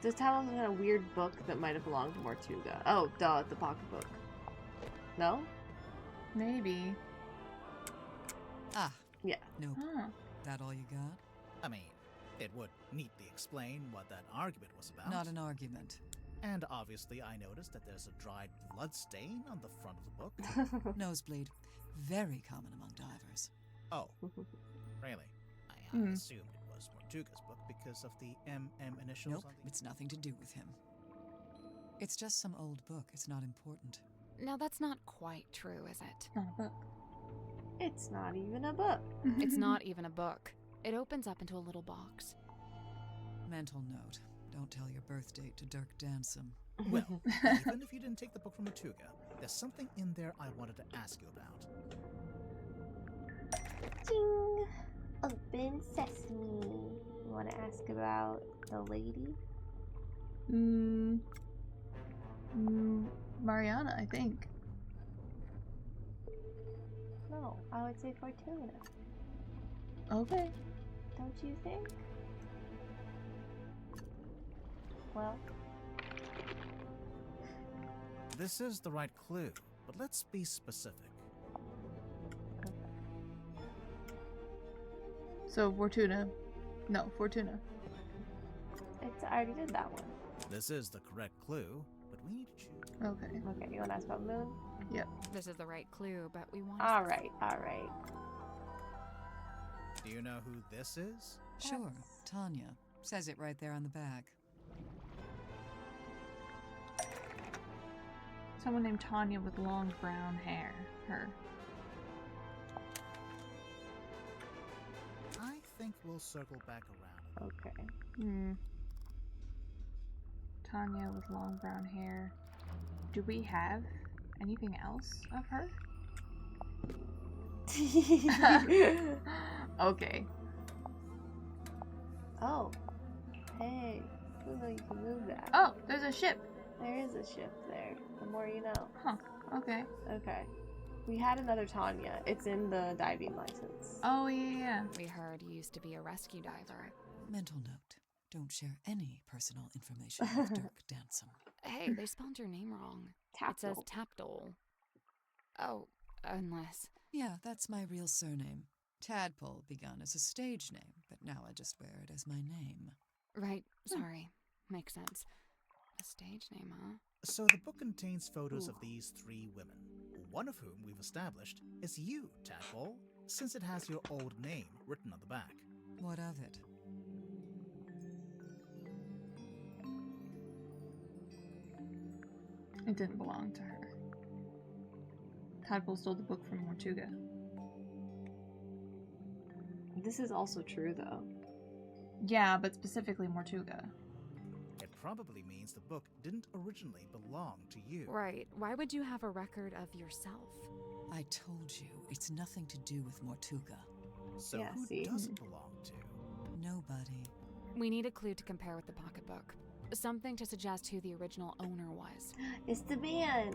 Does Talon have a weird book that might have belonged to Mortuga? Oh, duh, the pocketbook. No? Maybe. Ah. Yeah. Nope. Huh. That all you got? I mean, it would neatly explain what that argument was about. Not an argument. And obviously I noticed that there's a dried blood stain on the front of the book. Nosebleed. Very common among divers. Oh, really? I assumed it was Mortuga's book because of the MM initials Nope, on the... it's nothing to do with him. It's just some old book. It's not important. Now that's not quite true, is it? Not a book. It's not even a book. It's not even a book. It opens up into a little box. Mental note. Don't tell your birth date to Dirk Dansom. Well, even if you didn't take the book from Mortuga, there's something in there I wanted to ask you about. Ding! Open sesame. You want to ask about the lady? Mariana, I think. No, I would say Fortuna. Okay. Don't you think? Well, This is the right clue, but let's be specific. So, Fortuna. No, Fortuna. I already did that one. This is the correct clue, but we need to choose. Okay. Okay, you want to ask about Moon? Yep. This is the right clue, but we want. Alright, alright. Do you know who this is? Sure, Tanya. Says it right there on the back. Someone named Tanya with long brown hair. Her. I think we'll circle back around. Okay. Hmm. Tanya with long brown hair. Do we have anything else of her? Okay. Oh. Hey. I didn't know you can move that. Oh, there's a ship. There is a ship there. The more you know. Huh. Okay. Okay. We had another Tanya. It's in the diving license. Oh, yeah. We heard you used to be a rescue diver. Mental note. Don't share any personal information with Dirk Dansom. Hey, they spelled your name wrong. It says Tapdole. Oh, unless... Yeah, that's my real surname. Tadpole begun as a stage name, but now I just wear it as my name. Right, sorry. Makes sense. A stage name, huh? So the book contains photos of these 3 women, one of whom we've established is you, Tadpole, since it has your old name written on the back. What of it? It didn't belong to her. Tadpole stole the book from Mortuga. This is also true, though. Yeah, but specifically Mortuga. It probably means the book didn't originally belong to you. Right. Why would you have a record of yourself? I told you, it's nothing to do with Mortuga. So Yeah, who see? does it belong to? Nobody. We need a clue to compare with the pocketbook. Something to suggest who the original owner was. It's the man.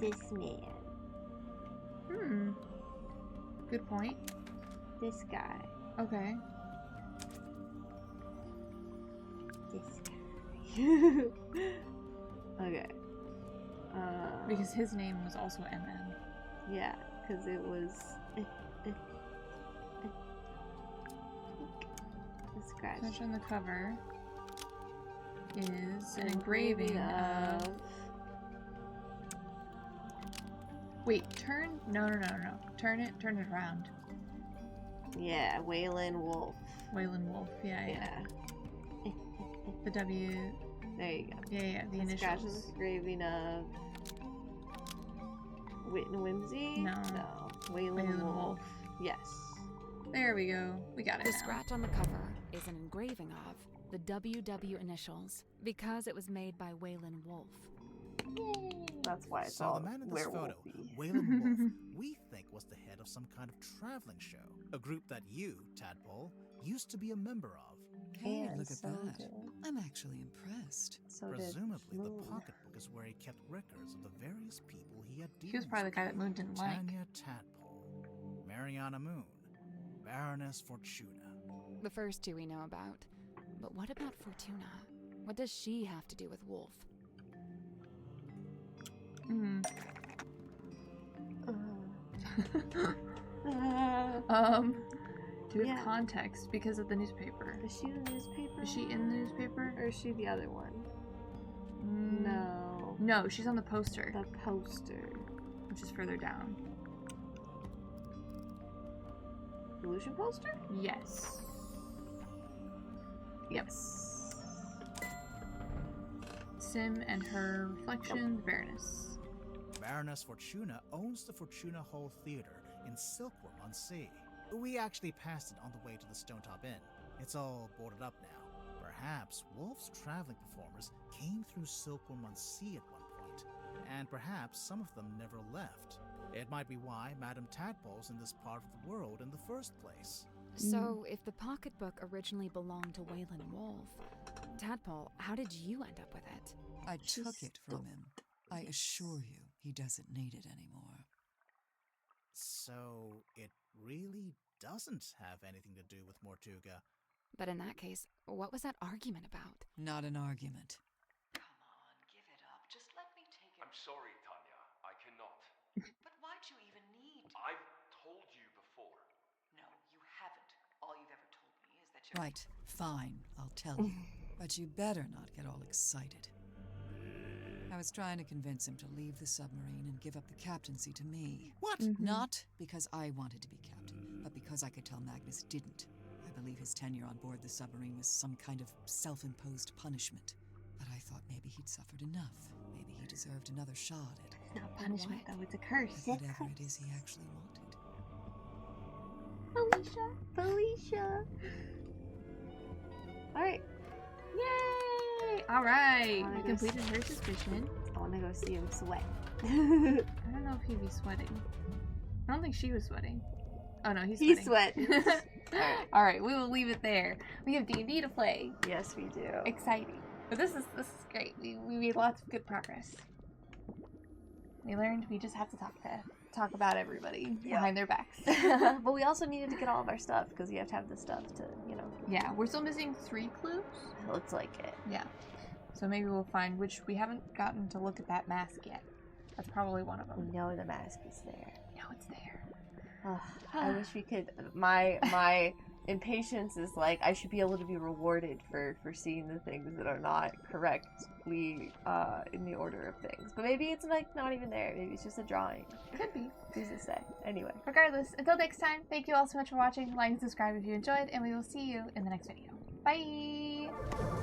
This man. Good point. This guy. Okay. This guy. Okay. Because his name was also MN. Yeah, because it was. Scratch. Touch on the cover is an engraving of. Wait, turn. No. Turn it around. Yeah, Waylon Wolf. Waylon Wolf. Yeah. The W. There you go. Yeah. The Scratch is initials. engraving of. Wit and Whimsy? No. Waylon Wolf. Yes. There we go. We got it. The now. scratch on the cover is an engraving of the WW initials because it was made by Waylon Wolf. That's why it's So all the man in this photo, werewolfy. Waylon Wolf, we think was the head of some kind of traveling show, a group that you, Tadpole, used to be a member of. Hey, And look at so that. did- I'm actually impressed. So did Presumably, the Moon. pocketbook is where he kept records of the various people he had He was probably the guy that Moon didn't like. Tanya Tadpole, Mariana Moon, Baroness Fortuna. The first 2 we know about. But what about Fortuna? What does she have to do with Wolf? To give Yeah. context because of the newspaper. Is she in the newspaper? Is she in the newspaper? Or is she the other one? Mm, No. No, she's on the poster, The poster. which is further down. Illusion poster? Yes. Yep. Sim and her reflection, the Baroness. Baroness Fortuna owns the Fortuna Hall Theater in Silkworm on Sea. We actually passed it on the way to the Stonetop Inn. It's all boarded up now. Perhaps Wolf's traveling performers came through Silkworm on Sea at one point, and perhaps some of them never left. It might be why Madame Tadpole's in this part of the world in the first place. So, if the pocketbook originally belonged to Waylon Wolf, Tadpole, how did you end up with it? I took it from him. I assure you, he doesn't need it anymore. So it really doesn't have anything to do with Mortuga. But in that case, what was that argument about? Not an argument. Come on, give it up. Just let me take it. I'm sorry, Tanya. I cannot. But why'd you even need? I've told you before. No, you haven't. All you've ever told me is that you're. Right, fine, I'll tell you. But you better not get all excited. I was trying to convince him to leave the submarine and give up the captaincy to me. What? Not because I wanted to be captain, but but because I could tell Magnus didn't, I believe his tenure on board the submarine was some kind of self-imposed punishment. But I thought maybe he'd suffered enough. Maybe he deserved another shot at It's not punishment, though. It's a curse. whatever it is he actually wanted. Felicia. Alright. Yay! Alright. Wanna We go completed her suspicion. I want to go see him sweat. I don't know if he'd be sweating. I don't think she was sweating. Oh no, he's sweating. He's sweating. Alright. Alright, we will leave it there. We have D&D to play. Yes, we do. Exciting. But this is great. We made lots of good progress. We learned we just have to talk about everybody behind their backs. But we also needed to get all of our stuff because you have to have the stuff to, Yeah, we're still missing 3 clues. Looks like it. Yeah. So maybe we'll find which we haven't gotten to look at that mask yet. That's probably one of them. We know the mask is there. No, it's there. I wish we could. My impatience is like I should be able to be rewarded for seeing the things that are not correctly in the order of things. But maybe it's like not even there. Maybe it's just a drawing. Could be. Who's to say? Anyway. Regardless, until next time, thank you all so much for watching. Like and subscribe if you enjoyed, and we will see you in the next video. Bye!